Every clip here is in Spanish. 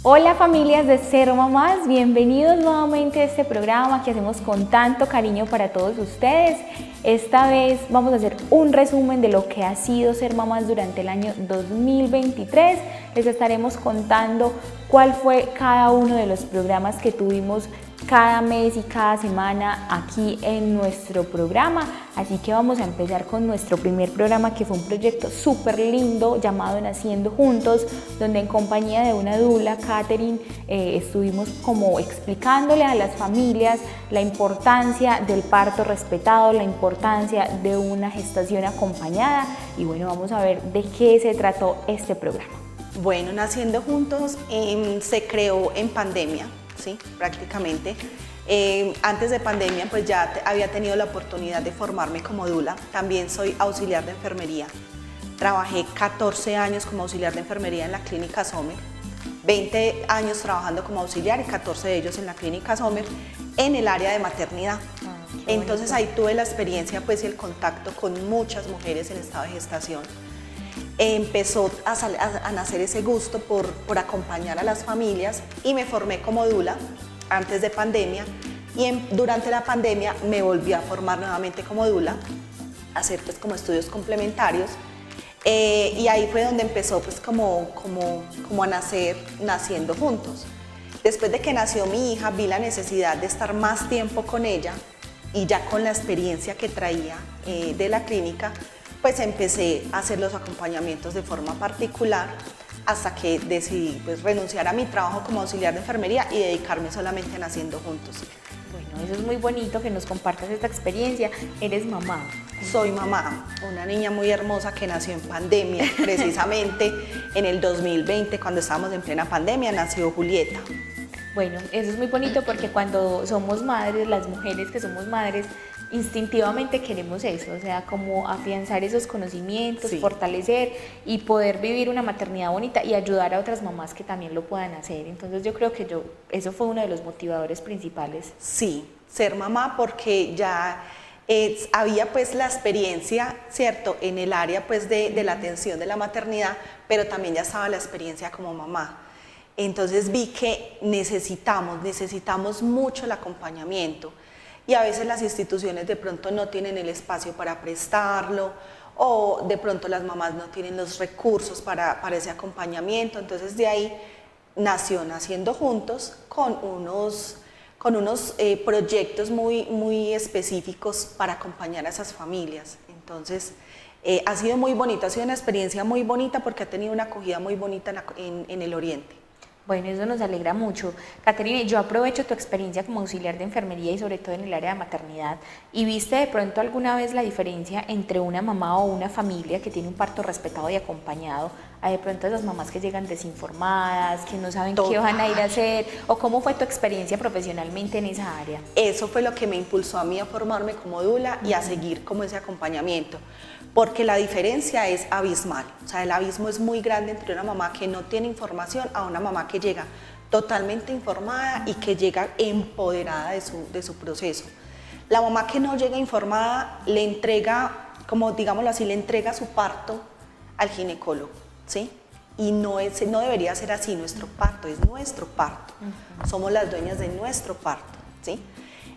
Hola familias de Ser Mamás, bienvenidos nuevamente a este programa que hacemos con tanto cariño para todos ustedes. Esta vez vamos a hacer un resumen de lo que ha sido ser mamás durante el año 2023. Les estaremos contando cuál fue cada uno de los programas que tuvimos cada mes y cada semana aquí en nuestro programa. Así que vamos a empezar con nuestro primer programa, que fue un proyecto súper lindo llamado Naciendo Juntos, donde en compañía de una dula, Catherine, estuvimos como explicándole a las familias la importancia del parto respetado, la importancia de una gestación acompañada. Y bueno, vamos a ver de qué se trató este programa. Bueno, Naciendo Juntos se creó en pandemia, ¿sí? Prácticamente. Antes de pandemia pues ya había tenido la oportunidad de formarme como dula. También soy auxiliar de enfermería. Trabajé 14 años como auxiliar de enfermería en la clínica Sommer, 20 años trabajando como auxiliar y 14 de ellos en la clínica Sommer en el área de maternidad. Entonces ahí tuve la experiencia pues y el contacto con muchas mujeres en estado de gestación. Empezó a nacer ese gusto por acompañar a las familias y me formé como dula antes de pandemia y durante la pandemia me volví a formar nuevamente como dula, a hacer pues como estudios complementarios y ahí fue donde empezó pues como a nacer Naciendo Juntos. Después de que nació mi hija vi la necesidad de estar más tiempo con ella y ya con la experiencia que traía de la clínica, pues empecé a hacer los acompañamientos de forma particular hasta que decidí pues renunciar a mi trabajo como auxiliar de enfermería y dedicarme solamente a Naciendo Juntos. Bueno, eso es muy bonito que nos compartas esta experiencia. Eres mamá. Soy mamá, una niña muy hermosa que nació en pandemia, precisamente en el 2020, cuando estábamos en plena pandemia, nació Julieta. Bueno, eso es muy bonito porque cuando somos madres, las mujeres que somos madres, instintivamente queremos eso, o sea, como afianzar esos conocimientos, Sí. fortalecer y poder vivir una maternidad bonita y ayudar a otras mamás que también lo puedan hacer. Entonces yo creo que eso fue uno de los motivadores principales. Sí, ser mamá porque ya había pues la experiencia, ¿cierto?, en el área pues de la atención de la maternidad, pero también ya estaba la experiencia como mamá. Entonces vi que necesitamos mucho el acompañamiento y a veces las instituciones de pronto no tienen el espacio para prestarlo o de pronto las mamás no tienen los recursos para ese acompañamiento. Entonces de ahí nació Naciendo Juntos con unos proyectos muy específicos para acompañar a esas familias. Entonces ha sido muy bonito, ha sido una experiencia muy bonita porque ha tenido una acogida muy bonita en el Oriente. Bueno, eso nos alegra mucho. Caterine, yo aprovecho tu experiencia como auxiliar de enfermería y sobre todo en el área de maternidad. ¿Y viste de pronto alguna vez la diferencia entre una mamá o una familia que tiene un parto respetado y acompañado a de pronto esas mamás que llegan desinformadas, que no saben qué van a ir a hacer? ¿O cómo fue tu experiencia profesionalmente en esa área? Eso fue lo que me impulsó a mí a formarme como dula y a seguir como ese acompañamiento, porque la diferencia es abismal, o sea, el abismo es muy grande entre una mamá que no tiene información a una mamá que llega totalmente informada y que llega empoderada de su proceso. La mamá que no llega informada le entrega, como digámoslo así, le entrega su parto al ginecólogo, ¿sí? Y no debería ser así. Nuestro parto es nuestro parto, somos las dueñas de nuestro parto, ¿sí?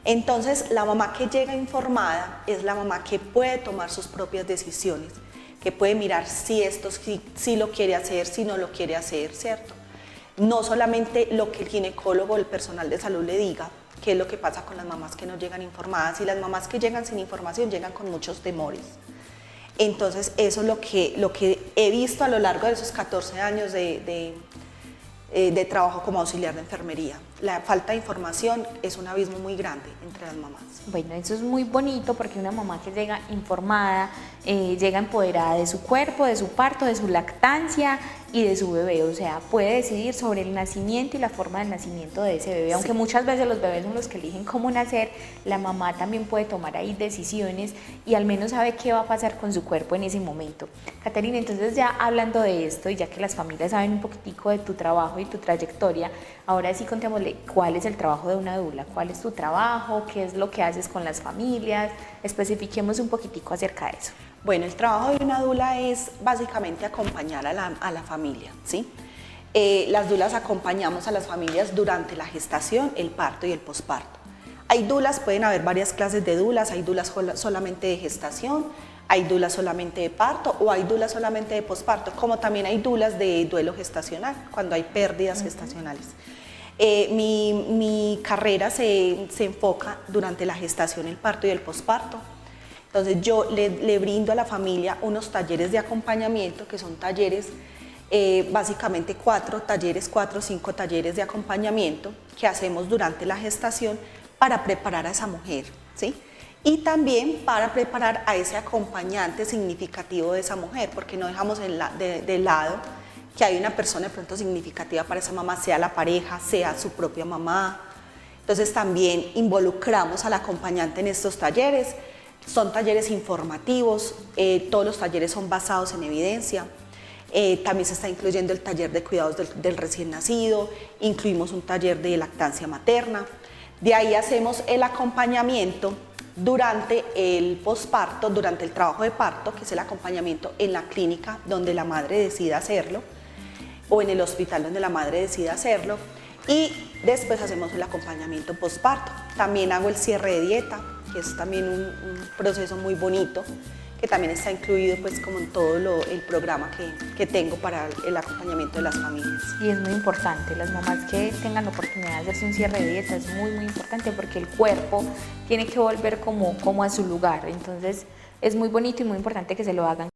Entonces la mamá que llega informada es la mamá que puede tomar sus propias decisiones, que puede mirar si esto sí lo quiere hacer, si no lo quiere hacer, ¿cierto? No solamente lo que el ginecólogo o el personal de salud le diga, que es lo que pasa con las mamás que no llegan informadas, y las mamás que llegan sin información llegan con muchos temores. Entonces eso es lo que he visto a lo largo de esos 14 años de trabajo como auxiliar de enfermería. La falta de información es un abismo muy grande entre las mamás. Bueno, eso es muy bonito porque una mamá que llega informada, llega empoderada de su cuerpo, de su parto, de su lactancia y de su bebé, o sea, puede decidir sobre el nacimiento y la forma del nacimiento de ese bebé. Aunque muchas veces los bebés son los que eligen cómo nacer, la mamá también puede tomar ahí decisiones y al menos sabe qué va a pasar con su cuerpo en ese momento. Caterina, entonces ya hablando de esto y ya que las familias saben un poquitico de tu trabajo y tu trayectoria, ahora sí contémosle cuál es el trabajo de una dula, cuál es tu trabajo, qué es lo que haces con las familias, especifiquemos un poquitico acerca de eso. Bueno, el trabajo de una dula es básicamente acompañar a la familia, ¿sí? Las dulas acompañamos a las familias durante la gestación, el parto y el posparto. Hay dulas, pueden haber varias clases de dulas, hay dulas solamente de gestación, hay dulas solamente de parto o hay dulas solamente de posparto, como también hay dulas de duelo gestacional, cuando hay pérdidas gestacionales. Mi carrera se enfoca durante la gestación, el parto y el posparto. Entonces yo le brindo a la familia unos talleres de acompañamiento, que son talleres, básicamente 4 o 5 talleres de acompañamiento que hacemos durante la gestación para preparar a esa mujer, ¿sí? Y también para preparar a ese acompañante significativo de esa mujer, porque no dejamos de lado que hay una persona de pronto significativa para esa mamá, sea la pareja, sea su propia mamá. Entonces también involucramos al acompañante en estos talleres. Son talleres informativos, todos los talleres son basados en evidencia. También se está incluyendo el taller de cuidados del recién nacido, incluimos un taller de lactancia materna. De ahí hacemos el acompañamiento durante el posparto, durante el trabajo de parto, que es el acompañamiento en la clínica donde la madre decida hacerlo, o en el hospital donde la madre decida hacerlo, y después hacemos el acompañamiento posparto. También hago el cierre de dieta, que es también un proceso muy bonito, que también está incluido pues como en todo el programa que tengo para el acompañamiento de las familias. Y es muy importante, las mamás que tengan la oportunidad de hacerse un cierre de dieta es muy importante porque el cuerpo tiene que volver como a su lugar, entonces es muy bonito y muy importante que se lo hagan.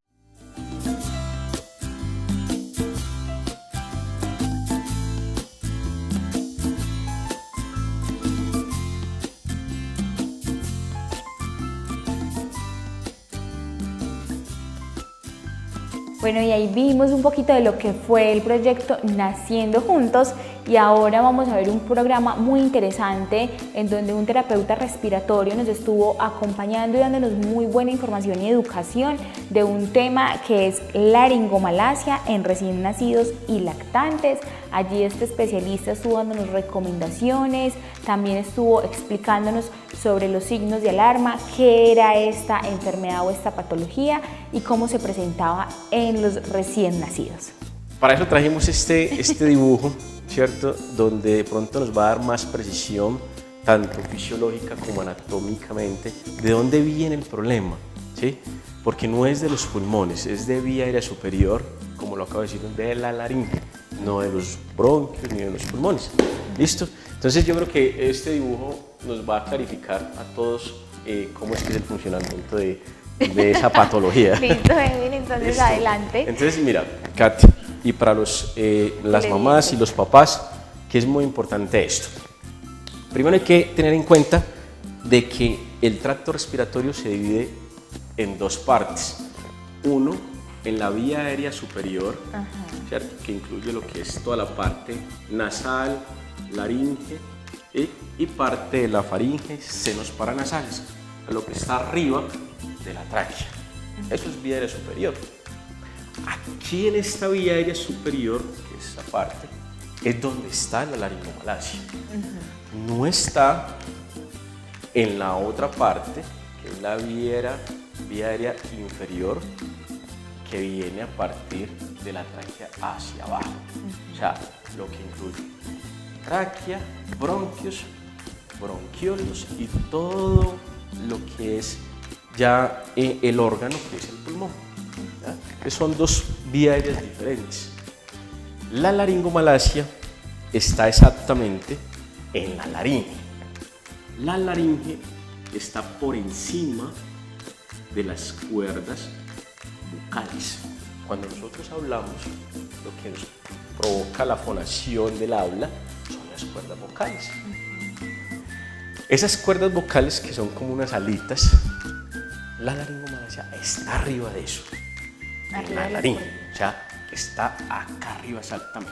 Bueno, y ahí vimos un poquito de lo que fue el proyecto Naciendo Juntos y ahora vamos a ver un programa muy interesante en donde un terapeuta respiratorio nos estuvo acompañando y dándonos muy buena información y educación de un tema que es laringomalacia en recién nacidos y lactantes. Allí este especialista estuvo dándonos recomendaciones, también estuvo explicándonos sobre los signos de alarma, qué era esta enfermedad o esta patología y cómo se presentaba en los recién nacidos. Para eso trajimos este dibujo, ¿cierto? Donde de pronto nos va a dar más precisión, tanto fisiológica como anatómicamente, de dónde viene el problema, ¿sí? Porque no es de los pulmones, es de vía aérea superior, como lo acabo de decir, de la laringe, no de los bronquios ni de los pulmones. ¿Listo? Entonces yo creo que este dibujo nos va a clarificar a todos cómo es que es el funcionamiento de esa patología. Listo, Edwin, entonces ¿Listo? adelante. Entonces mira, Katy, y para las mamás y los papás, que es muy importante esto. Primero hay que tener en cuenta de que el tracto respiratorio se divide en 2 partes. Uno, en la vía aérea superior, ¿cierto? Que incluye lo que es toda la parte nasal, laringe y parte de la faringe, senos paranasales, lo que está arriba de la tráquea. Eso es vía aérea superior. Aquí en esta vía aérea superior, que es esta parte, es donde está la laringomalacia. No está en la otra parte, que es la vía aérea inferior, que viene a partir de la tráquea hacia abajo. O sea, lo que incluye tráquea, bronquios, bronquiolos y todo lo que es ya el órgano que es el pulmón. Que son 2 vías aéreas diferentes. La laringomalacia está exactamente en la laringe. La laringe está por encima de las cuerdas vocales. Cuando nosotros hablamos, lo que nos provoca la fonación del habla son las cuerdas vocales. Esas cuerdas vocales que son como unas alitas, la laringomalacia está arriba de eso. En la laringe, o sea, está acá arriba exactamente,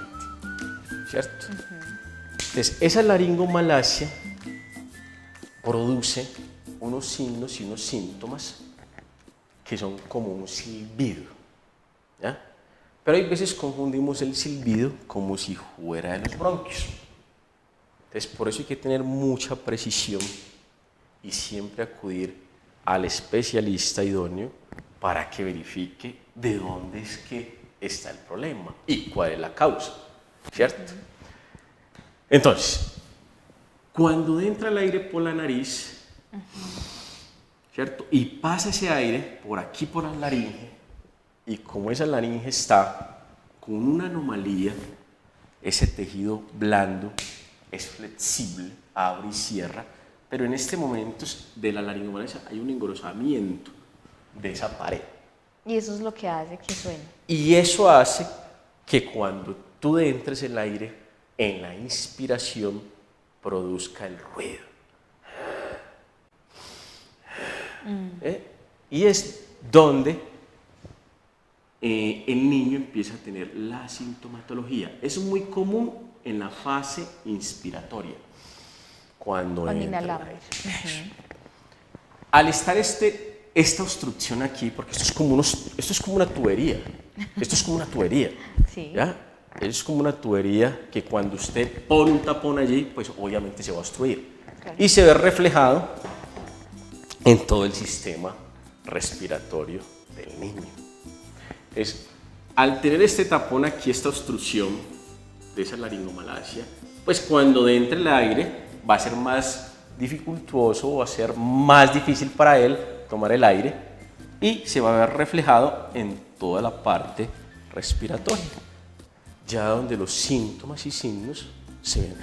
¿cierto? Entonces, esa laringomalacia produce unos signos y unos síntomas que son como un silbido, ¿ya? Pero hay veces confundimos el silbido como si fuera de los bronquios. Entonces, por eso hay que tener mucha precisión y siempre acudir al especialista idóneo para que verifique de dónde es que está el problema y cuál es la causa. ¿cierto? Entonces, cuando entra el aire por la nariz, ¿cierto? Y pasa ese aire por aquí, por la laringe, y como esa laringe está con una anomalía, ese tejido blando es flexible, abre y cierra, pero en este momento de la laringomalacia hay un engrosamiento de esa pared. Y eso es lo que hace que suene. Y eso hace que cuando tú entres el aire, en la inspiración produzca el ruido. Y es donde el niño empieza a tener la sintomatología. Es muy común en la fase inspiratoria, cuando inhalamos. Al estar esta obstrucción aquí, porque esto es como una tubería, Sí. ¿ya? Es como una tubería que cuando usted pone un tapón allí, pues obviamente se va a obstruir. Claro. Y se ve reflejado en todo el sistema respiratorio del niño. Al tener este tapón aquí, esta obstrucción de esa laringomalacia, pues cuando entre el aire va a ser más dificultuoso, va a ser más difícil para él tomar el aire y se va a ver reflejado en toda la parte respiratoria, ya donde los síntomas y signos se ven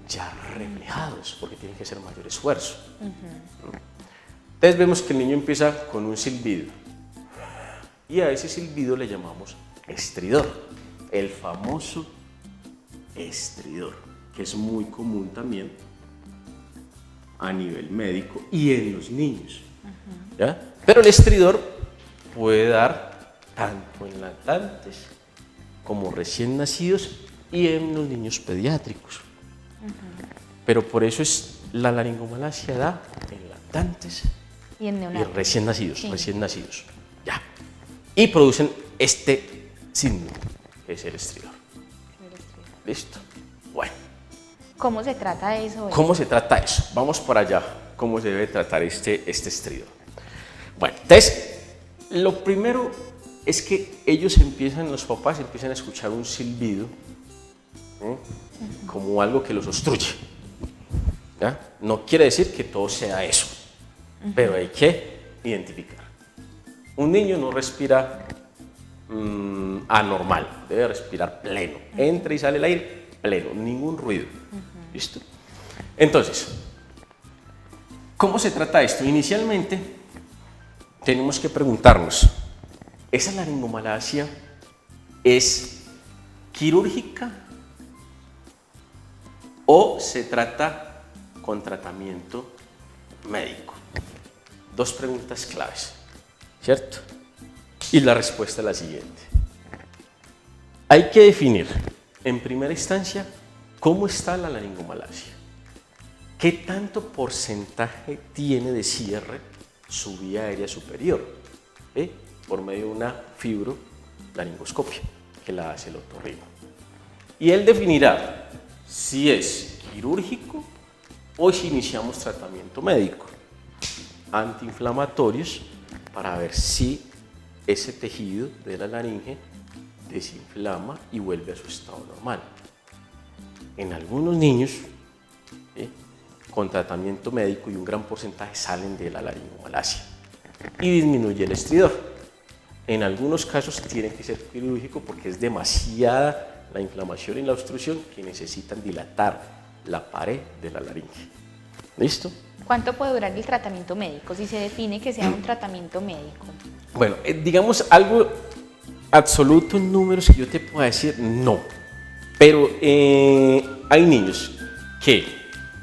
ya reflejados porque tienen que hacer mayor esfuerzo. Entonces vemos que el niño empieza con un silbido y a ese silbido le llamamos estridor, el famoso estridor, que es muy común también a nivel médico y en los niños. ¿Ya? Pero el estridor puede dar tanto en lactantes como recién nacidos y en los niños pediátricos. Pero por eso es la laringomalacia da en lactantes Y en neonatos. y recién nacidos, Sí. Ya. Y producen este signo, que es el estridor. ¿Listo? Bueno. ¿Cómo se trata eso? ¿Cómo se trata eso? Vamos por allá. ¿Cómo se debe tratar este estridor? Bueno, entonces, lo primero es que los papás empiezan a escuchar un silbido, como algo que los obstruye. ¿Ya? No quiere decir que todo sea eso, pero hay que identificar. Un niño no respira anormal, debe respirar pleno. Entra y sale el aire pleno, ningún ruido. ¿Listo? Entonces, ¿cómo se trata esto? Inicialmente, tenemos que preguntarnos, ¿esa laringomalacia es quirúrgica o se trata con tratamiento médico? Dos preguntas claves, ¿cierto? Y la respuesta es la siguiente. Hay que definir, en primera instancia, cómo está la laringomalacia. ¿Qué tanto porcentaje tiene de cierre su vía aérea superior? Por medio de una fibrolaringoscopia que la hace el otorrino. Y él definirá si es quirúrgico o si iniciamos tratamiento médico, antiinflamatorios, para ver si ese tejido de la laringe desinflama y vuelve a su estado normal. En algunos niños, con tratamiento médico y un gran porcentaje salen de la laringomalacia y disminuye el estridor. En algunos casos tiene que ser quirúrgico porque es demasiada la inflamación y la obstrucción que necesitan dilatar la pared de la laringe. ¿Listo? ¿Cuánto puede durar el tratamiento médico si se define que sea un tratamiento médico? Bueno, digamos algo absoluto en números que yo te pueda decir, no. Pero hay niños que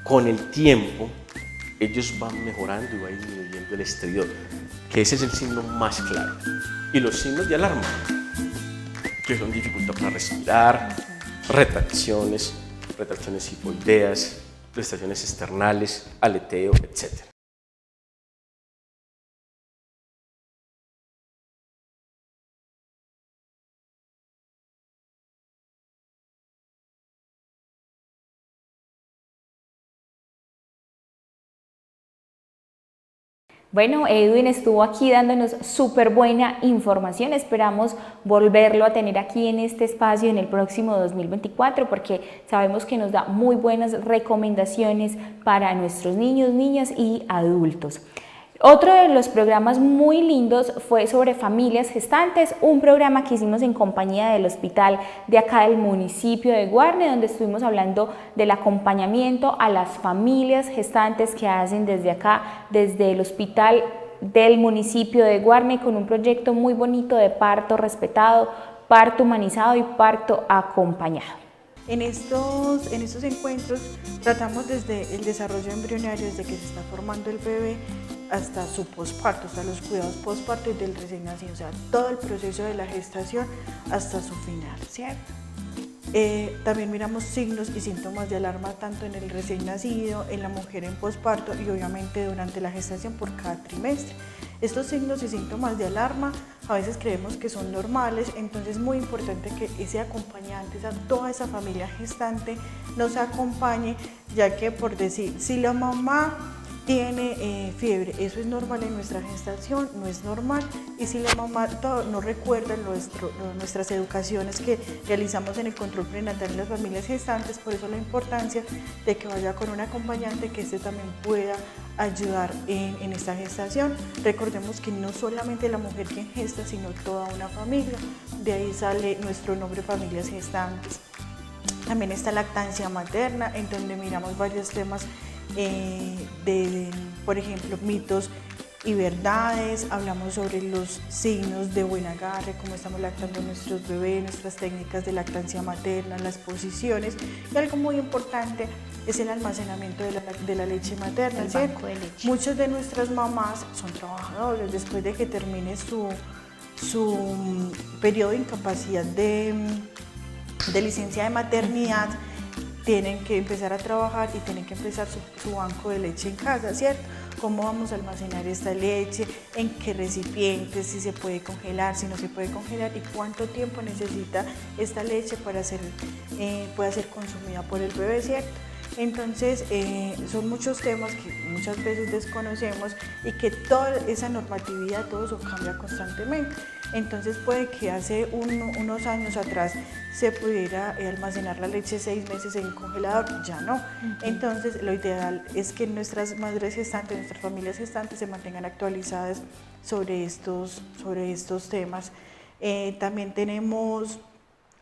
con el tiempo ellos van mejorando y van disminuyendo el estridor, que ese es el signo más claro. Y los signos de alarma, que son dificultad para respirar, retracciones hipoideas, prestaciones externales, aleteo, etc. Bueno, Edwin estuvo aquí dándonos súper buena información, esperamos volverlo a tener aquí en este espacio en el próximo 2024 porque sabemos que nos da muy buenas recomendaciones para nuestros niños, niñas y adultos. Otro de los programas muy lindos fue sobre familias gestantes, un programa que hicimos en compañía del hospital de acá del municipio de Guarne, donde estuvimos hablando del acompañamiento a las familias gestantes que hacen desde acá, desde el hospital del municipio de Guarne, con un proyecto muy bonito de parto respetado, parto humanizado y parto acompañado. En estos encuentros tratamos desde el desarrollo embrionario, desde que se está formando el bebé, hasta su posparto, hasta los cuidados posparto y del recién nacido, o sea, todo el proceso de la gestación hasta su final, ¿cierto? También miramos signos y síntomas de alarma tanto en el recién nacido, en la mujer en posparto y obviamente durante la gestación por cada trimestre. Estos signos y síntomas de alarma a veces creemos que son normales, entonces es muy importante que ese acompañante, toda esa familia gestante nos acompañe, ya que por decir, si la mamá tiene fiebre, eso es normal en nuestra gestación, no es normal, y si la mamá no recuerda nuestras educaciones que realizamos en el control prenatal en las familias gestantes, por eso la importancia de que vaya con un acompañante que también pueda ayudar en esta gestación. Recordemos que no solamente la mujer quien gesta, sino toda una familia, de ahí sale nuestro nombre, familias gestantes. También está lactancia materna, en donde miramos varios temas por ejemplo, mitos y verdades, hablamos sobre los signos de buen agarre, cómo estamos lactando a nuestros bebés, nuestras técnicas de lactancia materna, las posiciones, y algo muy importante es el almacenamiento de la leche materna, el banco de leche. Muchas de nuestras mamás son trabajadoras, después de que termine su periodo de incapacidad de licencia de maternidad, tienen que empezar a trabajar y tienen que empezar su banco de leche en casa, ¿cierto? ¿Cómo vamos a almacenar esta leche? ¿En qué recipientes? Si se puede congelar, si no se puede congelar, y cuánto tiempo necesita esta leche para pueda ser consumida por el bebé, ¿cierto? Entonces, son muchos temas que muchas veces desconocemos y que toda esa normatividad, todo eso cambia constantemente. Entonces puede que hace unos años atrás se pudiera almacenar la leche 6 meses en congelador, ya no. Entonces lo ideal es que nuestras madres gestantes, nuestras familias gestantes se mantengan actualizadas sobre estos temas. También tenemos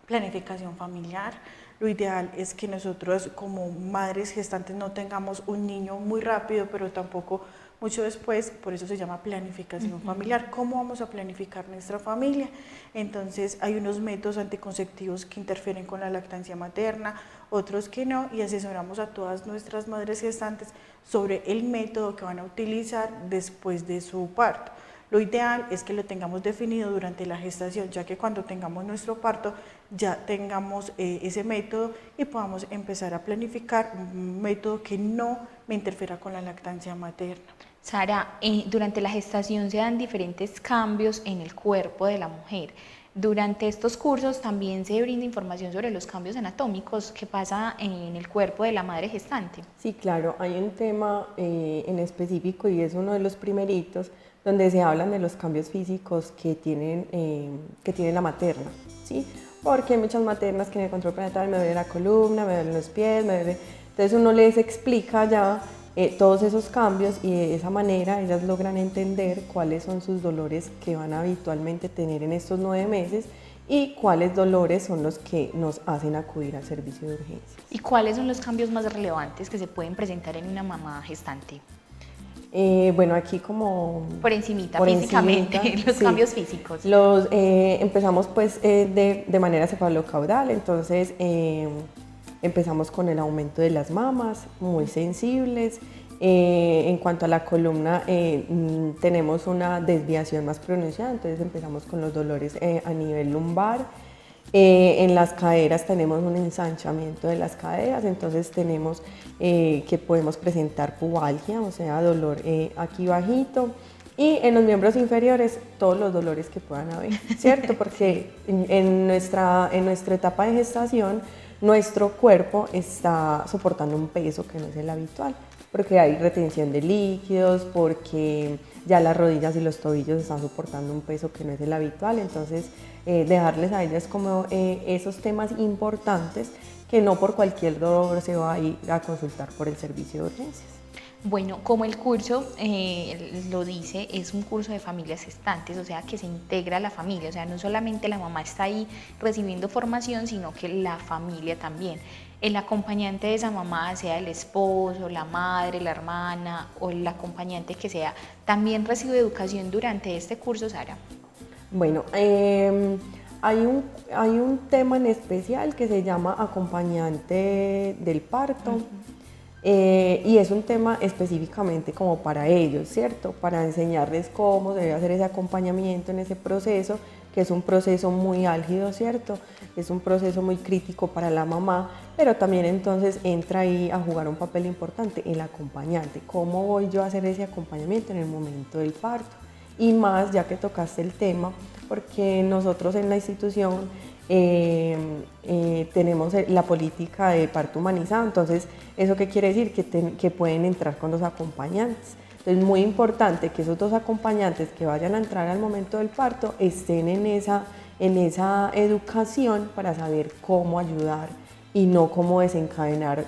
planificación familiar. Lo ideal es que nosotros como madres gestantes no tengamos un niño muy rápido, pero tampoco mucho después, por eso se llama planificación familiar. ¿Cómo vamos a planificar nuestra familia? Entonces hay unos métodos anticonceptivos que interfieren con la lactancia materna, otros que no, y asesoramos a todas nuestras madres gestantes sobre el método que van a utilizar después de su parto. Lo ideal es que lo tengamos definido durante la gestación, ya que cuando tengamos nuestro parto ya tengamos ese método y podamos empezar a planificar un método que no me interfiera con la lactancia materna. Sara, durante la gestación se dan diferentes cambios en el cuerpo de la mujer. Durante estos cursos también se brinda información sobre los cambios anatómicos que pasa en el cuerpo de la madre gestante. Sí, claro, hay un tema en específico y es uno de los primeritos donde se hablan de los cambios físicos que tiene la materna, ¿sí? Porque hay muchas maternas que en el control prenatal me duele la columna, me duelen los pies, entonces uno les explica ya todos esos cambios y de esa manera ellas logran entender cuáles son sus dolores que van a habitualmente tener en estos 9 meses y cuáles dolores son los que nos hacen acudir al servicio de urgencias. ¿Y cuáles son los cambios más relevantes que se pueden presentar en una mamá gestante? Bueno, aquí como... Por encimita, físicamente, los sí. Cambios físicos. Empezamos pues de manera cefalocaudal, entonces empezamos con el aumento de las mamas, muy sensibles. En cuanto a la columna, tenemos una desviación más pronunciada, entonces empezamos con los dolores a nivel lumbar. En las caderas tenemos un ensanchamiento de las caderas, entonces tenemos que podemos presentar pubalgia, o sea, dolor aquí bajito. Y en los miembros inferiores, todos los dolores que puedan haber, ¿cierto? Porque en nuestra etapa de gestación, nuestro cuerpo está soportando un peso que no es el habitual. porque hay retención de líquidos, porque ya las rodillas y los tobillos están soportando un peso que no es el habitual, entonces dejarles a ellas como esos temas importantes que no por cualquier dolor se va a ir a consultar por el servicio de urgencias. Bueno, como el curso lo dice, es un curso de familias gestantes, o sea que se integra la familia, o sea no solamente la mamá está ahí recibiendo formación, sino que la familia también. El acompañante de esa mamá, sea el esposo, la madre, la hermana o el acompañante que sea, también recibe educación durante este curso, Sara. Bueno, hay un tema en especial que se llama acompañante del parto. Y es un tema específicamente como para ellos, ¿cierto? Para enseñarles cómo se debe hacer ese acompañamiento en ese proceso, que es un proceso muy álgido, ¿cierto? Es un proceso muy crítico para la mamá, pero también entonces entra ahí a jugar un papel importante el acompañante. ¿Cómo voy yo a hacer ese acompañamiento en el momento del parto? Y más, ya que tocaste el tema, porque nosotros en la institución tenemos la política de parto humanizado, entonces ¿eso qué quiere decir? Que pueden entrar con los acompañantes. Entonces es muy importante que esos dos acompañantes que vayan a entrar al momento del parto estén en esa educación para saber cómo ayudar y no cómo desencadenar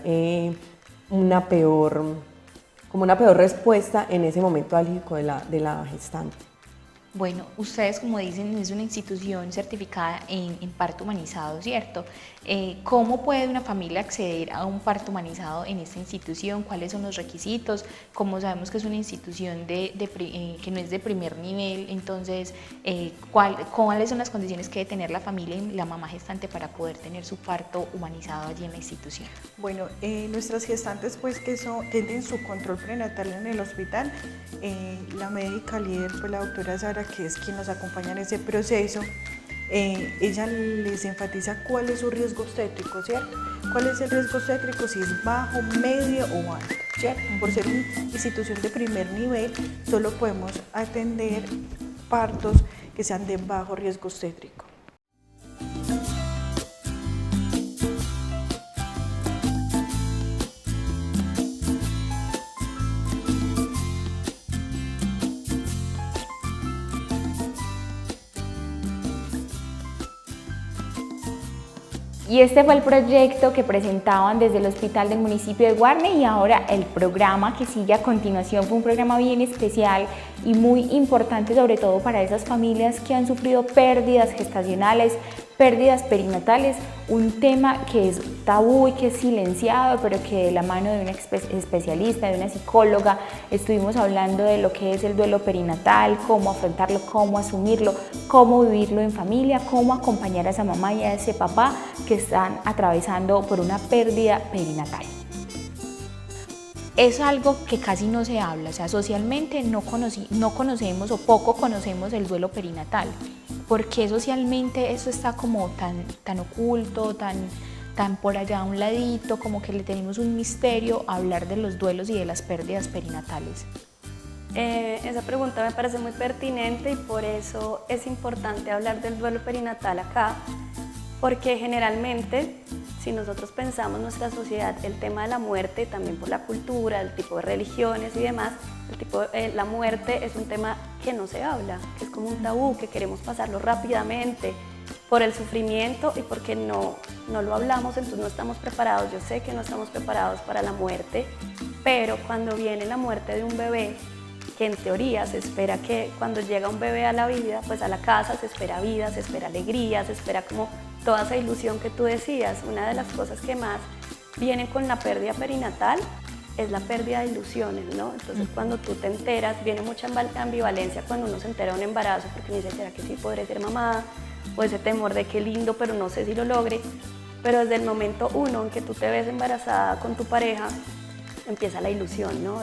una peor respuesta en ese momento álgico de la gestante. Bueno, ustedes, como dicen, es una institución certificada en parto humanizado, ¿cierto? ¿Cómo puede una familia acceder a un parto humanizado en esta institución? ¿Cuáles son los requisitos? Como sabemos que es una institución que no es de primer nivel, entonces, ¿cuáles son las condiciones que debe tener la familia y la mamá gestante para poder tener su parto humanizado allí en la institución? Bueno, nuestras gestantes pues que tienen su control prenatal en el hospital, la médica líder, pues la doctora Sara, que es quien nos acompaña en ese proceso, ella les enfatiza cuál es su riesgo obstétrico, ¿cierto? ¿Cuál es el riesgo obstétrico? Si es bajo, medio o alto, ¿cierto? Por ser una institución de primer nivel, solo podemos atender partos que sean de bajo riesgo obstétrico. Y este fue el proyecto que presentaban desde el hospital del municipio de Guarne, y ahora el programa que sigue a continuación fue un programa bien especial y muy importante, sobre todo para esas familias que han sufrido pérdidas gestacionales, pérdidas perinatales, un tema que es tabú y que es silenciado, pero que de la mano de una especialista, de una psicóloga, estuvimos hablando de lo que es el duelo perinatal, cómo afrontarlo, cómo asumirlo, cómo vivirlo en familia, cómo acompañar a esa mamá y a ese papá que están atravesando por una pérdida perinatal. Es algo que casi no se habla, o sea, socialmente no conocemos o poco conocemos el duelo perinatal. ¿Por qué socialmente eso está como tan oculto, tan por allá a un ladito, como que le tenemos un misterio a hablar de los duelos y de las pérdidas perinatales? Esa pregunta me parece muy pertinente y por eso es importante hablar del duelo perinatal acá, porque generalmente, si nosotros pensamos nuestra sociedad, el tema de la muerte, también por la cultura, el tipo de religiones y demás, la muerte es un tema que no se habla, que es como un tabú, que queremos pasarlo rápidamente por el sufrimiento y porque no lo hablamos, entonces no estamos preparados. Yo sé que no estamos preparados para la muerte, pero cuando viene la muerte de un bebé, que en teoría se espera que cuando llega un bebé a la vida, pues a la casa se espera vida, se espera alegría, se espera como toda esa ilusión que tú decías. Una de las cosas que más vienen con la pérdida perinatal es la pérdida de ilusiones, ¿no? Entonces cuando tú te enteras, viene mucha ambivalencia cuando uno se entera de un embarazo, porque uno dice, ¿será que sí podré ser mamá? O ese temor de qué lindo, pero no sé si lo logre. Pero desde el momento uno en que tú te ves embarazada con tu pareja, empieza la ilusión, ¿no?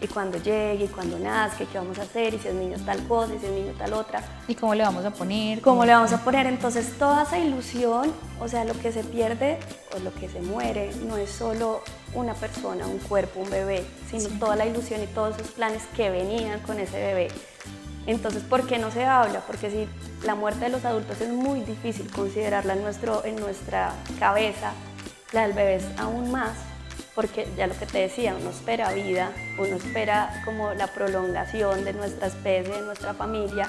Y cuando llegue, y cuando nazca, qué vamos a hacer, y si es niño tal cosa, y si es niño tal otra. ¿Y cómo le vamos a poner? ¿Cómo le vamos a poner? Entonces toda esa ilusión, o sea, lo que se pierde o lo que se muere, no es solo una persona, un cuerpo, un bebé, sino toda la ilusión y todos esos planes que venían con ese bebé. Entonces, ¿por qué no se habla? Porque si la muerte de los adultos es muy difícil considerarla en nuestra cabeza, la del bebé es aún más, porque ya lo que te decía, uno espera vida, uno espera como la prolongación de nuestra especie, de nuestra familia,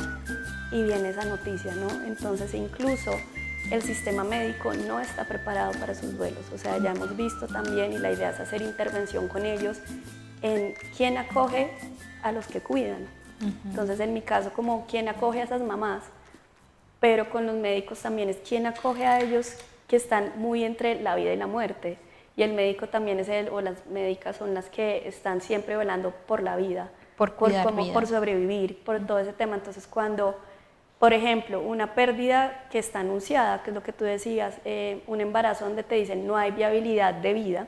y viene esa noticia, ¿no? Entonces incluso el sistema médico no está preparado para sus duelos, o sea, ya hemos visto también, y la idea es hacer intervención con ellos, en quién acoge a los que cuidan. Entonces, en mi caso, como quién acoge a esas mamás, pero con los médicos también es quién acoge a ellos que están muy entre la vida y la muerte. Y el médico también es él, o las médicas son las que están siempre velando por la vida, Por cuidar vida. por sobrevivir, por todo ese tema. Entonces, cuando, por ejemplo, una pérdida que está anunciada, que es lo que tú decías, un embarazo donde te dicen no hay viabilidad de vida,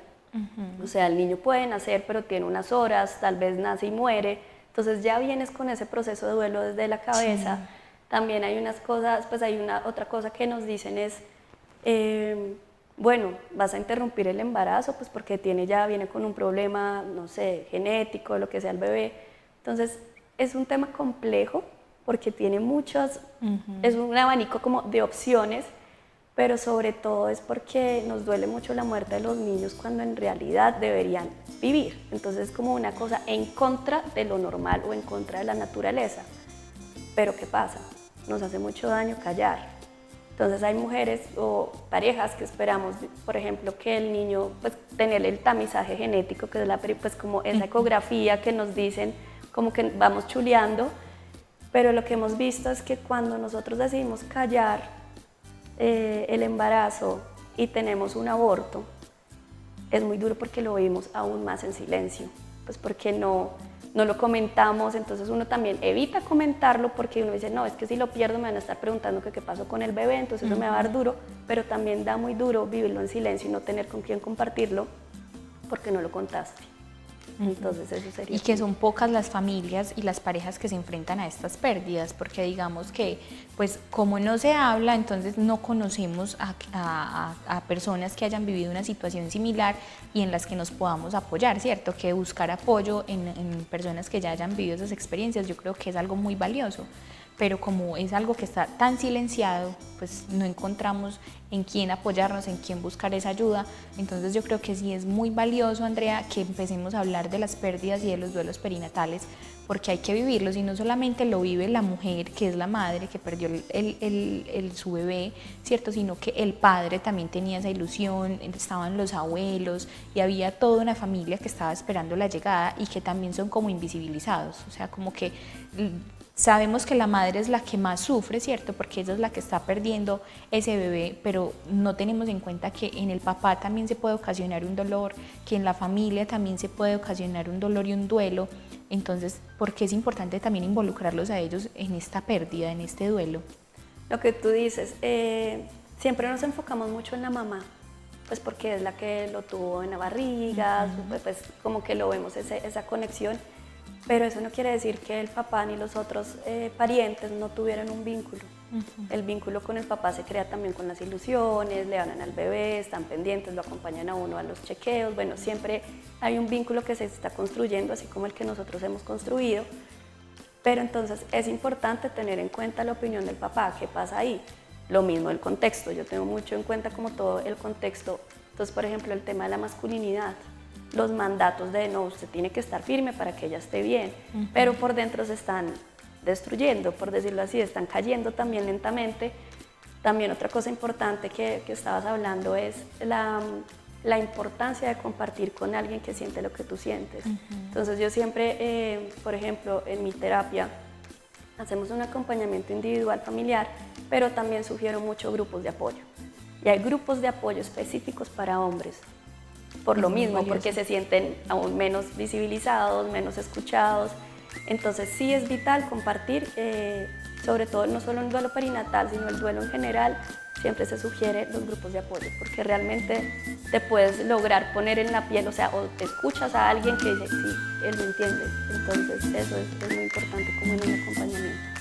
o sea, el niño puede nacer, pero tiene unas horas, tal vez nace y muere, entonces ya vienes con ese proceso de duelo desde la cabeza. Sí. También hay unas cosas, pues hay otra cosa que nos dicen es, bueno, vas a interrumpir el embarazo, pues porque viene con un problema, no sé, genético, lo que sea el bebé. Entonces, es un tema complejo porque tiene muchos, es un abanico como de opciones, pero sobre todo es porque nos duele mucho la muerte de los niños cuando en realidad deberían vivir. Entonces, es como una cosa en contra de lo normal o en contra de la naturaleza. Pero ¿qué pasa? Nos hace mucho daño callar. Entonces hay mujeres o parejas que esperamos, por ejemplo, que el niño, pues tener el tamizaje genético, que es pues como esa ecografía que nos dicen, como que vamos chuleando, pero lo que hemos visto es que cuando nosotros decidimos callar el embarazo y tenemos un aborto, es muy duro porque lo vivimos aún más en silencio, pues porque no lo comentamos, entonces uno también evita comentarlo porque uno dice, no, es que si lo pierdo me van a estar preguntando que qué pasó con el bebé, entonces eso me va a dar duro, pero también da muy duro vivirlo en silencio y no tener con quién compartirlo porque no lo contaste. Entonces eso sería. Y que son pocas las familias y las parejas que se enfrentan a estas pérdidas, porque digamos que, pues como no se habla, entonces no conocemos a personas que hayan vivido una situación similar y en las que nos podamos apoyar, ¿cierto? Que buscar apoyo en personas que ya hayan vivido esas experiencias, yo creo que es algo muy valioso. Pero como es algo que está tan silenciado, pues no encontramos en quién apoyarnos, en quién buscar esa ayuda. Entonces yo creo que sí es muy valioso, Andrea, que empecemos a hablar de las pérdidas y de los duelos perinatales, porque hay que vivirlos y no solamente lo vive la mujer, que es la madre, que perdió su bebé, ¿cierto? Sino que el padre también tenía esa ilusión, estaban los abuelos y había toda una familia que estaba esperando la llegada y que también son como invisibilizados, o sea, como que sabemos que la madre es la que más sufre, ¿cierto? Porque ella es la que está perdiendo ese bebé, pero no tenemos en cuenta que en el papá también se puede ocasionar un dolor, que en la familia también se puede ocasionar un dolor y un duelo. Entonces, ¿por qué es importante también involucrarlos a ellos en esta pérdida, en este duelo? Lo que tú dices, siempre nos enfocamos mucho en la mamá, pues porque es la que lo tuvo en la barriga, pues como que lo vemos esa conexión. Pero eso no quiere decir que el papá ni los otros parientes no tuvieran un vínculo. El vínculo con el papá se crea también con las ilusiones, le hablan al bebé, están pendientes, lo acompañan a uno a los chequeos. Bueno, siempre hay un vínculo que se está construyendo, así como el que nosotros hemos construido. Pero entonces es importante tener en cuenta la opinión del papá, qué pasa ahí. Lo mismo el contexto, yo tengo mucho en cuenta como todo el contexto. Entonces, por ejemplo, el tema de la masculinidad. Los mandatos de no, usted tiene que estar firme para que ella esté bien, pero por dentro se están destruyendo, por decirlo así, están cayendo también lentamente. También otra cosa importante que estabas hablando es la importancia de compartir con alguien que siente lo que tú sientes. Entonces yo siempre, por ejemplo, en mi terapia, hacemos un acompañamiento individual familiar, pero también sugiero muchos grupos de apoyo. Y hay grupos de apoyo específicos para hombres, por lo mismo, porque se sienten aún menos visibilizados, menos escuchados. Entonces sí es vital compartir, sobre todo no solo el duelo perinatal, sino el duelo en general. Siempre se sugiere los grupos de apoyo, porque realmente te puedes lograr poner en la piel, o sea, o te escuchas a alguien que dice, sí, él lo entiende. Entonces eso es muy importante como en un acompañamiento.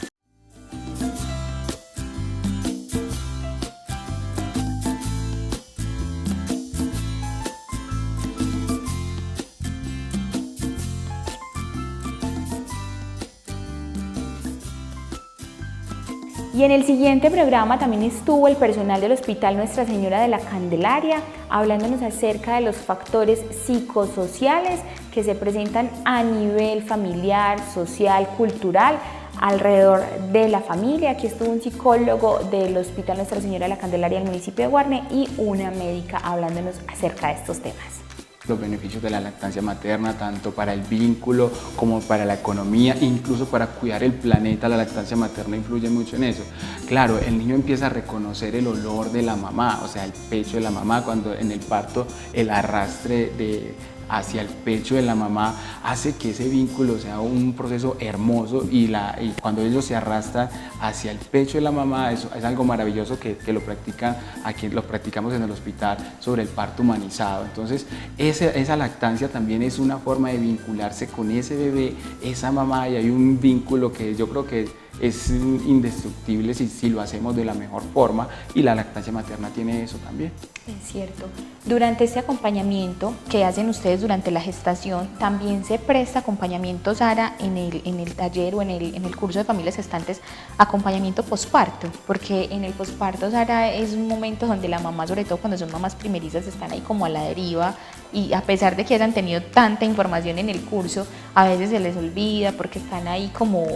Y en el siguiente programa también estuvo el personal del Hospital Nuestra Señora de la Candelaria hablándonos acerca de los factores psicosociales que se presentan a nivel familiar, social, cultural, alrededor de la familia. Aquí estuvo un psicólogo del Hospital Nuestra Señora de la Candelaria del municipio de Guarne y una médica hablándonos acerca de estos temas. Los beneficios de la lactancia materna, tanto para el vínculo como para la economía, incluso para cuidar el planeta, la lactancia materna influye mucho en eso. Claro, el niño empieza a reconocer el olor de la mamá, o sea, el pecho de la mamá, cuando en el parto el arrastre hacia el pecho de la mamá hace que ese vínculo sea un proceso hermoso y cuando ellos se arrastran hacia el pecho de la mamá es algo maravilloso que lo practicamos en el hospital sobre el parto humanizado. Entonces esa lactancia también es una forma de vincularse con ese bebé, esa mamá, y hay un vínculo que yo creo que es indestructible si lo hacemos de la mejor forma, y la lactancia materna tiene eso también. Es cierto. Durante este acompañamiento que hacen ustedes durante la gestación, también se presta acompañamiento, Sara, en el taller o en el curso de familias gestantes, acompañamiento posparto, porque en el posparto, Sara, es un momento donde la mamá, sobre todo cuando son mamás primerizas, están ahí como a la deriva, y a pesar de que hayan tenido tanta información en el curso, a veces se les olvida porque están ahí como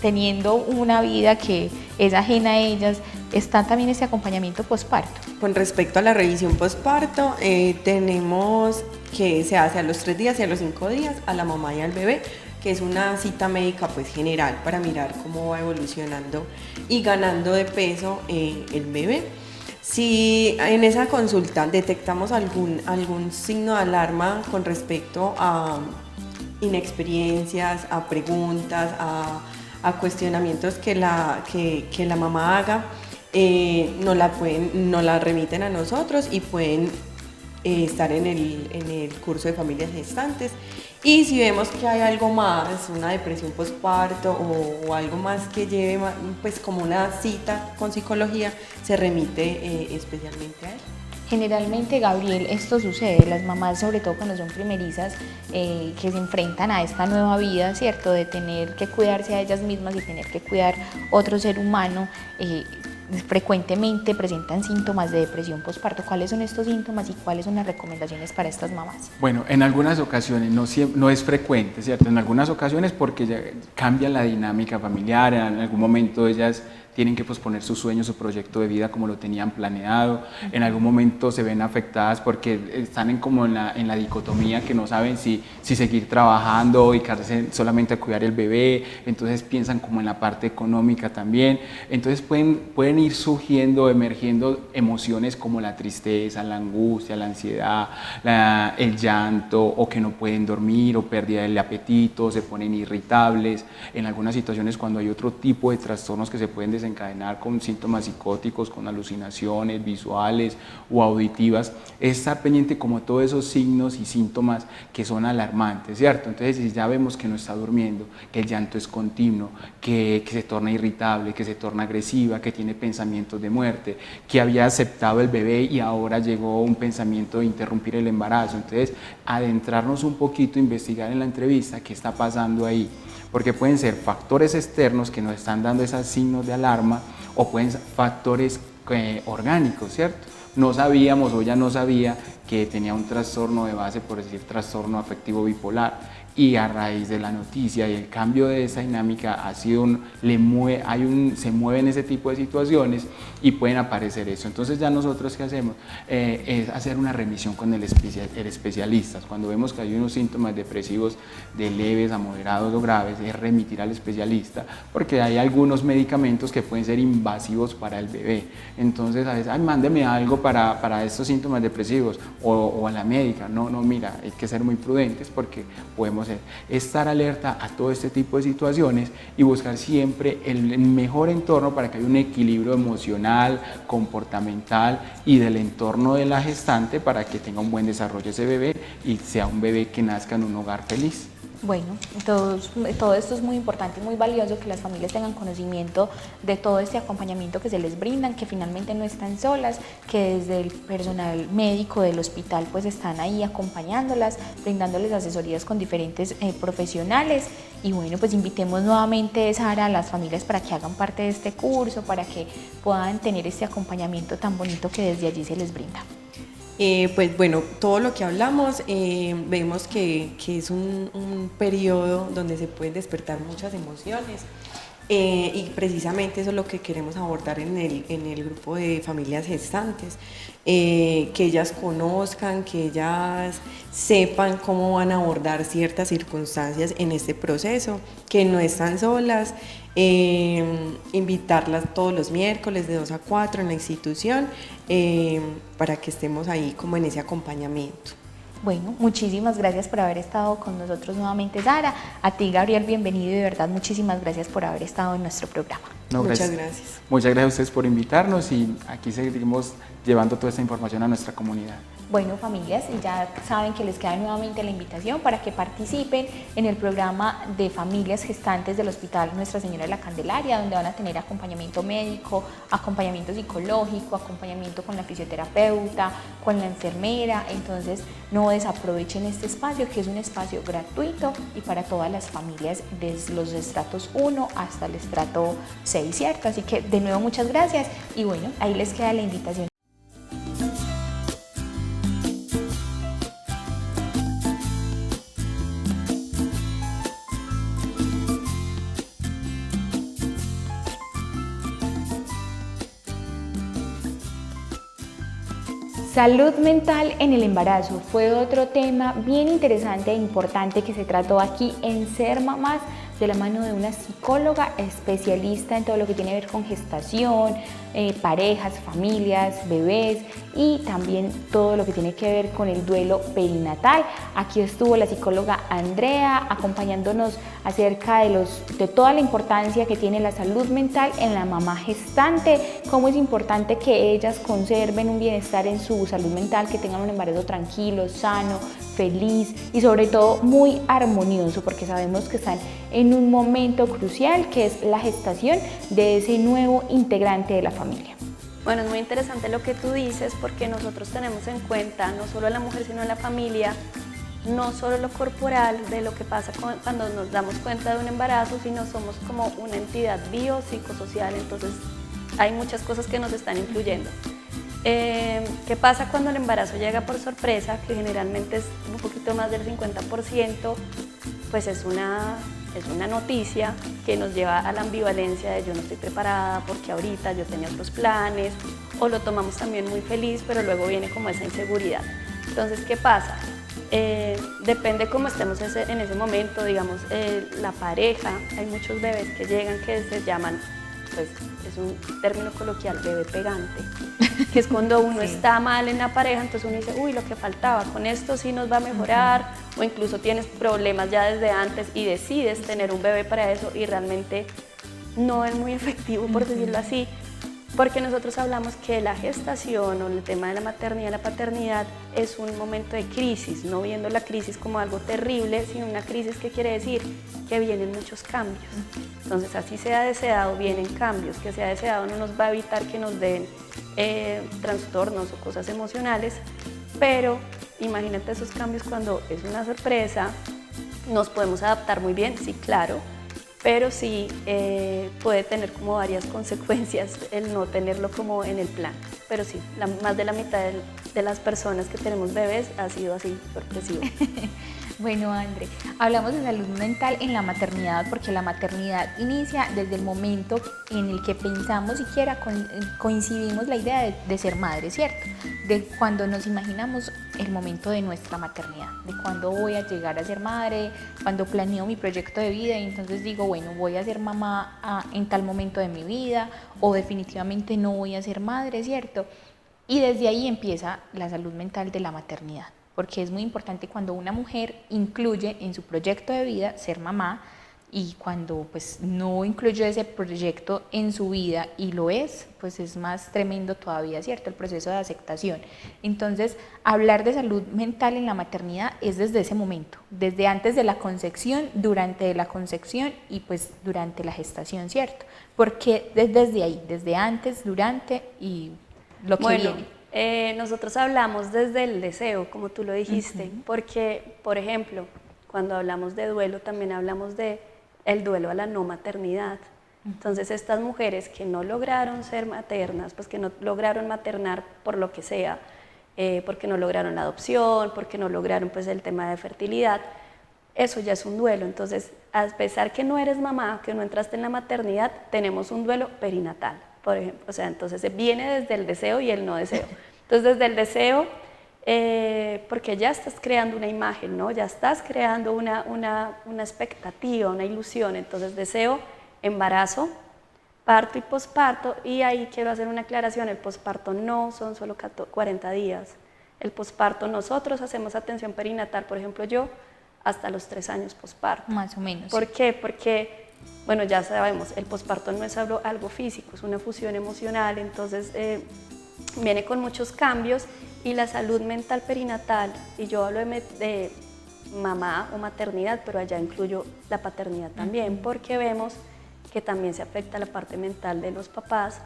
teniendo una vida que es ajena a ellas. Está también ese acompañamiento posparto. Con respecto a la revisión posparto, tenemos que se hace a los 3 días y a los 5 días a la mamá y al bebé, que es una cita médica pues general para mirar cómo va evolucionando y ganando de peso el bebé. Si en esa consulta detectamos algún signo de alarma con respecto a inexperiencias, a preguntas, a cuestionamientos que la mamá haga, nos la remiten a nosotros y pueden estar en el curso de familias gestantes. Y si vemos que hay algo más, una depresión postparto o algo más que lleve pues como una cita con psicología, se remite especialmente a él. Generalmente, Gabriel, esto sucede, las mamás, sobre todo cuando son primerizas, que se enfrentan a esta nueva vida, ¿cierto? De tener que cuidarse a ellas mismas y tener que cuidar otro ser humano, frecuentemente presentan síntomas de depresión postparto. ¿Cuáles son estos síntomas y cuáles son las recomendaciones para estas mamás? Bueno, en algunas ocasiones, no es frecuente, ¿cierto? En algunas ocasiones porque ya cambia la dinámica familiar, en algún momento ellas tienen que posponer su sueño, su proyecto de vida como lo tenían planeado. En algún momento se ven afectadas porque están en la dicotomía que no saben si seguir trabajando o dedicarse solamente a cuidar el bebé, entonces piensan como en la parte económica también. Entonces pueden ir surgiendo, emergiendo emociones como la tristeza, la angustia, la ansiedad, el llanto, o que no pueden dormir, o pérdida del apetito, se ponen irritables. En algunas situaciones, cuando hay otro tipo de trastornos que se pueden desencadenar con síntomas psicóticos, con alucinaciones visuales o auditivas, es estar pendiente como todos esos signos y síntomas que son alarmantes, ¿cierto? Entonces, si ya vemos que no está durmiendo, que el llanto es continuo, que se torna irritable, que se torna agresiva, que tiene pensamientos de muerte, que había aceptado el bebé y ahora llegó un pensamiento de interrumpir el embarazo, entonces adentrarnos un poquito, investigar en la entrevista qué está pasando ahí, porque pueden ser factores externos que nos están dando esos signos de alarma, o pueden ser factores orgánicos, ¿cierto? No sabíamos, o ella no sabía que tenía un trastorno de base, por decir trastorno afectivo bipolar, y a raíz de la noticia y el cambio de esa dinámica se mueven ese tipo de situaciones y pueden aparecer eso. Entonces ya nosotros ¿qué hacemos? Es hacer una remisión con el especialista. Cuando vemos que hay unos síntomas depresivos de leves a moderados o graves, es remitir al especialista, porque hay algunos medicamentos que pueden ser invasivos para el bebé. Entonces a veces, mándeme algo para estos síntomas depresivos, o a la médica. No, mira, hay que ser muy prudentes porque podemos estar alerta a todo este tipo de situaciones y buscar siempre el mejor entorno para que haya un equilibrio emocional, comportamental y del entorno de la gestante, para que tenga un buen desarrollo ese bebé y sea un bebé que nazca en un hogar feliz. Bueno, todo esto es muy importante y muy valioso, que las familias tengan conocimiento de todo este acompañamiento que se les brindan, que finalmente no están solas, que desde el personal médico del hospital pues están ahí acompañándolas, brindándoles asesorías con diferentes profesionales. Y bueno, pues invitemos nuevamente, Sara, a las familias para que hagan parte de este curso, para que puedan tener este acompañamiento tan bonito que desde allí se les brinda. Pues bueno, todo lo que hablamos, vemos que es un periodo donde se pueden despertar muchas emociones, y precisamente eso es lo que queremos abordar en el grupo de familias gestantes, que ellas conozcan, que ellas sepan cómo van a abordar ciertas circunstancias en este proceso, que no están solas. Invitarlas todos los miércoles de 2 a 4 en la institución, para que estemos ahí como en ese acompañamiento. Bueno, muchísimas gracias por haber estado con nosotros nuevamente, Sara. A ti, Gabriel, bienvenido y de verdad muchísimas gracias por haber estado en nuestro programa. No, Muchas gracias. Muchas gracias a ustedes por invitarnos y aquí seguimos llevando toda esta información a nuestra comunidad. Bueno, familias, ya saben que les queda nuevamente la invitación para que participen en el programa de familias gestantes del Hospital Nuestra Señora de la Candelaria, donde van a tener acompañamiento médico, acompañamiento psicológico, acompañamiento con la fisioterapeuta, con la enfermera. Entonces, no desaprovechen este espacio, que es un espacio gratuito y para todas las familias, desde los estratos 1 hasta el estrato 6, ¿cierto? Así que, de nuevo, muchas gracias y bueno, ahí les queda la invitación. Salud mental en el embarazo fue otro tema bien interesante e importante que se trató aquí en Ser Mamás, de la mano de una psicóloga especialista en todo lo que tiene que ver con gestación, parejas, familias, bebés y también todo lo que tiene que ver con el duelo perinatal. Aquí estuvo la psicóloga Andrea acompañándonos acerca de toda la importancia que tiene la salud mental en la mamá gestante, cómo es importante que ellas conserven un bienestar en su salud mental, que tengan un embarazo tranquilo, sano, feliz y sobre todo muy armonioso, porque sabemos que están en un momento crucial que es la gestación de ese nuevo integrante de la familia. Bueno, es muy interesante lo que tú dices, porque nosotros tenemos en cuenta no solo a la mujer sino a la familia, no solo lo corporal de lo que pasa cuando nos damos cuenta de un embarazo, sino somos como una entidad biopsicosocial, entonces hay muchas cosas que nos están influyendo. ¿Qué pasa cuando el embarazo llega por sorpresa? Que generalmente es un poquito más del 50%, pues es una noticia que nos lleva a la ambivalencia de yo no estoy preparada porque ahorita yo tenía otros planes, o lo tomamos también muy feliz, pero luego viene como esa inseguridad. Entonces, ¿qué pasa? Depende cómo estemos en ese momento, digamos, la pareja, hay muchos bebés que llegan que se llaman, pues es un término coloquial, bebé pegante, que es cuando uno está mal en la pareja, entonces uno dice, uy, lo que faltaba, con esto sí nos va a mejorar, o incluso tienes problemas ya desde antes y decides tener un bebé para eso y realmente no es muy efectivo, por decirlo así, porque nosotros hablamos que la gestación o el tema de la maternidad y la paternidad es un momento de crisis, no viendo la crisis como algo terrible, sino una crisis que quiere decir que vienen muchos cambios. Entonces, así sea deseado, vienen cambios, que sea deseado no nos va a evitar que nos den trastornos o cosas emocionales, pero imagínate esos cambios cuando es una sorpresa, nos podemos adaptar muy bien, sí, claro, pero sí puede tener como varias consecuencias el no tenerlo como en el plan. Pero sí, más de la mitad de las personas que tenemos bebés ha sido así, sorpresivo. Bueno, André, hablamos de salud mental en la maternidad porque la maternidad inicia desde el momento en el que pensamos siquiera coincidimos la idea de ser madre, ¿cierto? De cuando nos imaginamos el momento de nuestra maternidad, de cuándo voy a llegar a ser madre, cuando planeo mi proyecto de vida y entonces digo, bueno, voy a ser mamá en tal momento de mi vida o definitivamente no voy a ser madre, ¿cierto? Y desde ahí empieza la salud mental de la maternidad, porque es muy importante cuando una mujer incluye en su proyecto de vida ser mamá y cuando pues no incluyó ese proyecto en su vida y lo es, pues es más tremendo todavía, ¿cierto? El proceso de aceptación. Entonces, hablar de salud mental en la maternidad es desde ese momento, desde antes de la concepción, durante la concepción y pues durante la gestación, ¿cierto? Porque desde ahí, desde antes, durante y lo que viene. Nosotros hablamos desde el deseo, como tú lo dijiste, porque, por ejemplo, cuando hablamos de duelo, también hablamos de el duelo a la no maternidad. Entonces, estas mujeres que no lograron ser maternas, pues que no lograron maternar por lo que sea, porque no lograron la adopción, porque no lograron pues el tema de fertilidad, eso ya es un duelo. Entonces, a pesar que no eres mamá, que no entraste en la maternidad, tenemos un duelo perinatal, por ejemplo. O sea, entonces viene desde el deseo y el no deseo. Entonces, desde el deseo, porque ya estás creando una imagen, ¿no? Ya estás creando una expectativa, una ilusión. Entonces, deseo, embarazo, parto y posparto, y ahí quiero hacer una aclaración: el posparto no son solo 40 días. El posparto, nosotros hacemos atención perinatal, por ejemplo yo, hasta los 3 años posparto. Más o menos. ¿Por qué? Porque, bueno, ya sabemos, el posparto no es algo físico, es una fusión emocional, entonces viene con muchos cambios, y la salud mental perinatal, y yo hablo de mamá o maternidad, pero allá incluyo la paternidad también, porque vemos que también se afecta la parte mental de los papás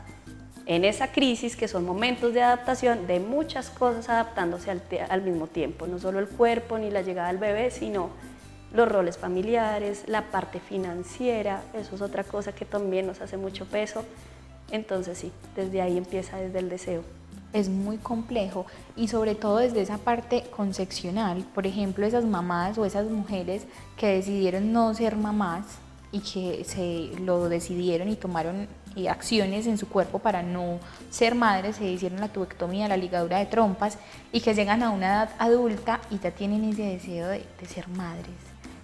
en esa crisis, que son momentos de adaptación de muchas cosas adaptándose al mismo tiempo, no solo el cuerpo ni la llegada del bebé, sino los roles familiares, la parte financiera, eso es otra cosa que también nos hace mucho peso. Entonces sí, desde ahí empieza, desde el deseo. Es muy complejo, y sobre todo desde esa parte concepcional. Por ejemplo, esas mamás o esas mujeres que decidieron no ser mamás y que se lo decidieron y tomaron acciones en su cuerpo para no ser madres, se hicieron la tubectomía, la ligadura de trompas, y que llegan a una edad adulta y ya tienen ese deseo de ser madres.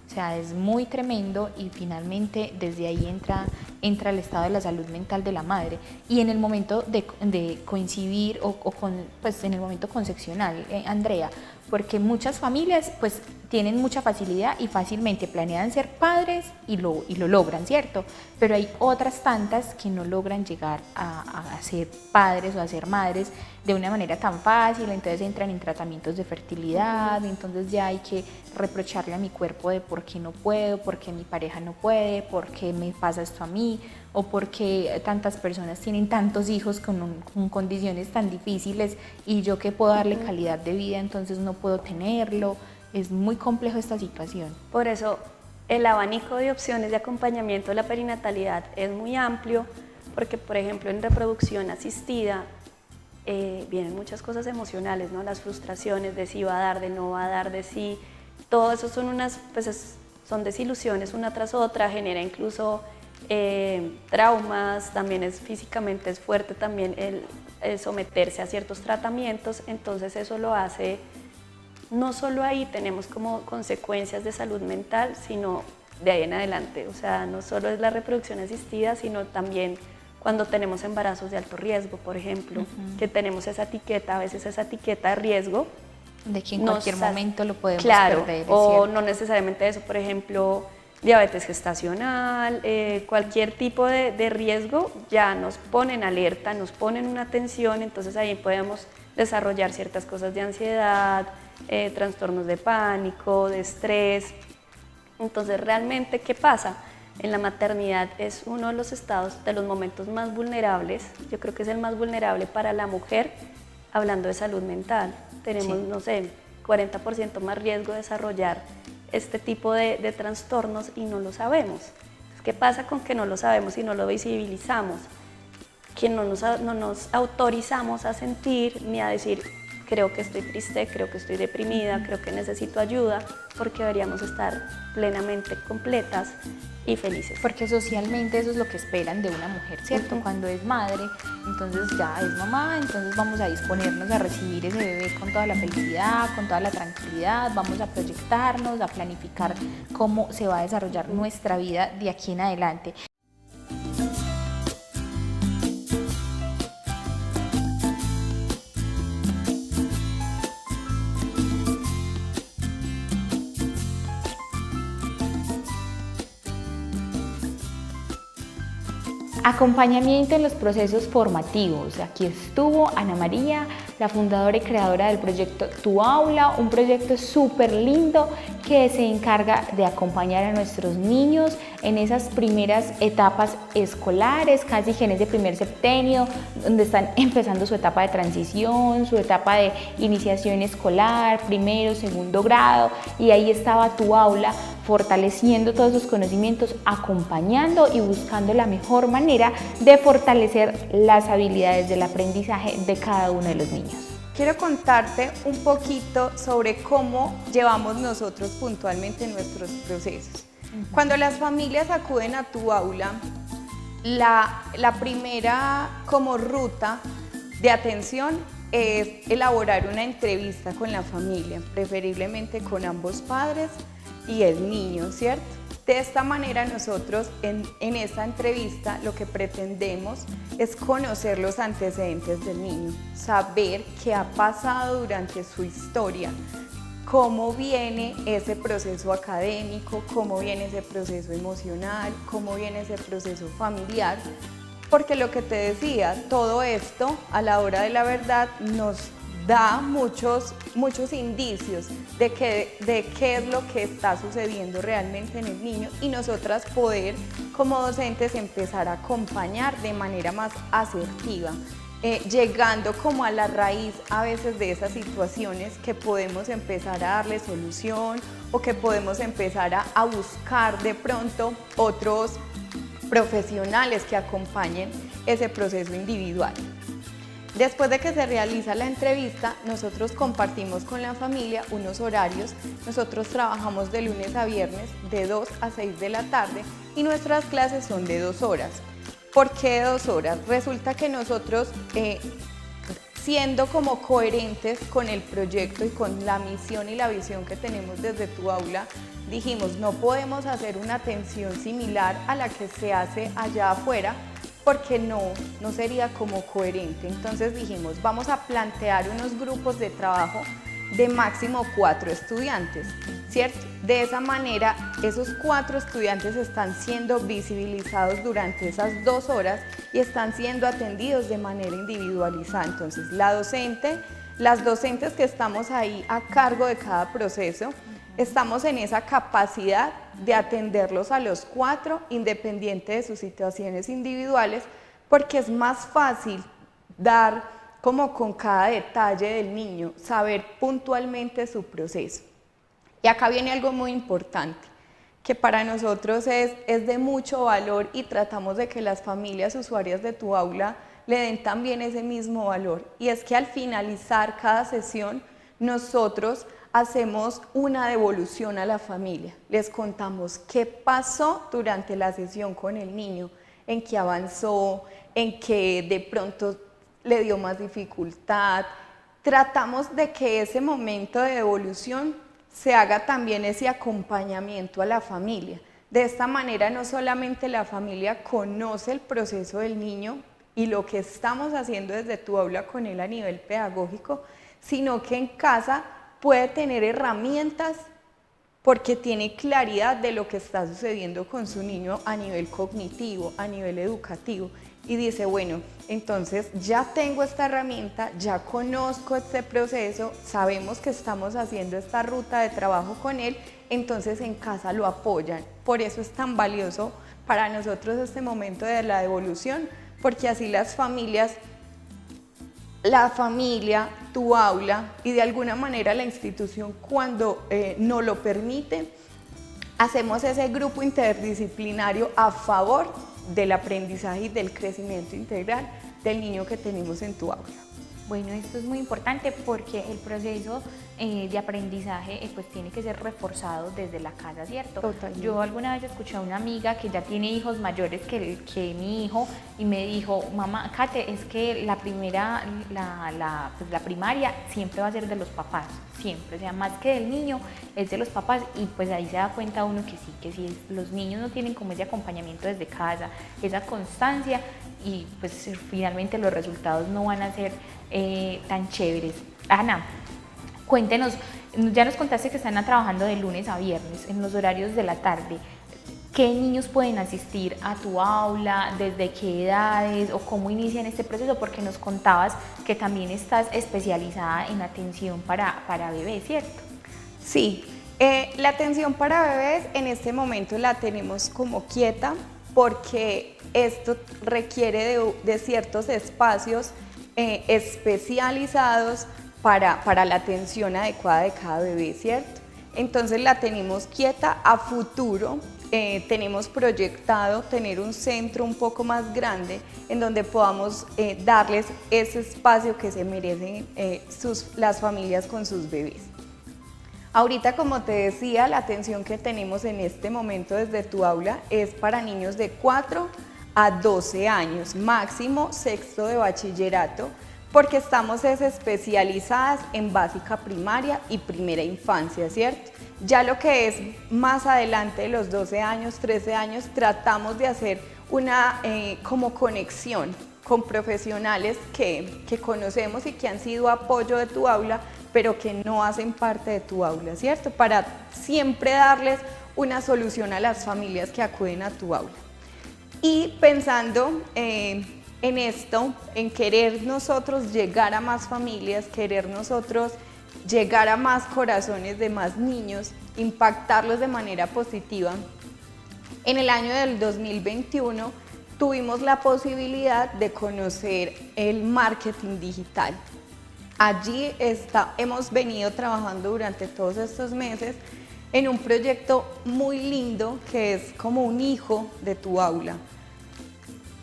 O sea, es muy tremendo, y finalmente desde ahí entra el estado de la salud mental de la madre. Y en el momento de coincidir pues en el momento concepcional, Andrea, porque muchas familias pues tienen mucha facilidad y fácilmente planean ser padres y lo logran, ¿cierto? Pero hay otras tantas que no logran llegar a ser padres o a ser madres de una manera tan fácil. Entonces entran en tratamientos de fertilidad, entonces ya hay que reprocharle a mi cuerpo de por qué no puedo, por qué mi pareja no puede, por qué me pasa esto a mí, o por qué tantas personas tienen tantos hijos con condiciones tan difíciles, y yo que puedo darle calidad de vida, entonces no puedo tenerlo. Es muy complejo esta situación. Por eso el abanico de opciones de acompañamiento de la perinatalidad es muy amplio, porque por ejemplo en reproducción asistida vienen muchas cosas emocionales, ¿no? Las frustraciones de si va a dar, de no va a dar, de si, todo eso son son desilusiones una tras otra, genera incluso traumas, también físicamente es fuerte también el someterse a ciertos tratamientos. Entonces eso lo hace, no solo ahí tenemos como consecuencias de salud mental, sino de ahí en adelante. O sea, no solo es la reproducción asistida, sino también cuando tenemos embarazos de alto riesgo, por ejemplo, que tenemos esa etiqueta, a veces esa etiqueta de riesgo. De que en cualquier momento lo podemos perder. O no necesariamente eso, por ejemplo, diabetes gestacional, cualquier tipo de riesgo, ya nos ponen alerta, nos ponen una atención, entonces ahí podemos desarrollar ciertas cosas de ansiedad, trastornos de pánico, de estrés. Entonces, realmente, ¿qué pasa? En la maternidad es uno de los estados, de los momentos más vulnerables. Yo creo que es el más vulnerable para la mujer, hablando de salud mental. Tenemos, no sé, 40% más riesgo de desarrollar este tipo de trastornos y no lo sabemos. ¿Qué pasa con que no lo sabemos y no lo visibilizamos? Que no nos autorizamos a sentir ni a decir, creo que estoy triste, creo que estoy deprimida, creo que necesito ayuda, porque deberíamos estar plenamente completas y felices. Porque socialmente eso es lo que esperan de una mujer, ¿cierto? Cuando es madre, entonces ya es mamá, entonces vamos a disponernos a recibir ese bebé con toda la felicidad, con toda la tranquilidad, vamos a proyectarnos, a planificar cómo se va a desarrollar nuestra vida de aquí en adelante. Acompañamiento en los procesos formativos. Aquí estuvo Ana María, la fundadora y creadora del proyecto Tu Aula, un proyecto súper lindo que se encarga de acompañar a nuestros niños en esas primeras etapas escolares, casi que en ese primer septenio, donde están empezando su etapa de transición, su etapa de iniciación escolar, primero, segundo grado, y ahí estaba Tu Aula fortaleciendo todos sus conocimientos, acompañando y buscando la mejor manera de fortalecer las habilidades del aprendizaje de cada uno de los niños. Quiero contarte un poquito sobre cómo llevamos nosotros puntualmente nuestros procesos. Cuando las familias acuden a Tu Aula, la primera como ruta de atención es elaborar una entrevista con la familia, preferiblemente con ambos padres y el niño, ¿cierto? De esta manera nosotros en esta entrevista lo que pretendemos es conocer los antecedentes del niño, saber qué ha pasado durante su historia, cómo viene ese proceso académico, cómo viene ese proceso emocional, cómo viene ese proceso familiar, porque lo que te decía, todo esto a la hora de la verdad nos da muchos indicios de qué es lo que está sucediendo realmente en el niño y nosotras poder como docentes empezar a acompañar de manera más asertiva, llegando como a la raíz a veces de esas situaciones que podemos empezar a darle solución o que podemos empezar a buscar de pronto otros profesionales que acompañen ese proceso individual. Después de que se realiza la entrevista, nosotros compartimos con la familia unos horarios. Nosotros trabajamos de lunes a viernes de 2 a 6 de la tarde y nuestras clases son de 2 horas. ¿Por qué 2 horas? Resulta que nosotros, siendo como coherentes con el proyecto y con la misión y la visión que tenemos desde Tu Aula, dijimos, no podemos hacer una atención similar a la que se hace allá afuera, porque no sería como coherente. Entonces dijimos, vamos a plantear unos grupos de trabajo de máximo 4 estudiantes, ¿cierto? De esa manera, esos 4 estudiantes están siendo visibilizados durante esas 2 horas y están siendo atendidos de manera individualizada. Entonces, las docentes que estamos ahí a cargo de cada proceso, estamos en esa capacidad de atenderlos a los 4, independiente de sus situaciones individuales, porque es más fácil dar como con cada detalle del niño, saber puntualmente su proceso. Y acá viene algo muy importante, que para nosotros es de mucho valor y tratamos de que las familias usuarias de Tu Aula le den también ese mismo valor. Y es que al finalizar cada sesión, nosotros hacemos una devolución a la familia. Les contamos qué pasó durante la sesión con el niño, en qué avanzó, en qué de pronto le dio más dificultad. Tratamos de que ese momento de devolución se haga también ese acompañamiento a la familia. De esta manera no solamente la familia conoce el proceso del niño y lo que estamos haciendo desde Tu Aula con él a nivel pedagógico, sino que en casa puede tener herramientas porque tiene claridad de lo que está sucediendo con su niño a nivel cognitivo, a nivel educativo. Y dice, bueno, entonces ya tengo esta herramienta, ya conozco este proceso, sabemos que estamos haciendo esta ruta de trabajo con él, entonces en casa lo apoyan. Por eso es tan valioso para nosotros este momento de la devolución, porque así las familias, la familia, Tu Aula y de alguna manera la institución, cuando no lo permite, hacemos ese grupo interdisciplinario a favor del aprendizaje y del crecimiento integral del niño que tenemos en Tu Aula. Bueno, esto es muy importante porque el proceso de aprendizaje pues tiene que ser reforzado desde la casa, ¿cierto? Totalmente. Yo alguna vez escuché a una amiga que ya tiene hijos mayores que mi hijo y me dijo, mamá, Kate, es que la primaria siempre va a ser de los papás, siempre, o sea, más que del niño, es de los papás, y pues ahí se da cuenta uno que sí, los niños no tienen como ese acompañamiento desde casa, esa constancia, y pues finalmente los resultados no van a ser tan chéveres. Ana, cuéntenos, ya nos contaste que están trabajando de lunes a viernes en los horarios de la tarde. ¿Qué niños pueden asistir a tu aula? ¿Desde qué edades? ¿O cómo inician este proceso? Porque nos contabas que también estás especializada en atención para bebés, ¿cierto? Sí, la atención para bebés en este momento la tenemos como quieta porque esto requiere de ciertos espacios especializados para la atención adecuada de cada bebé, ¿cierto? Entonces la tenemos quieta. A futuro tenemos proyectado tener un centro un poco más grande en donde podamos darles ese espacio que se merecen las familias con sus bebés. Ahorita, como te decía, la atención que tenemos en este momento desde tu aula es para niños de 4 a 12 años, máximo sexto de bachillerato, porque estamos especializadas en básica primaria y primera infancia, ¿cierto? Ya lo que es más adelante de los 12 años, 13 años, tratamos de hacer una como conexión con profesionales que conocemos y que han sido apoyo de tu aula, pero que no hacen parte de tu aula, ¿cierto? Para siempre darles una solución a las familias que acuden a tu aula. Y pensando en esto, en querer nosotros llegar a más familias, querer nosotros llegar a más corazones de más niños, impactarlos de manera positiva, en el año del 2021 tuvimos la posibilidad de conocer el marketing digital. Allí hemos venido trabajando durante todos estos meses en un proyecto muy lindo que es como un hijo de tu aula.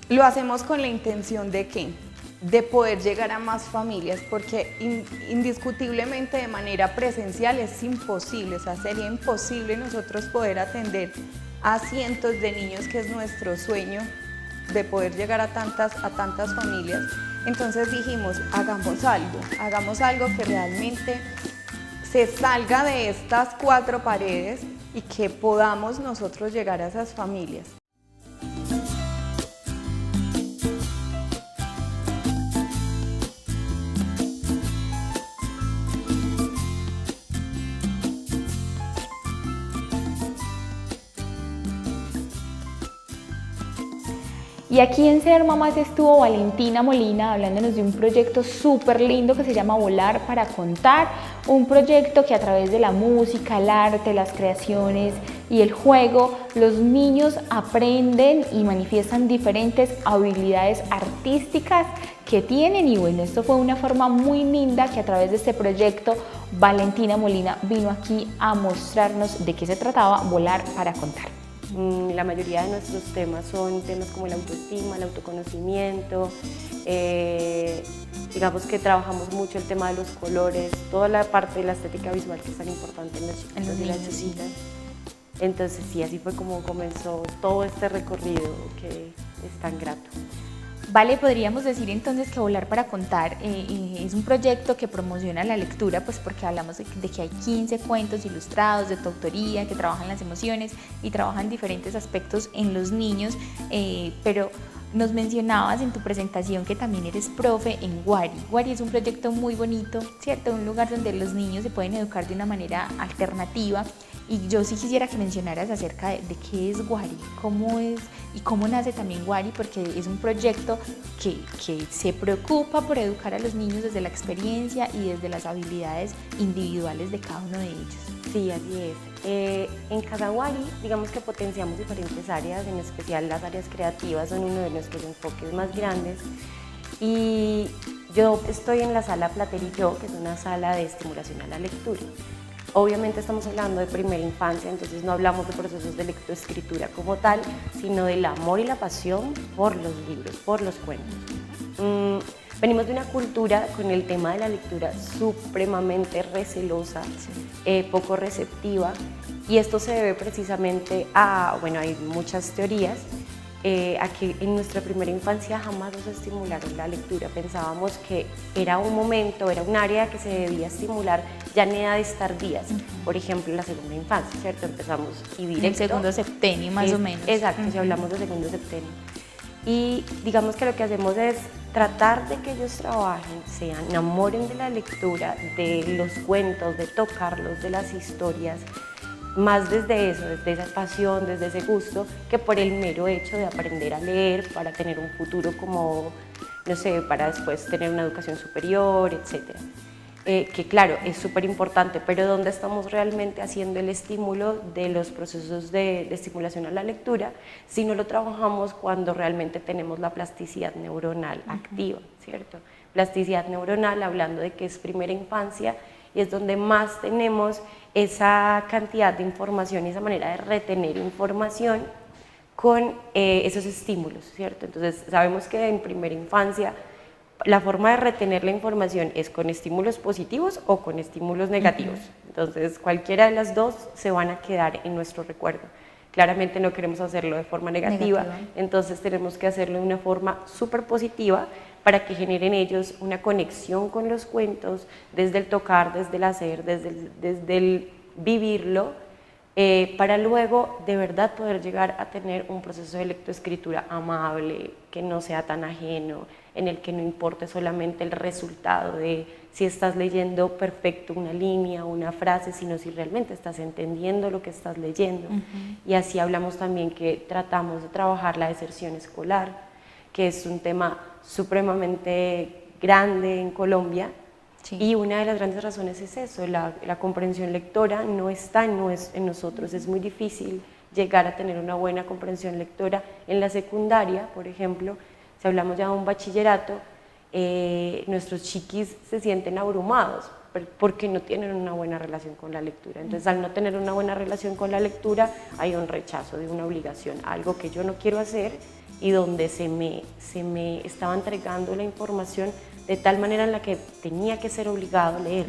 Lo hacemos con la intención de ¿qué? De poder llegar a más familias, porque indiscutiblemente de manera presencial es imposible, o sea, sería imposible nosotros poder atender a cientos de niños, que es nuestro sueño, de poder llegar a tantas familias. Entonces dijimos, hagamos algo que realmente se salga de estas 4 paredes y que podamos nosotros llegar a esas familias. Y aquí en Ser Mamás estuvo Valentina Molina hablándonos de un proyecto súper lindo que se llama Volar para Contar, un proyecto que a través de la música, el arte, las creaciones y el juego, los niños aprenden y manifiestan diferentes habilidades artísticas que tienen. Y bueno, esto fue una forma muy linda que a través de este proyecto Valentina Molina vino aquí a mostrarnos de qué se trataba Volar para Contar. La mayoría de nuestros temas son temas como la autoestima, el autoconocimiento, digamos que trabajamos mucho el tema de los colores, toda la parte de la estética visual que es tan importante en los chiquitos y las chiquitas. Entonces sí, así fue como comenzó todo este recorrido que es tan grato. Vale, podríamos decir entonces que Volar para Contar es un proyecto que promociona la lectura, pues porque hablamos de que hay 15 cuentos ilustrados de tu autoría que trabajan las emociones y trabajan diferentes aspectos en los niños, pero nos mencionabas en tu presentación que también eres profe en Wari. Wari es un proyecto muy bonito, ¿cierto? Un lugar donde los niños se pueden educar de una manera alternativa. Y yo sí quisiera que mencionaras acerca de qué es Wari, cómo es y cómo nace también Wari, porque es un proyecto que se preocupa por educar a los niños desde la experiencia y desde las habilidades individuales de cada uno de ellos. Sí, así es. En Casa Wari, digamos que potenciamos diferentes áreas, en especial las áreas creativas son uno de nuestros enfoques más grandes. Y yo estoy en la sala Plater y yo, que es una sala de estimulación a la lectura. Obviamente estamos hablando de primera infancia, entonces no hablamos de procesos de lectoescritura como tal, sino del amor y la pasión por los libros, por los cuentos. Venimos de una cultura con el tema de la lectura supremamente recelosa, poco receptiva, y esto se debe precisamente a, bueno, hay muchas teorías, a que en nuestra primera infancia jamás nos estimularon la lectura. Pensábamos que era un momento, era un área que se debía estimular ya en edades tardías, por ejemplo en la segunda infancia, ¿cierto? Empezamos y directo. En segundo septenio más o menos. Exacto, si hablamos de segundo septenio. Y digamos que lo que hacemos es tratar de que ellos trabajen, se enamoren de la lectura, de los cuentos, de tocarlos, de las historias, más desde eso, desde esa pasión, desde ese gusto, que por el mero hecho de aprender a leer para tener un futuro como, no sé, para después tener una educación superior, etc. Que claro, es súper importante, pero ¿dónde estamos realmente haciendo el estímulo de los procesos de estimulación a la lectura si no lo trabajamos cuando realmente tenemos la plasticidad neuronal activa, ¿cierto? Plasticidad neuronal, hablando de que es primera infancia y es donde más tenemos esa cantidad de información y esa manera de retener información con esos estímulos, ¿cierto? Entonces sabemos que en primera infancia la forma de retener la información es con estímulos positivos o con estímulos negativos. Entonces cualquiera de las dos se van a quedar en nuestro recuerdo. Claramente no queremos hacerlo de forma negativa. Entonces tenemos que hacerlo de una forma súper positiva para que generen ellos una conexión con los cuentos desde el tocar, desde el hacer, desde el vivirlo, para luego de verdad poder llegar a tener un proceso de lectoescritura amable, que no sea tan ajeno, en el que no importe solamente el resultado de si estás leyendo perfecto una línea o una frase, sino si realmente estás entendiendo lo que estás leyendo. Y así hablamos también que tratamos de trabajar la deserción escolar, que es un tema supremamente grande en Colombia. Sí. Y una de las grandes razones es eso, la comprensión lectora no está en nosotros, es muy difícil llegar a tener una buena comprensión lectora. En la secundaria, por ejemplo, si hablamos ya de un bachillerato, nuestros chiquis se sienten abrumados porque no tienen una buena relación con la lectura. Entonces, al no tener una buena relación con la lectura, hay un rechazo de una obligación, algo que yo no quiero hacer y donde se me estaba entregando la información de tal manera en la que tenía que ser obligado a leer.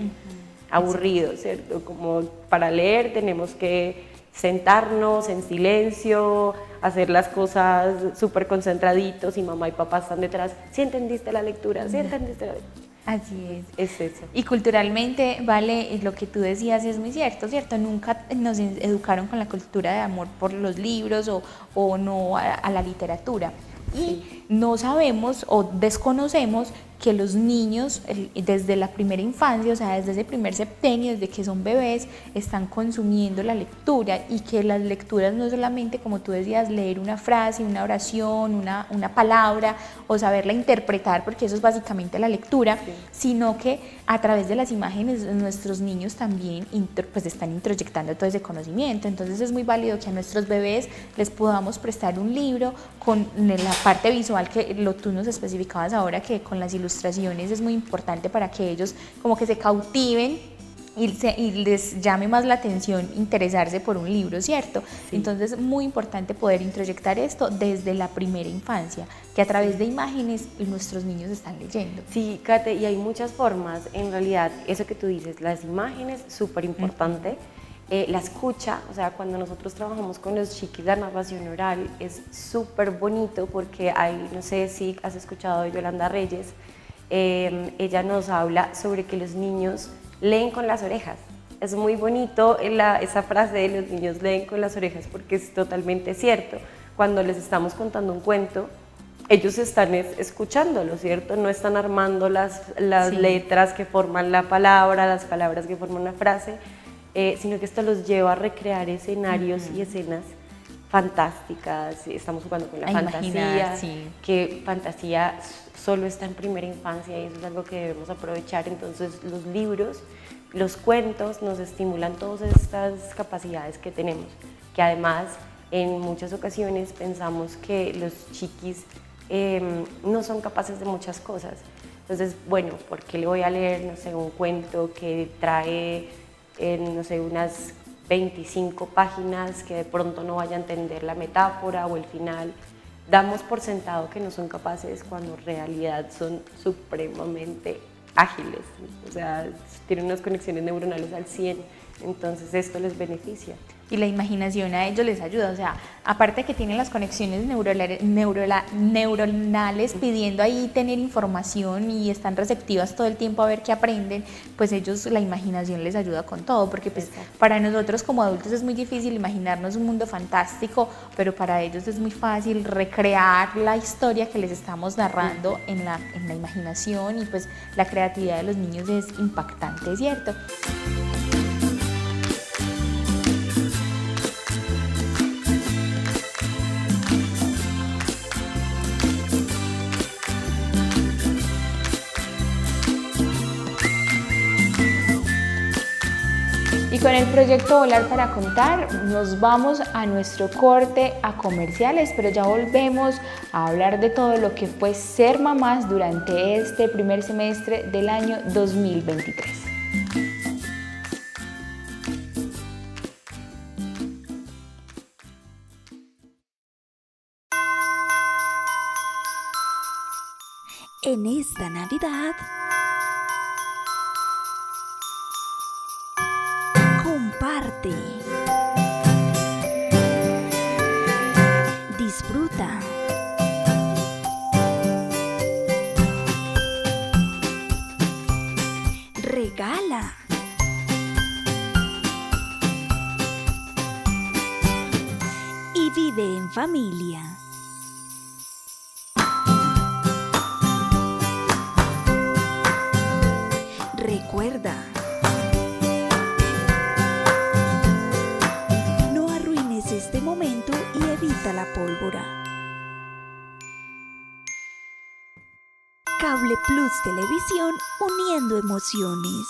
Aburrido, ¿cierto? Como para leer tenemos que sentarnos en silencio, hacer las cosas súper concentraditos y mamá y papá están detrás. ¿Sí entendiste la lectura? ¿Sí entendiste la lectura? Así es. Es eso. Y culturalmente, Vale, lo que tú decías es muy cierto, ¿cierto? Nunca nos educaron con la cultura de amor por los libros o no a la literatura. Y no sabemos o desconocemos que los niños desde la primera infancia, o sea, desde ese primer septenio, desde que son bebés, están consumiendo la lectura y que las lecturas no es solamente, como tú decías, leer una frase, una oración, una palabra o saberla interpretar, porque eso es básicamente la lectura, sino que a través de las imágenes nuestros niños también pues están introyectando todo ese conocimiento. Entonces es muy válido que a nuestros bebés les podamos prestar un libro con la parte visual que tú nos especificabas ahora, que con las ilustraciones es muy importante para que ellos como que se cautiven y les llame más la atención interesarse por un libro, ¿cierto? Sí. Entonces es muy importante poder introyectar esto desde la primera infancia, que a través de imágenes nuestros niños están leyendo. Sí, Kate, y hay muchas formas, en realidad, eso que tú dices, las imágenes, súper importante. La escucha, o sea, cuando nosotros trabajamos con los chiquis la narración oral es súper bonito porque hay, no sé si has escuchado de Yolanda Reyes, ella nos habla sobre que los niños leen con las orejas. Es muy bonito esa frase de los niños leen con las orejas porque es totalmente cierto. Cuando les estamos contando un cuento, ellos están escuchándolo, ¿cierto? No están armando las letras que forman la palabra, las palabras que forman una frase, sino que esto los lleva a recrear escenarios y escenas fantásticas. Estamos jugando con la fantasía, que fantasía solo está en primera infancia y eso es algo que debemos aprovechar. Entonces los libros, los cuentos nos estimulan todas estas capacidades que tenemos, que además en muchas ocasiones pensamos que los chiquis no son capaces de muchas cosas. Entonces, bueno, ¿por qué le voy a leer, no sé, un cuento que trae no sé, unas 25 páginas que de pronto no vaya a entender la metáfora o el final? Damos por sentado que no son capaces cuando en realidad son supremamente ágiles, o sea, tienen unas conexiones neuronales al 100, entonces esto les beneficia. Y la imaginación a ellos les ayuda, o sea, aparte que tienen las conexiones neuronales pidiendo ahí tener información y están receptivas todo el tiempo a ver qué aprenden, pues ellos la imaginación les ayuda con todo, porque pues para nosotros como adultos es muy difícil imaginarnos un mundo fantástico, pero para ellos es muy fácil recrear la historia que les estamos narrando en la imaginación, y pues la creatividad de los niños es impactante, ¿cierto? Y con el proyecto Volar para Contar nos vamos a nuestro corte a comerciales, pero ya volvemos a hablar de todo lo que fue ser mamás durante este primer semestre del año 2023. En esta Navidad, comparte, disfruta, regala, y vive en familia. Recuerda, no arruines este momento y evita la pólvora. Cable Plus Televisión, uniendo emociones.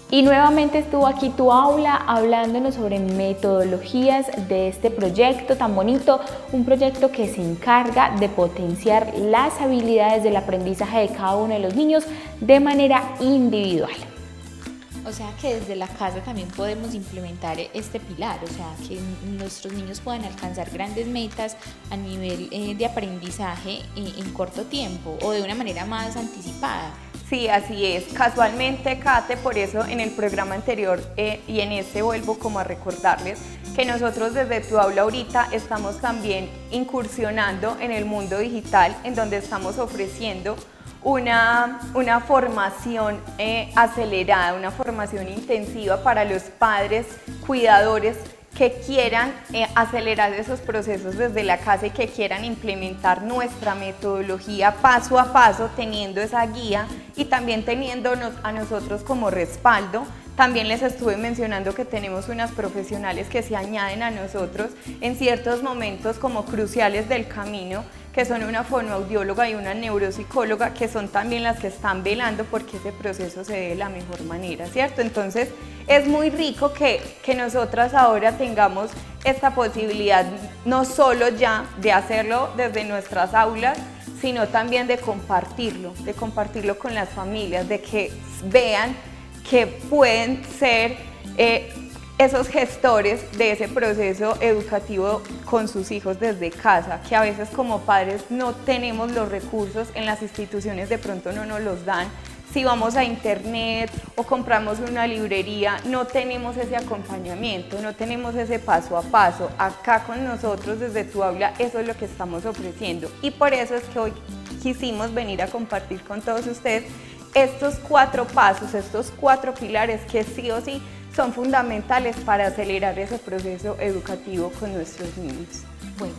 Y nuevamente estuvo aquí tu aula hablándonos sobre metodologías de este proyecto tan bonito, un proyecto que se encarga de potenciar las habilidades del aprendizaje de cada uno de los niños de manera individual. O sea que desde la casa también podemos implementar este pilar, o sea que nuestros niños puedan alcanzar grandes metas a nivel de aprendizaje en corto tiempo o de una manera más anticipada. Sí, así es. Casualmente, Kate, por eso en el programa anterior y en este vuelvo como a recordarles que nosotros desde Tu Aula ahorita estamos también incursionando en el mundo digital, en donde estamos ofreciendo una formación acelerada, una formación intensiva para los padres, cuidadores que quieran acelerar esos procesos desde la casa y que quieran implementar nuestra metodología paso a paso, teniendo esa guía y también teniéndonos a nosotros como respaldo. También les estuve mencionando que tenemos unas profesionales que se añaden a nosotros en ciertos momentos como cruciales del camino, que son una fonoaudióloga y una neuropsicóloga, que son también las que están velando porque ese proceso se dé de la mejor manera, ¿cierto? Entonces es muy rico que nosotras ahora tengamos esta posibilidad, no solo ya de hacerlo desde nuestras aulas, sino también de compartirlo con las familias, de que vean que pueden ser esos gestores de ese proceso educativo con sus hijos desde casa, que a veces como padres no tenemos los recursos, en las instituciones de pronto no nos los dan. Si vamos a internet o compramos una librería, no tenemos ese acompañamiento, no tenemos ese paso a paso. Acá con nosotros desde Tu Aula eso es lo que estamos ofreciendo, y por eso es que hoy quisimos venir a compartir con todos ustedes estos 4 pasos, estos 4 pilares que sí o sí son fundamentales para acelerar ese proceso educativo con nuestros niños. Bueno,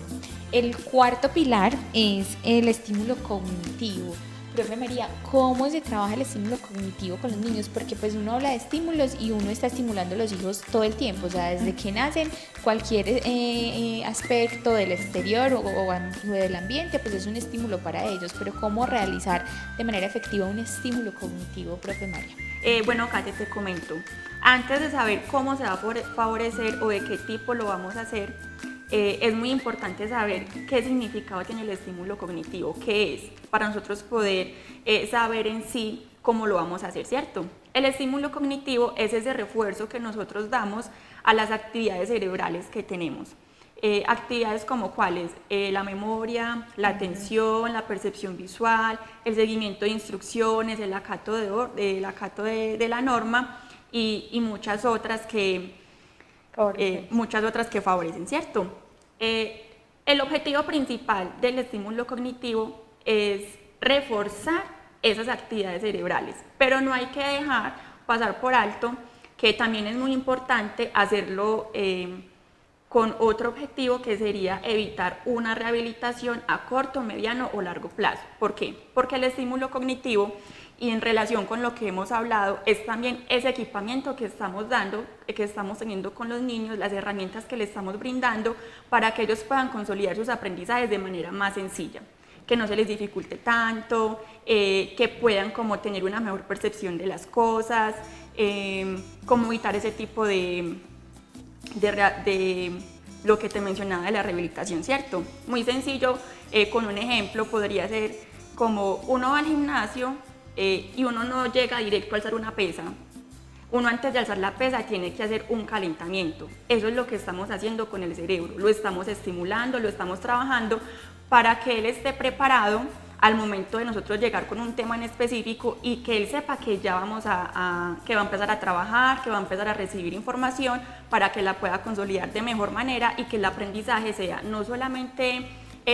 el cuarto pilar es el estímulo cognitivo. Profe María, ¿cómo se trabaja el estímulo cognitivo con los niños? Porque pues uno habla de estímulos y uno está estimulando a los hijos todo el tiempo, o sea, desde que nacen, cualquier aspecto del exterior o del ambiente, pues es un estímulo para ellos, pero ¿cómo realizar de manera efectiva un estímulo cognitivo, profe María? Bueno, Katy, te comento. Antes de saber cómo se va a favorecer o de qué tipo lo vamos a hacer, es muy importante saber qué significado tiene el estímulo cognitivo, qué es, para nosotros poder saber en sí cómo lo vamos a hacer, ¿cierto? El estímulo cognitivo es ese refuerzo que nosotros damos a las actividades cerebrales que tenemos. Actividades como cuáles, la memoria, la atención, la percepción visual, el seguimiento de instrucciones, el acato de la norma y muchas otras que favorecen, ¿cierto? El objetivo principal del estímulo cognitivo es reforzar esas actividades cerebrales, pero no hay que dejar pasar por alto que también es muy importante hacerlo con otro objetivo, que sería evitar una rehabilitación a corto, mediano o largo plazo. ¿Por qué? Porque el estímulo cognitivo, y en relación con lo que hemos hablado, es también ese equipamiento que estamos dando, que estamos teniendo con los niños, las herramientas que les estamos brindando para que ellos puedan consolidar sus aprendizajes de manera más sencilla, que no se les dificulte tanto, que puedan como tener una mejor percepción de las cosas, cómo evitar ese tipo de lo que te mencionaba de la rehabilitación, ¿cierto? Muy sencillo, con un ejemplo podría ser como uno va al gimnasio y uno no llega directo a alzar una pesa. Uno antes de alzar la pesa tiene que hacer un calentamiento. Eso es lo que estamos haciendo con el cerebro, lo estamos estimulando, lo estamos trabajando para que él esté preparado al momento de nosotros llegar con un tema en específico y que él sepa que ya que va a empezar a trabajar, que va a empezar a recibir información para que la pueda consolidar de mejor manera y que el aprendizaje sea no solamente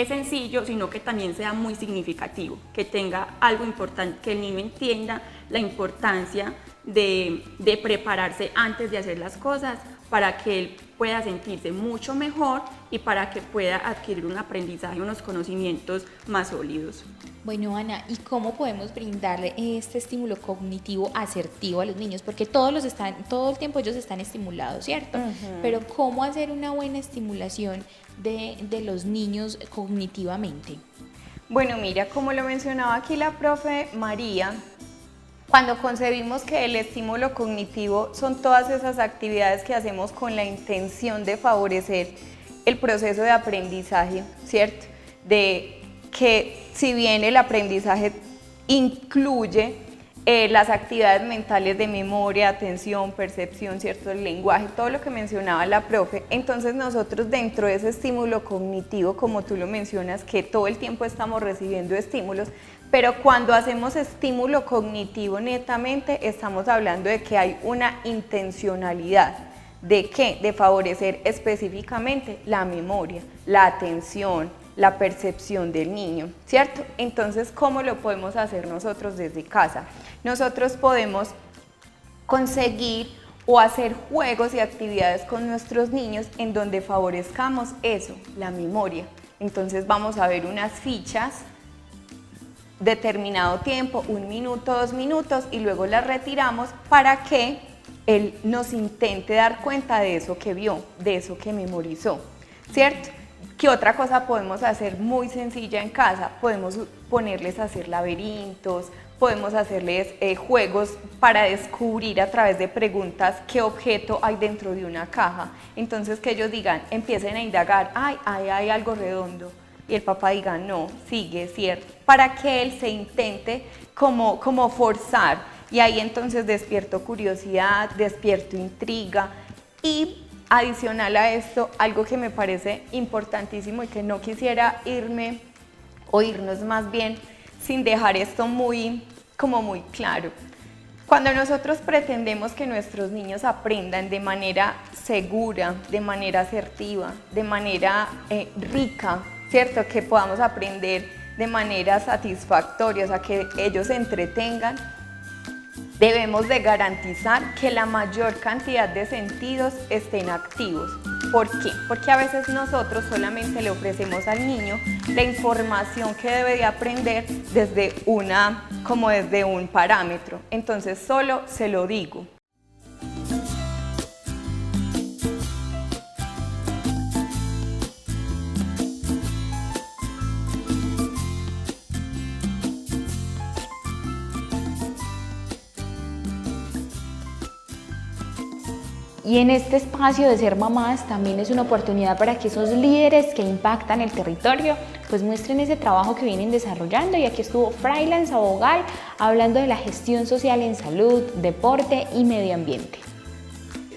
sencillo, sino que también sea muy significativo, que tenga algo importante, que el niño entienda la importancia de prepararse antes de hacer las cosas para que él pueda sentirse mucho mejor y para que pueda adquirir un aprendizaje, unos conocimientos más sólidos. Bueno, Ana, ¿y cómo podemos brindarle este estímulo cognitivo asertivo a los niños? Porque todo el tiempo ellos están estimulados, ¿cierto? Pero ¿cómo hacer una buena estimulación de los niños cognitivamente? Bueno, mira, como lo mencionaba aquí la profe María, cuando concebimos que el estímulo cognitivo son todas esas actividades que hacemos con la intención de favorecer el proceso de aprendizaje, ¿cierto? De que si bien el aprendizaje incluye las actividades mentales de memoria, atención, percepción, ¿cierto? El lenguaje, todo lo que mencionaba la profe, entonces nosotros dentro de ese estímulo cognitivo, como tú lo mencionas, que todo el tiempo estamos recibiendo estímulos, pero cuando hacemos estímulo cognitivo netamente, estamos hablando de que hay una intencionalidad. ¿De qué? De favorecer específicamente la memoria, la atención, la percepción del niño, ¿cierto? Entonces, ¿cómo lo podemos hacer nosotros desde casa? Nosotros podemos conseguir o hacer juegos y actividades con nuestros niños en donde favorezcamos eso, la memoria. Entonces vamos a ver unas fichas, determinado tiempo, 1 minuto, 2 minutos, y luego las retiramos para que él nos intente dar cuenta de eso que vio, de eso que memorizó, ¿cierto? ¿Qué otra cosa podemos hacer muy sencilla en casa? Podemos ponerles a hacer laberintos, podemos hacerles juegos para descubrir a través de preguntas qué objeto hay dentro de una caja. Entonces que ellos digan, empiecen a indagar, ay, hay algo redondo. Y el papá diga, no, sigue, cierto. Para que él se intente como forzar. Y ahí entonces despierto curiosidad, despierto intriga. Y adicional a esto, algo que me parece importantísimo y que no quisiera irnos más bien sin dejar esto muy claro. Cuando nosotros pretendemos que nuestros niños aprendan de manera segura, de manera asertiva, de manera rica, ¿cierto? Que podamos aprender de manera satisfactoria, o sea, que ellos se entretengan, debemos de garantizar que la mayor cantidad de sentidos estén activos. ¿Por qué? Porque a veces nosotros solamente le ofrecemos al niño la información que debe de aprender desde un parámetro. Entonces solo se lo digo. Y en este espacio de ser mamás también es una oportunidad para que esos líderes que impactan el territorio pues muestren ese trabajo que vienen desarrollando. Y aquí estuvo Frailan Sabogal hablando de la gestión social en salud, deporte y medio ambiente.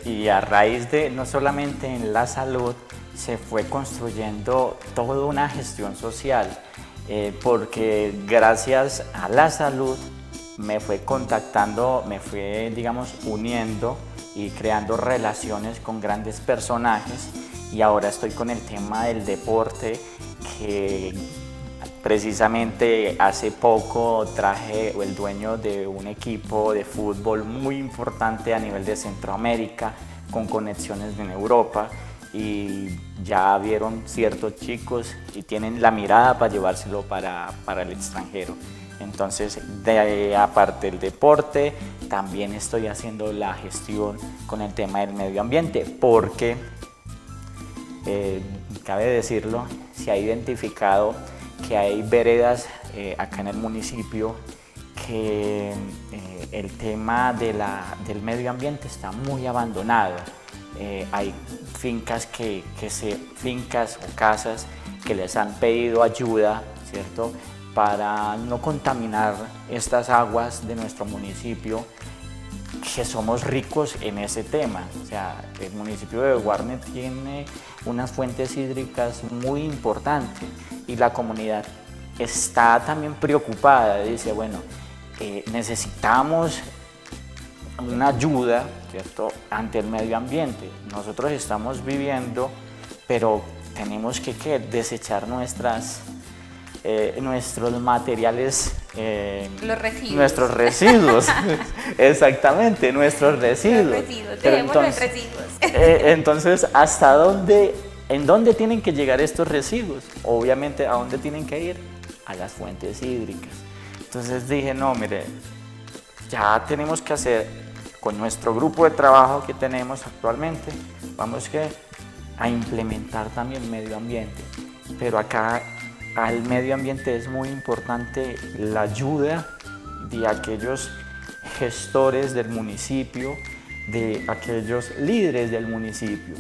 Y a raíz de, no solamente en la salud, se fue construyendo toda una gestión social, porque gracias a la salud me fue contactando, me fue, digamos, uniendo y creando relaciones con grandes personajes, y ahora estoy con el tema del deporte, que precisamente hace poco traje el dueño de un equipo de fútbol muy importante a nivel de Centroamérica, con conexiones en Europa, y ya vieron ciertos chicos y tienen la mirada para llevárselo para el extranjero. Entonces, aparte del deporte, también estoy haciendo la gestión con el tema del medio ambiente, porque, cabe decirlo, se ha identificado que hay veredas acá en el municipio que el tema del medio ambiente está muy abandonado. Hay fincas fincas o casas que les han pedido ayuda, ¿cierto?, para no contaminar estas aguas de nuestro municipio, que somos ricos en ese tema. O sea, el municipio de Guarne tiene unas fuentes hídricas muy importantes y la comunidad está también preocupada. Dice, bueno, necesitamos una ayuda, ¿cierto?, ante el medio ambiente. Nosotros estamos viviendo, pero tenemos que desechar nuestros materiales, los residuos. Nuestros residuos, exactamente, nuestros residuos. Los residuos, tenemos los residuos. Entonces, ¿en dónde tienen que llegar estos residuos? Obviamente, ¿a dónde tienen que ir? A las fuentes hídricas. Entonces dije, no, mire, ya tenemos que hacer, con nuestro grupo de trabajo que tenemos actualmente, vamos a implementar también medio ambiente, pero acá al medio ambiente es muy importante la ayuda de aquellos gestores del municipio, de aquellos líderes del municipio.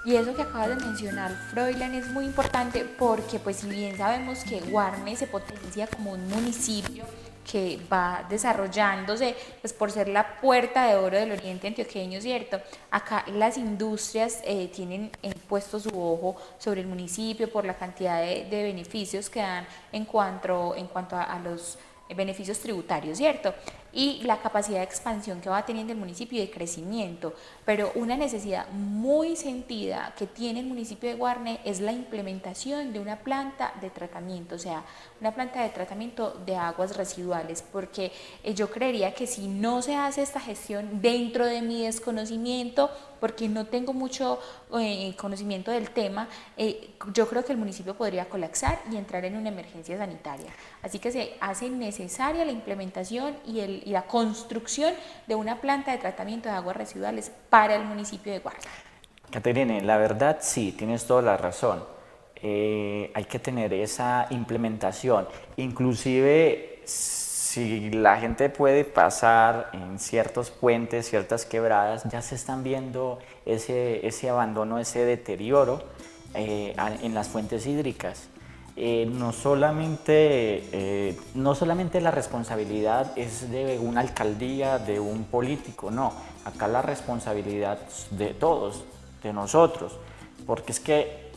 Y eso que acabas de mencionar, Frailan, es muy importante porque pues si bien sabemos que Guarne se potencia como un municipio que va desarrollándose pues por ser la puerta de oro del oriente antioqueño, ¿cierto? Acá las industrias tienen puesto su ojo sobre el municipio por la cantidad de beneficios que dan en cuanto a los beneficios tributarios, ¿cierto? Y la capacidad de expansión que va teniendo el municipio y de crecimiento, pero una necesidad muy sentida que tiene el municipio de Guarne es la implementación de una planta de tratamiento, o sea, una planta de tratamiento de aguas residuales, porque yo creería que si no se hace esta gestión dentro de mi desconocimiento, porque no tengo mucho conocimiento del tema, yo creo que el municipio podría colapsar y entrar en una emergencia sanitaria. Así que se hace necesaria la implementación y la construcción de una planta de tratamiento de aguas residuales para el municipio de Guarne. Caterine, la verdad sí, tienes toda la razón. hay que tener esa implementación. Inclusive, si la gente puede pasar en ciertos puentes, ciertas quebradas, ya se están viendo ese abandono, ese deterioro en las fuentes hídricas. No solamente la responsabilidad es de una alcaldía, de un político, no. Acá la responsabilidad de todos, de nosotros, porque es que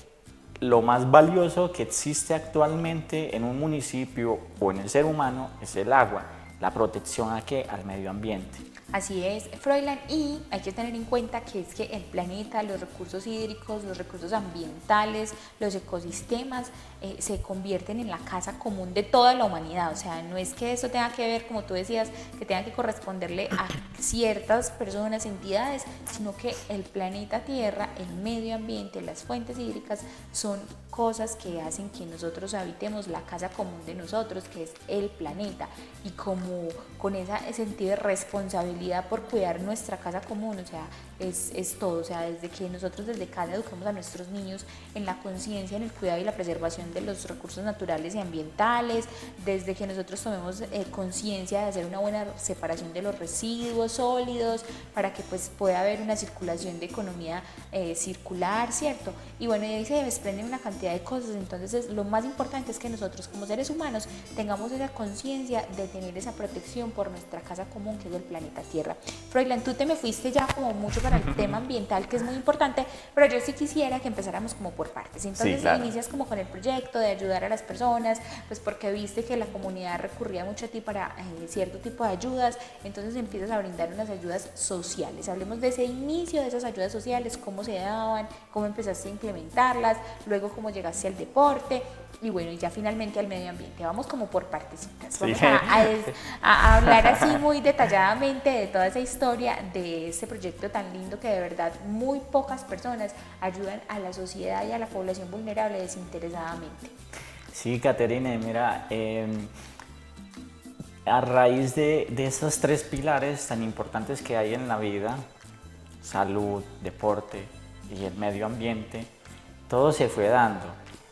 lo más valioso que existe actualmente en un municipio o en el ser humano es el agua, la protección al medio ambiente. Así es, Froilán, y hay que tener en cuenta que es que el planeta, los recursos hídricos, los recursos ambientales, los ecosistemas se convierten en la casa común de toda la humanidad. O sea, no es que eso tenga que ver, como tú decías, que tenga que corresponderle a ciertas personas, entidades, sino que el planeta Tierra, el medio ambiente, las fuentes hídricas son cosas que hacen que nosotros habitemos la casa común de nosotros, que es el planeta, y como con ese sentido de responsabilidad por cuidar nuestra casa común, o sea, es todo, o sea, desde que nosotros desde casa educamos a nuestros niños en la conciencia, en el cuidado y la preservación de los recursos naturales y ambientales, desde que nosotros tomemos conciencia de hacer una buena separación de los residuos sólidos, para que pues pueda haber una circulación de economía circular, ¿cierto? Y bueno, y ahí se desprenden una cantidad de cosas. Entonces lo más importante es que nosotros como seres humanos tengamos esa conciencia de tener esa protección por nuestra casa común, que es el planeta Tierra. Froilán, tú te me fuiste ya como mucho para el tema ambiental, que es muy importante, pero yo sí quisiera que empezáramos como por partes. Entonces sí, claro, inicias como con el proyecto de ayudar a las personas, pues porque viste que la comunidad recurría mucho a ti para cierto tipo de ayudas, entonces empiezas a brindar unas ayudas sociales. Hablemos de ese inicio de esas ayudas sociales, cómo se daban, cómo empezaste a implementarlas, luego cómo llegaste al deporte y bueno, y ya finalmente al medio ambiente. Vamos como por partecitas. Vamos a hablar así muy detalladamente de toda esa historia de este proyecto tan lindo que de verdad muy pocas personas ayudan a la sociedad y a la población vulnerable desinteresadamente. Sí, Caterine, mira, a raíz de esos tres pilares tan importantes que hay en la vida, salud, deporte y el medio ambiente, todo se fue dando.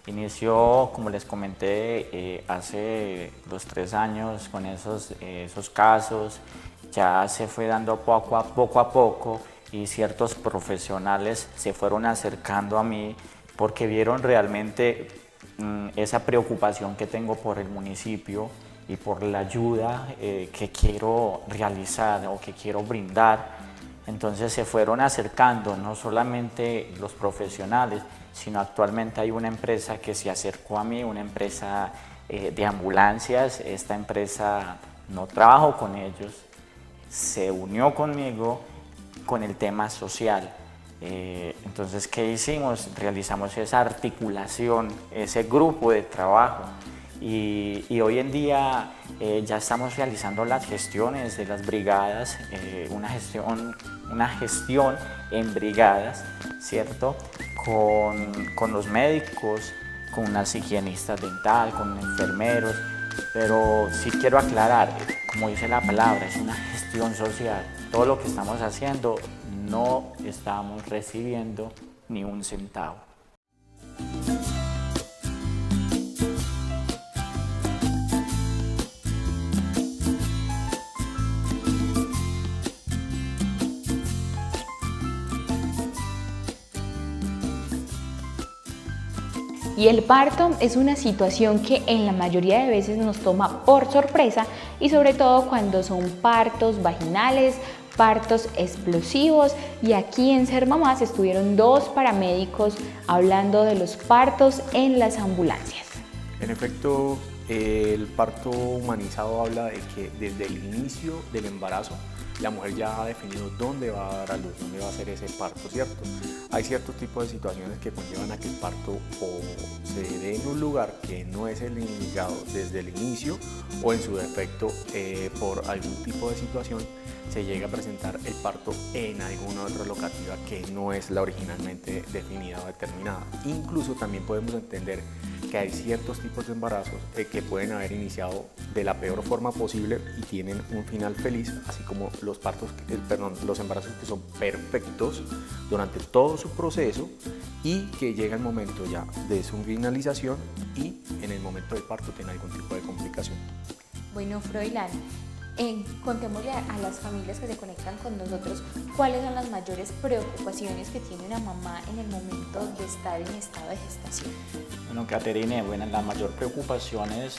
Inició, como les comenté, hace 3 años con esos casos, ya se fue dando poco a poco y ciertos profesionales se fueron acercando a mí porque vieron realmente esa preocupación que tengo por el municipio y por la ayuda que quiero realizar o que quiero brindar. Entonces se fueron acercando no solamente los profesionales, sino actualmente hay una empresa que se acercó a mí, una empresa de ambulancias. Esta empresa, no trabajo con ellos, se unió conmigo con el tema social. Entonces, ¿qué hicimos? Realizamos esa articulación, ese grupo de trabajo. Y hoy en día ya estamos realizando las gestiones de las brigadas, una gestión en brigadas, ¿cierto? Con los médicos, con unas higienistas dental, con enfermeros, pero sí quiero aclarar, como dice la palabra, es una gestión social. Todo lo que estamos haciendo no estamos recibiendo ni un centavo. Y el parto es una situación que en la mayoría de veces nos toma por sorpresa y sobre todo cuando son partos vaginales, partos explosivos, y aquí en Ser Mamás estuvieron 2 paramédicos hablando de los partos en las ambulancias. En efecto, el parto humanizado habla de que desde el inicio del embarazo la mujer ya ha definido dónde va a dar a luz, dónde va a hacer ese parto, ¿cierto? Hay ciertos tipos de situaciones que conllevan a que el parto o se dé en un lugar que no es el indicado desde el inicio, o en su defecto por algún tipo de situación se llega a presentar el parto en alguna otra locativa que no es la originalmente definida o determinada. Incluso también podemos entender que hay ciertos tipos de embarazos que pueden haber iniciado de la peor forma posible y tienen un final feliz, así como los embarazos que son perfectos durante todo su proceso y que llega el momento ya de su finalización y en el momento del parto tiene algún tipo de complicación. Bueno, Froilán, contémosle a las familias que se conectan con nosotros cuáles son las mayores preocupaciones que tiene una mamá en el momento de estar en estado de gestación. Bueno, Caterine, bueno, la mayor preocupación es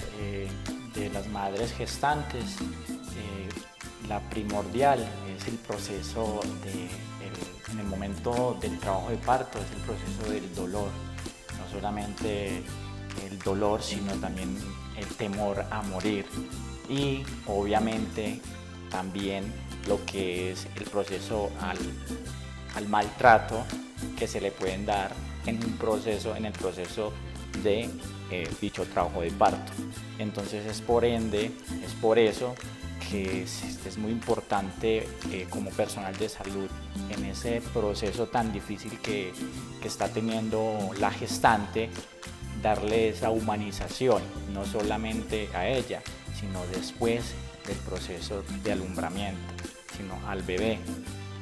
de las madres gestantes. La primordial es el proceso en el momento del trabajo de parto, es el proceso del dolor. No solamente el dolor, sino también el temor a morir. Y obviamente también lo que es el proceso al maltrato que se le pueden dar en el proceso de dicho trabajo de parto. Entonces es por eso que es muy importante como personal de salud en ese proceso tan difícil que está teniendo la gestante, darle esa humanización, no solamente a ella, sino después del proceso de alumbramiento, sino al bebé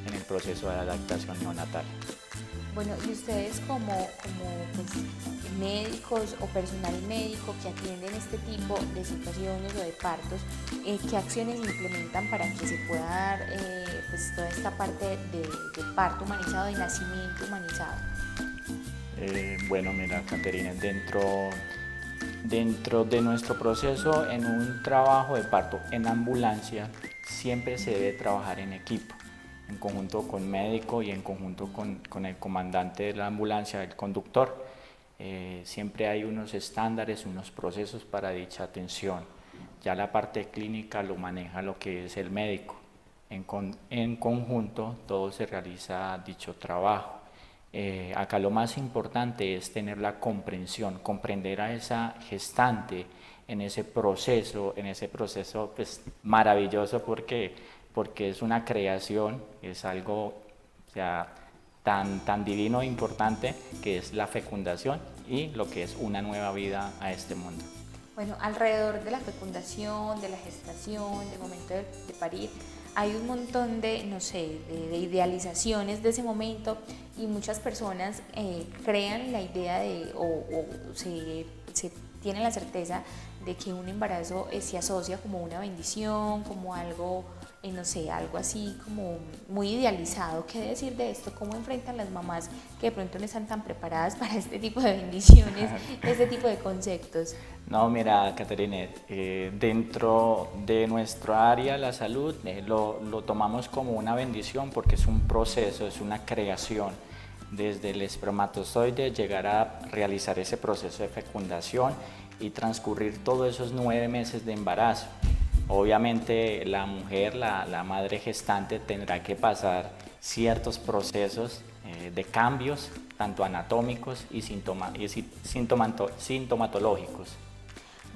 en el proceso de adaptación neonatal. Bueno, y ustedes como pues, médicos o personal médico que atienden este tipo de situaciones o de partos, ¿qué acciones implementan para que se pueda dar pues, toda esta parte de parto humanizado, de nacimiento humanizado? Bueno, mira, Caterina, dentro de nuestro proceso en un trabajo de parto en ambulancia, siempre se debe trabajar en equipo, en conjunto con médico y en conjunto con el comandante de la ambulancia, el conductor. Siempre hay unos estándares, unos procesos para dicha atención. Ya la parte clínica lo maneja lo que es el médico. En conjunto todo se realiza dicho trabajo. Acá lo más importante es tener la comprensión, comprender a esa gestante en ese proceso pues, maravilloso porque es una creación, es algo, o sea, tan divino e importante que es la fecundación y lo que es una nueva vida a este mundo. Bueno, alrededor de la fecundación, de la gestación, del momento de parir, hay un montón de, no sé, de idealizaciones de ese momento y muchas personas crean la idea o se tienen la certeza de que un embarazo se asocia como una bendición, como algo, no sé, algo así como muy idealizado. ¿Qué decir de esto? ¿Cómo enfrentan las mamás que de pronto no están tan preparadas para este tipo de bendiciones, este tipo de conceptos? No, mira, Caterine, dentro de nuestra área, la salud, lo tomamos como una bendición porque es un proceso, es una creación. Desde el espermatozoide llegar a realizar ese proceso de fecundación y transcurrir todos esos 9 meses de embarazo. Obviamente la mujer, la madre gestante, tendrá que pasar ciertos procesos de cambios, tanto anatómicos y sintomatológicos.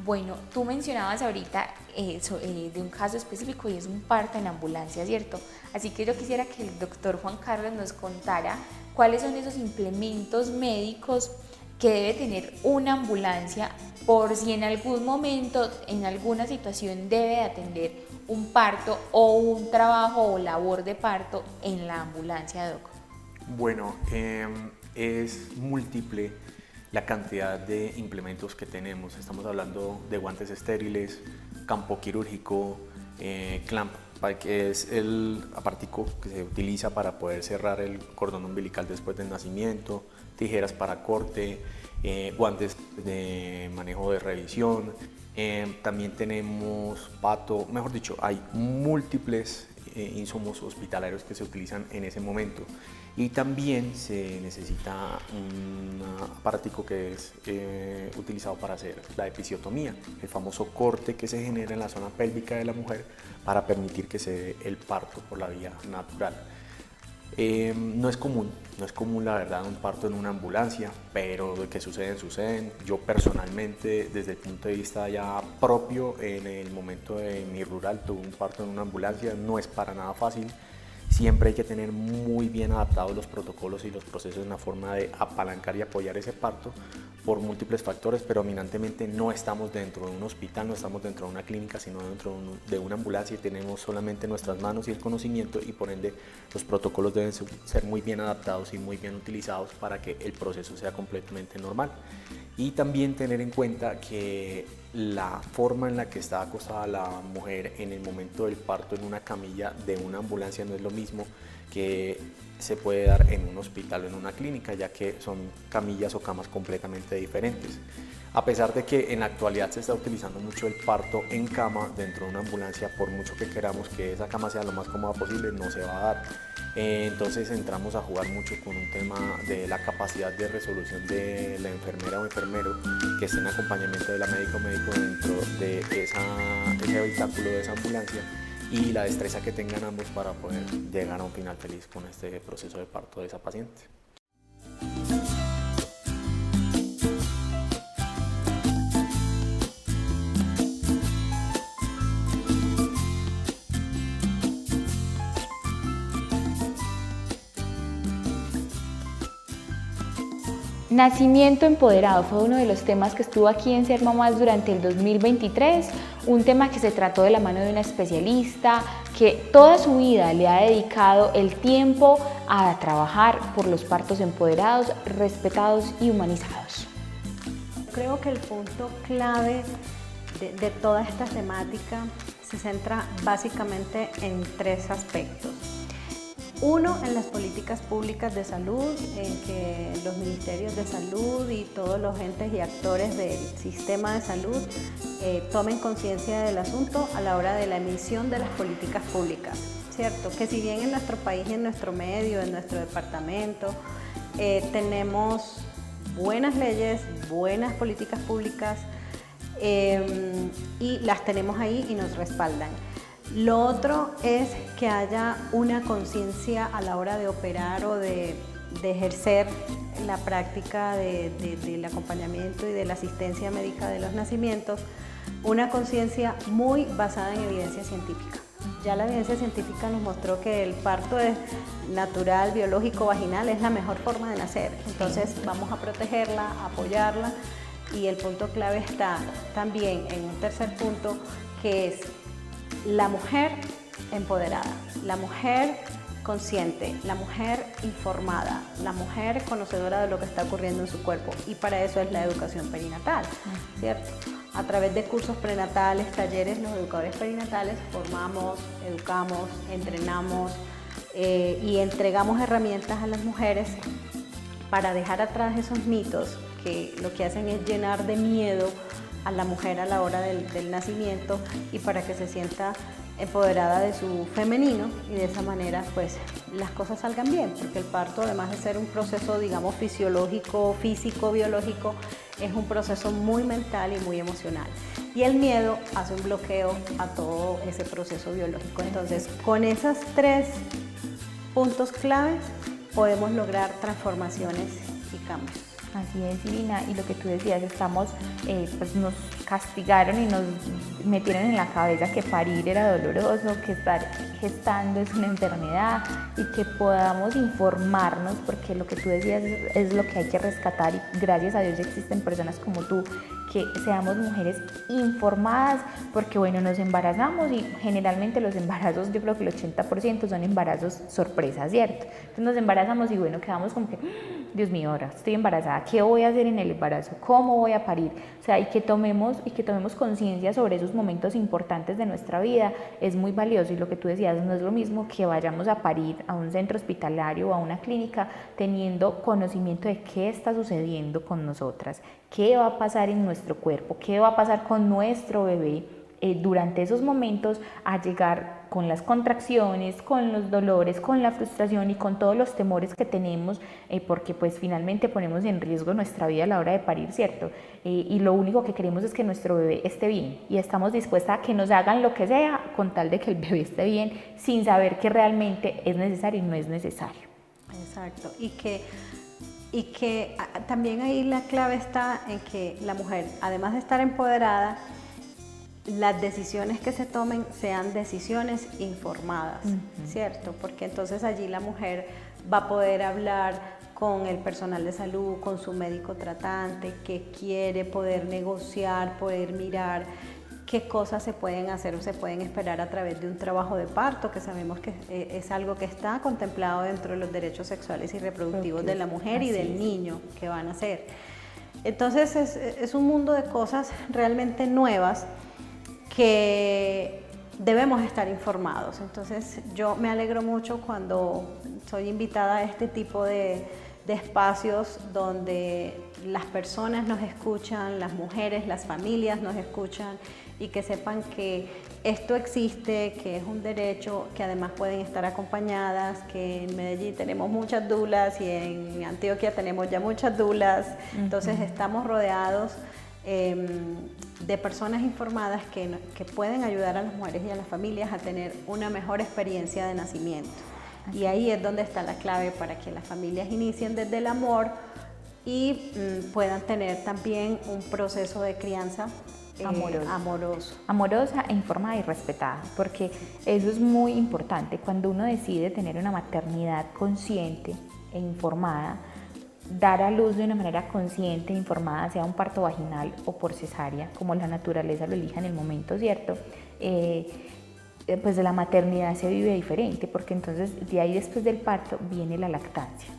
Bueno, tú mencionabas ahorita de un caso específico y es un parto en ambulancia, ¿cierto? Así que yo quisiera que el doctor Juan Carlos nos contara cuáles son esos implementos médicos que debe tener una ambulancia por si en algún momento, en alguna situación debe atender un parto o un trabajo o labor de parto en la ambulancia, Doc. Bueno, es múltiple la cantidad de implementos que tenemos. Estamos hablando de guantes estériles, campo quirúrgico, clamp, que es el aparatico que se utiliza para poder cerrar el cordón umbilical después del nacimiento, tijeras para corte, guantes de manejo de revisión, también tenemos pato, mejor dicho, hay múltiples insumos hospitalarios que se utilizan en ese momento. Y también se necesita un aparatico que es utilizado para hacer la episiotomía, el famoso corte que se genera en la zona pélvica de la mujer para permitir que se dé el parto por la vía natural. No es común la verdad un parto en una ambulancia, pero de que suceden. Yo personalmente, desde el punto de vista ya propio, en el momento de mi rural tuve un parto en una ambulancia, no es para nada fácil. Siempre hay que tener muy bien adaptados los protocolos y los procesos en la forma de apalancar y apoyar ese parto por múltiples factores, pero dominantemente no estamos dentro de un hospital, no estamos dentro de una clínica, sino dentro de una ambulancia y tenemos solamente nuestras manos y el conocimiento, y por ende los protocolos deben ser muy bien adaptados y muy bien utilizados para que el proceso sea completamente normal. Y también tener en cuenta que la forma en la que está acostada la mujer en el momento del parto en una camilla de una ambulancia no es lo mismo que se puede dar en un hospital o en una clínica, ya que son camillas o camas completamente diferentes. A pesar de que en la actualidad se está utilizando mucho el parto en cama dentro de una ambulancia, por mucho que queramos que esa cama sea lo más cómoda posible, no se va a dar. Entonces entramos a jugar mucho con un tema de la capacidad de resolución de la enfermera o enfermero que esté en acompañamiento de la médica o médico dentro de ese habitáculo de esa ambulancia, y la destreza que tengan ambos para poder llegar a un final feliz con este proceso de parto de esa paciente. Nacimiento empoderado fue uno de los temas que estuvo aquí en Ser Mamás durante el 2023, un tema que se trató de la mano de una especialista que toda su vida le ha dedicado el tiempo a trabajar por los partos empoderados, respetados y humanizados. Creo que el punto clave de toda esta temática se centra básicamente en 3 aspectos. Uno, en las políticas públicas de salud, en que los ministerios de salud y todos los entes y actores del sistema de salud tomen conciencia del asunto a la hora de la emisión de las políticas públicas, ¿cierto? Que si bien en nuestro país y en nuestro medio, en nuestro departamento, tenemos buenas leyes, buenas políticas públicas y las tenemos ahí y nos respaldan. Lo otro es que haya una conciencia a la hora de operar o de ejercer la práctica del acompañamiento y de la asistencia médica de los nacimientos, una conciencia muy basada en evidencia científica. Ya la evidencia científica nos mostró que el parto natural, biológico, vaginal es la mejor forma de nacer. Entonces vamos a protegerla, a apoyarla, y el punto clave está también en un tercer punto, que es la mujer empoderada, la mujer consciente, la mujer informada, la mujer conocedora de lo que está ocurriendo en su cuerpo, y para eso es la educación perinatal, ¿cierto? A través de cursos prenatales, talleres, los educadores perinatales formamos, educamos, entrenamos y entregamos herramientas a las mujeres para dejar atrás esos mitos que lo que hacen es llenar de miedo a la mujer a la hora del nacimiento, y para que se sienta empoderada de su femenino, y de esa manera pues las cosas salgan bien, porque el parto, además de ser un proceso digamos fisiológico, físico, biológico, es un proceso muy mental y muy emocional, y el miedo hace un bloqueo a todo ese proceso biológico. Entonces, con esos 3 puntos claves podemos lograr transformaciones y cambios. Así es, Irina, y lo que tú decías, pues nos castigaron y nos metieron en la cabeza que parir era doloroso, que estar gestando es una enfermedad, y que podamos informarnos, porque lo que tú decías es lo que hay que rescatar, y gracias a Dios existen personas como tú, que seamos mujeres informadas, porque bueno, nos embarazamos y generalmente los embarazos, yo creo que el 80% son embarazos sorpresa, ¿cierto? Entonces nos embarazamos y bueno, quedamos como que, Dios mío, ahora estoy embarazada, ¿qué voy a hacer en el embarazo? ¿Cómo voy a parir? O sea, y que tomemos conciencia sobre esos momentos importantes de nuestra vida es muy valioso, y lo que tú decías, no es lo mismo que vayamos a parir a un centro hospitalario o a una clínica teniendo conocimiento de qué está sucediendo con nosotras, qué va a pasar en nuestro cuerpo, qué va a pasar con nuestro bebé durante esos momentos, a llegar con las contracciones, con los dolores, con la frustración y con todos los temores que tenemos, porque pues finalmente ponemos en riesgo nuestra vida a la hora de parir, ¿cierto? Y lo único que queremos es que nuestro bebé esté bien, y estamos dispuestas a que nos hagan lo que sea con tal de que el bebé esté bien, sin saber que realmente es necesario y no es necesario. Exacto, y que también ahí la clave está en que la mujer, además de estar empoderada, las decisiones que se tomen sean decisiones informadas, ¿cierto? Porque entonces allí la mujer va a poder hablar con el personal de salud, con su médico tratante, que quiere poder negociar, poder mirar qué cosas se pueden hacer o se pueden esperar a través de un trabajo de parto, que sabemos que es algo que está contemplado dentro de los derechos sexuales y reproductivos de la mujer y del niño que van a nacer. Entonces es un mundo de cosas realmente nuevas que debemos estar informados. Entonces yo me alegro mucho cuando soy invitada a este tipo de espacios donde las personas nos escuchan, las mujeres, las familias nos escuchan, y que sepan que esto existe, que es un derecho, que además pueden estar acompañadas, que en Medellín tenemos muchas dulas y en Antioquia tenemos ya muchas dulas. Entonces estamos rodeados de personas informadas que pueden ayudar a las mujeres y a las familias a tener una mejor experiencia de nacimiento. Y ahí es donde está la clave para que las familias inicien desde el amor y puedan tener también un proceso de crianza amorosa e informada y respetada, porque eso es muy importante. Cuando uno decide tener una maternidad consciente e informada, dar a luz de una manera consciente e informada, sea un parto vaginal o por cesárea, como la naturaleza lo elija en el momento cierto, pues de la maternidad se vive diferente, porque entonces de ahí después del parto viene la lactancia.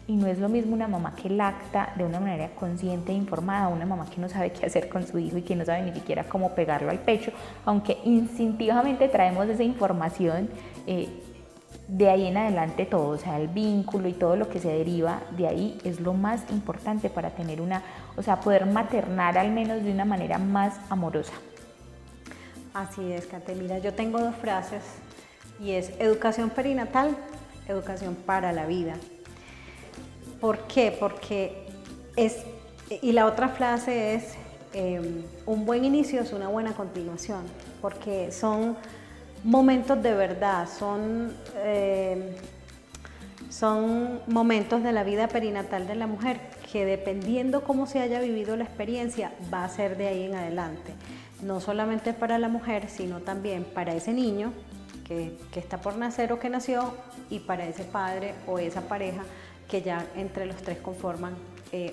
Y no es lo mismo una mamá que lacta de una manera consciente e informada a una mamá que no sabe qué hacer con su hijo y que no sabe ni siquiera cómo pegarlo al pecho, aunque instintivamente traemos esa información. De ahí en adelante todo, o sea, el vínculo y todo lo que se deriva de ahí es lo más importante para tener poder maternar al menos de una manera más amorosa. Así es, Kate. Mira, yo tengo 2 frases y es educación perinatal, educación para la vida. ¿Por qué? Porque y la otra frase es, un buen inicio es una buena continuación, porque son momentos de verdad, son momentos de la vida perinatal de la mujer que dependiendo cómo se haya vivido la experiencia va a ser de ahí en adelante, no solamente para la mujer, sino también para ese niño que está por nacer o que nació, y para ese padre o esa pareja que ya entre los 3 conforman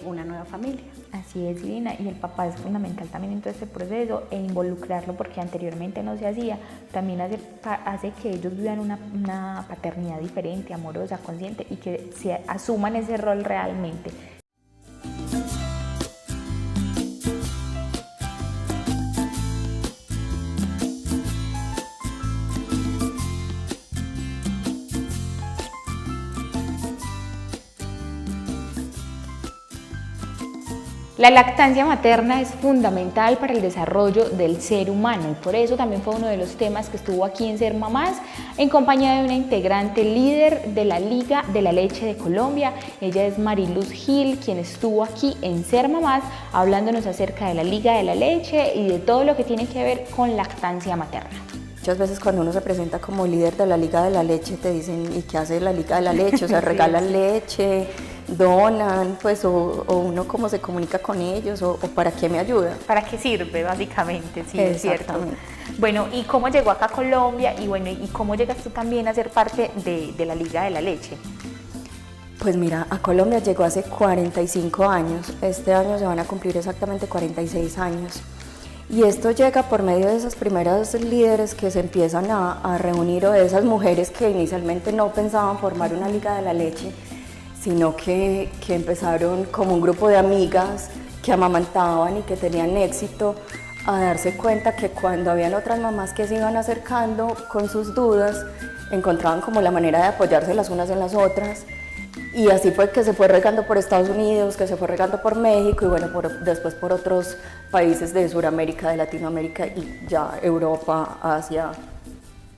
una nueva familia. Así es, Lina, y el papá es fundamental también en todo este proceso, e involucrarlo, porque anteriormente no se hacía, también hace que ellos vivan una paternidad diferente, amorosa, consciente, y que se asuman ese rol realmente. La lactancia materna es fundamental para el desarrollo del ser humano, y por eso también fue uno de los temas que estuvo aquí en Ser Mamás, en compañía de una integrante líder de la Liga de la Leche de Colombia. Ella es Mariluz Gil, quien estuvo aquí en Ser Mamás hablándonos acerca de la Liga de la Leche y de todo lo que tiene que ver con lactancia materna. Muchas veces cuando uno se presenta como líder de la Liga de la Leche te dicen, ¿y qué hace la Liga de la Leche? O sea, regalan leche, donan, pues, o uno cómo se comunica con ellos, o para qué me ayuda. ¿Para qué sirve, básicamente? Sí, es cierto. Bueno, ¿y cómo llegó acá a Colombia? Y bueno, ¿y cómo llegas tú también a ser parte de la Liga de la Leche? Pues mira, a Colombia llegó hace 45 años. Este año se van a cumplir exactamente 46 años. Y esto llega por medio de esas primeras líderes que se empiezan a reunir, o de esas mujeres que inicialmente no pensaban formar una Liga de la Leche, sino que empezaron como un grupo de amigas que amamantaban y que tenían éxito, a darse cuenta que cuando habían otras mamás que se iban acercando con sus dudas, encontraban como la manera de apoyarse las unas en las otras. Y así fue que se fue regando por Estados Unidos, que se fue regando por México y bueno, después por otros países de Sudamérica, de Latinoamérica y ya Europa, Asia,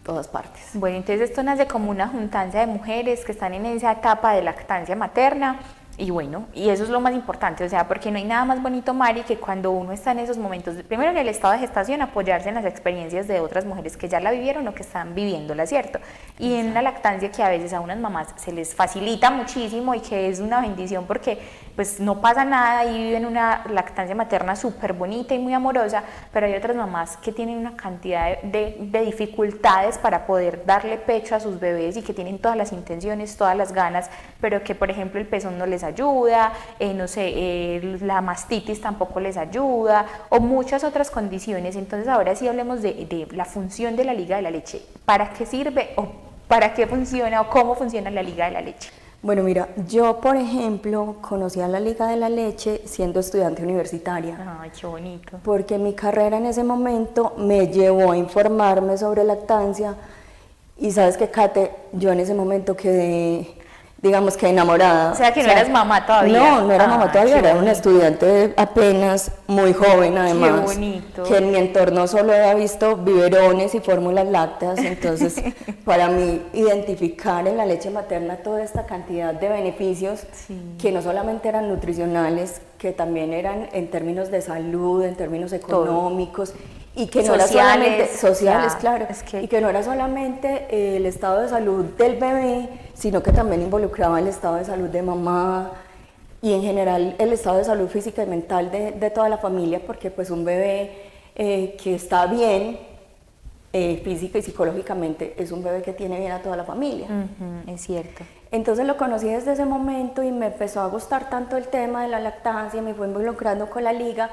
todas partes. Bueno, entonces esto nace como una juntanza de mujeres que están en esa etapa de lactancia materna. Y bueno, y eso es lo más importante, o sea, porque no hay nada más bonito, Mari, que cuando uno está en esos momentos, primero en el estado de gestación, apoyarse en las experiencias de otras mujeres que ya la vivieron o que están viviéndola, ¿cierto? Y en la lactancia, que a veces a unas mamás se les facilita muchísimo y que es una bendición porque pues no pasa nada y viven una lactancia materna súper bonita y muy amorosa, pero hay otras mamás que tienen una cantidad de dificultades para poder darle pecho a sus bebés y que tienen todas las intenciones, todas las ganas, pero que por ejemplo el pezón no les ayuda, no sé, la mastitis tampoco les ayuda o muchas otras condiciones. Entonces ahora sí hablemos de la función de la liga de la leche. ¿Para qué sirve o para qué funciona o cómo funciona la liga de la leche? Bueno, mira, yo por ejemplo conocí a la Liga de la Leche siendo estudiante universitaria. Ay, qué bonito. Porque mi carrera en ese momento me llevó a informarme sobre lactancia y sabes que, Kate, yo en ese momento quedé, digamos que enamorada. O sea, que no eras mamá todavía. No era mamá todavía, era una estudiante apenas, muy joven además. Qué bonito. Que en mi entorno solo había visto biberones y fórmulas lácteas, entonces para mí identificar en la leche materna toda esta cantidad de beneficios que no solamente eran nutricionales, que también eran en términos de salud, en términos económicos, y que no era solamente sociales, claro, y que no era solamente el estado de salud del bebé, sino que también involucraba el estado de salud de mamá y en general el estado de salud física y mental de toda la familia, porque pues un bebé que está bien física y psicológicamente es un bebé que tiene bien a toda la familia. Es cierto. Entonces lo conocí desde ese momento y me empezó a gustar tanto el tema de la lactancia, me fui involucrando con la liga.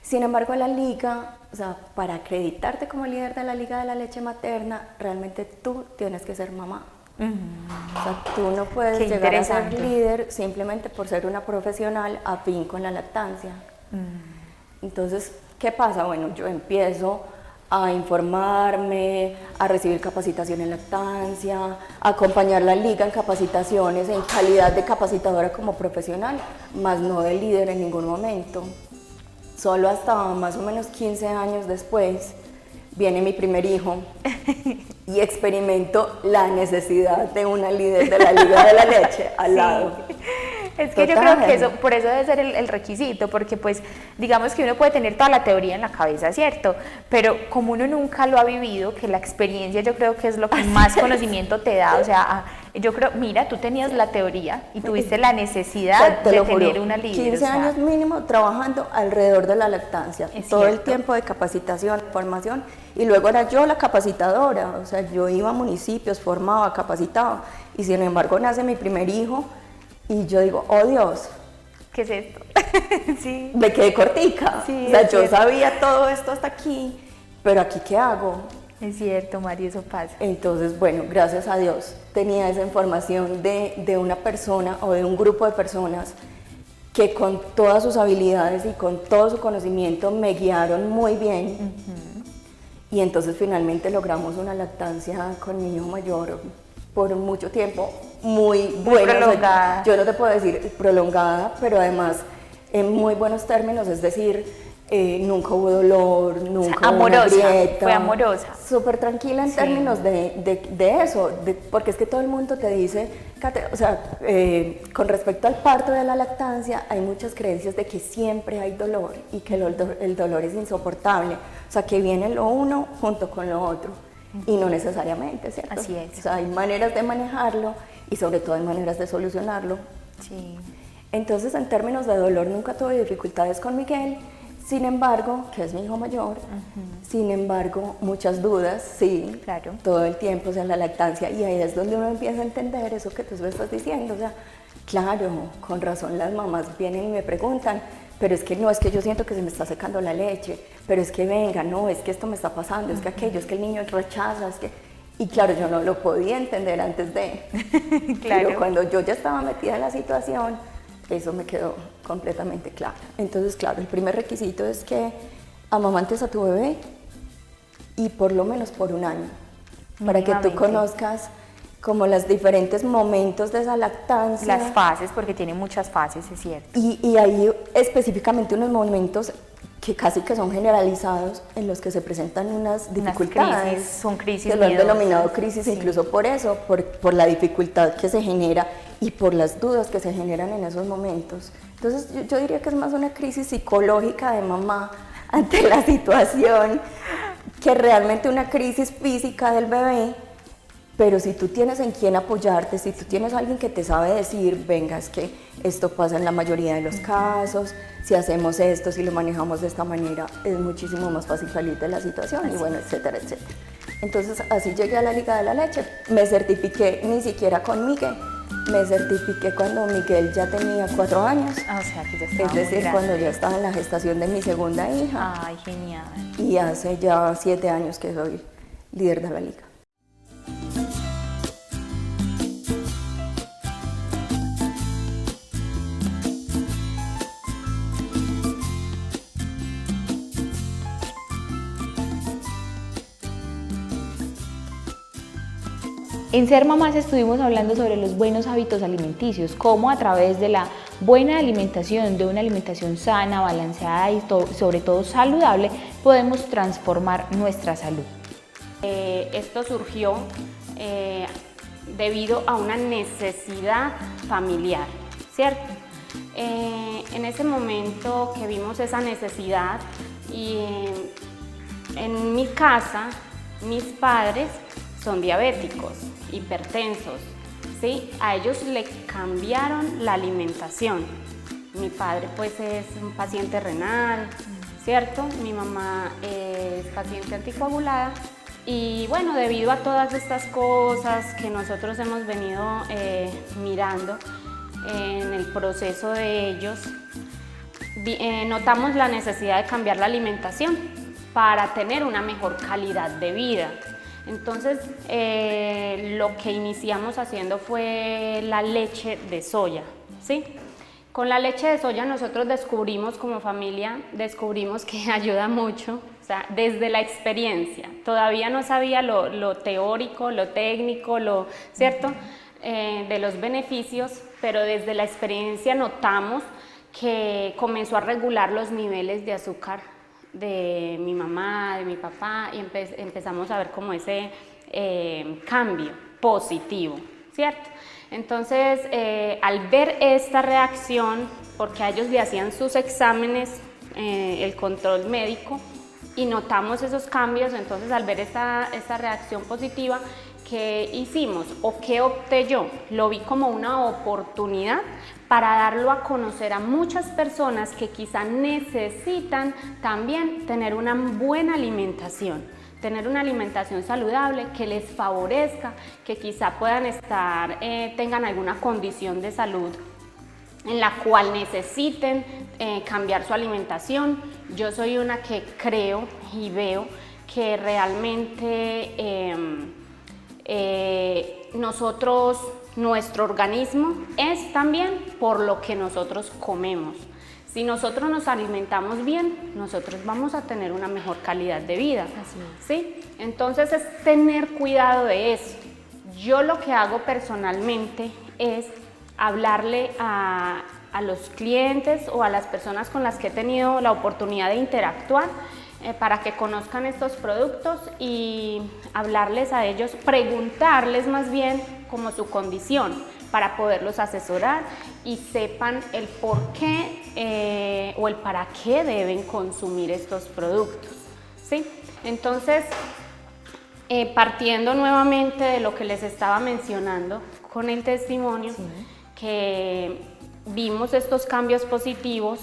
Sin embargo, la liga, o sea, para acreditarte como líder de la Liga de la Leche Materna, realmente tú tienes que ser mamá. O sea, tú no puedes llegar a ser líder simplemente por ser una profesional afín con la lactancia. Entonces, ¿qué pasa? Bueno, yo empiezo a informarme, a recibir capacitación en lactancia, a acompañar la liga en capacitaciones en calidad de capacitadora como profesional, más no de líder en ningún momento. Solo hasta más o menos 15 años después viene mi primer hijo y experimento la necesidad de una líder de la Liga de la Leche al lado. Es que yo creo que eso, por eso debe ser el requisito, porque pues digamos que uno puede tener toda la teoría en la cabeza, ¿cierto? Pero como uno nunca lo ha vivido, que la experiencia yo creo que es lo que más conocimiento te da, o sea, yo creo, mira, tú tenías la teoría y tuviste la necesidad de tener una líder. 15 años mínimo trabajando alrededor de la lactancia, todo el tiempo de capacitación, formación, y luego era yo la capacitadora, o sea, yo iba a municipios, formaba, capacitaba, y sin embargo nace mi primer hijo, y yo digo, oh Dios, ¿qué es esto? Sí. Me quedé cortica, sí, o sea, yo sabía todo esto hasta aquí, pero aquí ¿qué hago? Es cierto, Mari, eso pasa. Entonces, bueno, gracias a Dios tenía esa información de una persona o de un grupo de personas que con todas sus habilidades y con todo su conocimiento me guiaron muy bien. Y entonces finalmente logramos una lactancia con mi hijo mayor por mucho tiempo, muy buena. Prolongada. O sea, yo no te puedo decir prolongada, pero además en muy buenos términos, es decir, nunca hubo dolor, nunca hubo una grieta. Fue amorosa. Súper tranquila en términos de eso, porque es que todo el mundo te dice, o sea, con respecto al parto de la lactancia, hay muchas creencias de que siempre hay dolor y que el dolor es insoportable, o sea, que viene lo uno junto con lo otro, y no necesariamente, ¿cierto? Así es. O sea, hay maneras de manejarlo y sobre todo hay maneras de solucionarlo. Sí. Entonces, en términos de dolor, nunca tuve dificultades con Miguel. Sin embargo, que es mi hijo mayor, sin embargo, muchas dudas, sí, claro, todo el tiempo, o sea, la lactancia, y ahí es donde uno empieza a entender eso que tú estás diciendo, o sea, claro, con razón las mamás vienen y me preguntan, pero es que no, es que yo siento que se me está secando la leche, pero es que venga, no, es que esto me está pasando, es que aquello, es que el niño rechaza, es que... Y claro, yo no lo podía entender antes de, claro, pero cuando yo ya estaba metida en la situación, eso me quedó completamente claro. Entonces, claro, el primer requisito es que amamantes a tu bebé y por lo menos por un año, para que tú conozcas como los diferentes momentos de esa lactancia. Las fases, porque tiene muchas fases, es cierto. Y hay específicamente unos momentos que casi que son generalizados en los que se presentan unas dificultades. Crisis, son crisis. Que lo han denominado crisis, incluso por eso, por la dificultad que se genera y por las dudas que se generan en esos momentos. Entonces yo diría que es más una crisis psicológica de mamá ante la situación que realmente una crisis física del bebé, pero si tú tienes en quién apoyarte, si tú tienes alguien que te sabe decir, venga, es que esto pasa en la mayoría de los casos, si hacemos esto, si lo manejamos de esta manera, es muchísimo más fácil salir de la situación y bueno, etcétera, etcétera. Entonces así llegué a la Liga de la Leche, me certifiqué ni siquiera con Miguel, me certifiqué cuando Miguel ya tenía 4 años. O sea, que ya estaba Es decir, muy cuando grande. ya estaba en la gestación de mi segunda hija. Ay, genial. Y hace ya 7 años que soy líder de la Liga. En Ser Mamás estuvimos hablando sobre los buenos hábitos alimenticios, cómo a través de la buena alimentación, de una alimentación sana, balanceada y sobre todo saludable, podemos transformar nuestra salud. Esto surgió debido a una necesidad familiar, ¿cierto? En ese momento que vimos esa necesidad y en mi casa, mis padres son diabéticos, hipertensos, ¿sí? A ellos le cambiaron la alimentación. Mi padre pues es un paciente renal, ¿cierto? Mi mamá es paciente anticoagulada y bueno, debido a todas estas cosas que nosotros hemos venido mirando en el proceso de ellos, notamos la necesidad de cambiar la alimentación para tener una mejor calidad de vida. Entonces, lo que iniciamos haciendo fue la leche de soya, ¿sí? Con la leche de soya nosotros descubrimos como familia, que ayuda mucho, o sea, desde la experiencia. Todavía no sabía lo teórico, lo técnico, ¿cierto? De los beneficios, pero desde la experiencia notamos que comenzó a regular los niveles de azúcar de mi mamá, de mi papá, y empezamos a ver como ese cambio positivo, ¿cierto? Entonces, al ver esta reacción, porque a ellos le hacían sus exámenes, el control médico, y notamos esos cambios, entonces al ver esta reacción positiva, ¿qué hicimos o qué opté yo? Lo vi como una oportunidad para darlo a conocer a muchas personas que quizá necesitan también tener una buena alimentación, tener una alimentación saludable que les favorezca, que quizá puedan tengan alguna condición de salud en la cual necesiten cambiar su alimentación. Yo soy una que creo y veo que realmente nuestro organismo es también por lo que nosotros comemos. Si nosotros nos alimentamos bien, nosotros vamos a tener una mejor calidad de vida. Así es. ¿Sí? Entonces es tener cuidado de eso. Yo lo que hago personalmente es hablarle a los clientes o a las personas con las que he tenido la oportunidad de interactuar para que conozcan estos productos y hablarles a ellos, preguntarles más bien como su condición para poderlos asesorar y sepan el por qué o el para qué deben consumir estos productos, ¿sí? Entonces, partiendo nuevamente de lo que les estaba mencionando con el testimonio, sí, que vimos estos cambios positivos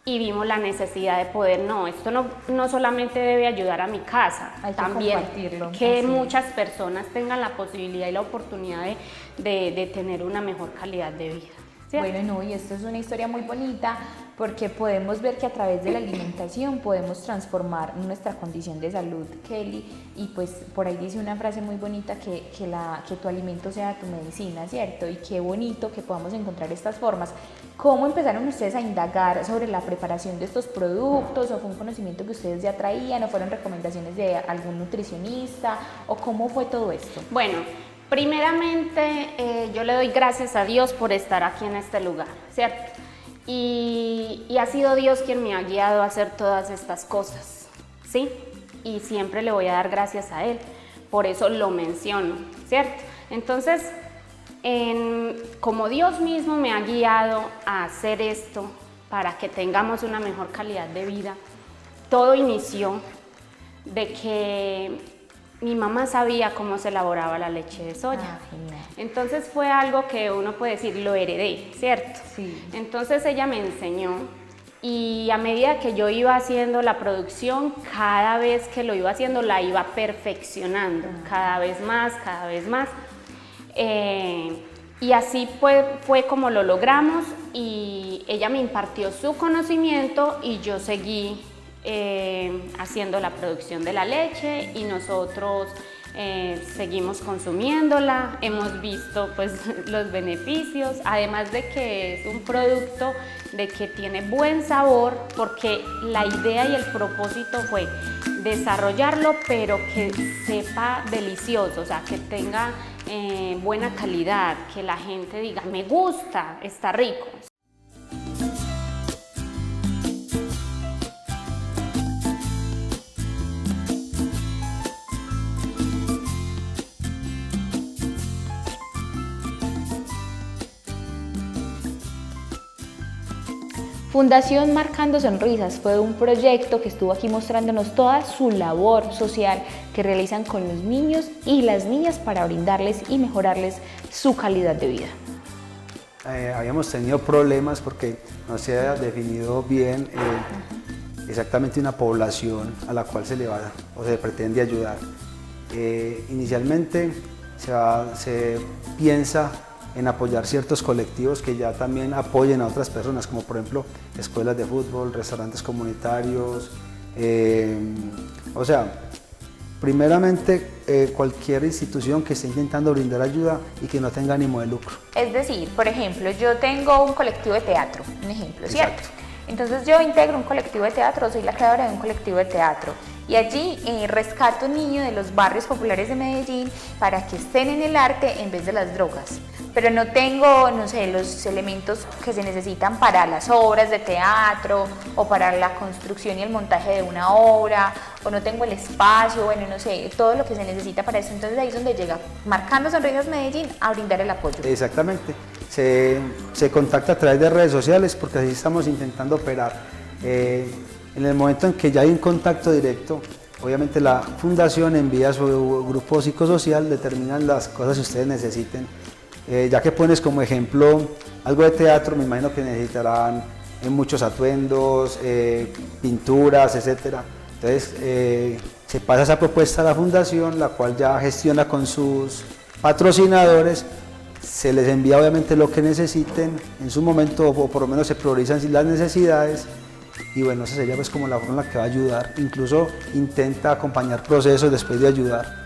y vimos la necesidad de poder, esto no solamente debe ayudar a mi casa, también que muchas personas tengan la posibilidad y la oportunidad de tener una mejor calidad de vida. ¿Cierto? Bueno, y esto es una historia muy bonita porque podemos ver que a través de la alimentación podemos transformar nuestra condición de salud, Kelly, y pues por ahí dice una frase muy bonita que tu alimento sea tu medicina, ¿cierto? Y qué bonito que podamos encontrar estas formas. ¿Cómo empezaron ustedes a indagar sobre la preparación de estos productos? ¿O fue un conocimiento que ustedes ya traían? ¿O fueron recomendaciones de algún nutricionista? ¿O cómo fue todo esto? Bueno, primeramente yo le doy gracias a Dios por estar aquí en este lugar, ¿cierto? Y ha sido Dios quien me ha guiado a hacer todas estas cosas, ¿sí? Y siempre le voy a dar gracias a Él, por eso lo menciono, ¿cierto? Entonces, como Dios mismo me ha guiado a hacer esto para que tengamos una mejor calidad de vida, todo inició de que mi mamá sabía cómo se elaboraba la leche de soya. Entonces fue algo que uno puede decir, lo heredé, ¿cierto? Sí. Entonces ella me enseñó y a medida que yo iba haciendo la producción, cada vez que lo iba haciendo la iba perfeccionando, cada vez más, cada vez más. Y así fue como lo logramos y ella me impartió su conocimiento y yo seguí haciendo la producción de la leche y nosotros seguimos consumiéndola, hemos visto pues los beneficios, además de que es un producto de que tiene buen sabor, porque la idea y el propósito fue desarrollarlo pero que sepa delicioso, o sea que tenga buena calidad, que la gente diga me gusta, está rico. Fundación Marcando Sonrisas fue un proyecto que estuvo aquí mostrándonos toda su labor social que realizan con los niños y las niñas para brindarles y mejorarles su calidad de vida. Habíamos tenido problemas porque no se había definido bien exactamente una población a la cual se le va o se pretende ayudar. Inicialmente se piensa en apoyar ciertos colectivos que ya también apoyen a otras personas, como por ejemplo escuelas de fútbol, restaurantes comunitarios, o sea, primeramente cualquier institución que esté intentando brindar ayuda y que no tenga ánimo de lucro. Es decir, por ejemplo, yo tengo un colectivo de teatro, un ejemplo, ¿cierto? Entonces yo integro un colectivo de teatro, soy la creadora de un colectivo de teatro y allí rescato niños de los barrios populares de Medellín para que estén en el arte en vez de las drogas. Pero no tengo, no sé, los elementos que se necesitan para las obras de teatro o para la construcción y el montaje de una obra, o no tengo el espacio, bueno, no sé, todo lo que se necesita para eso. Entonces ahí es donde llega Marcando Sonrisas Medellín a brindar el apoyo. Exactamente, se contacta a través de redes sociales porque así estamos intentando operar. En el momento en que ya hay un contacto directo, obviamente la fundación envía a su grupo psicosocial, determinan las cosas que ustedes necesiten. Ya que pones como ejemplo algo de teatro, me imagino que necesitarán muchos atuendos, pinturas, etc. Entonces se pasa esa propuesta a la fundación, la cual ya gestiona con sus patrocinadores, se les envía obviamente lo que necesiten en su momento, o por lo menos se priorizan las necesidades, y bueno, esa sería pues como la forma en la que va a ayudar, incluso intenta acompañar procesos después de ayudar.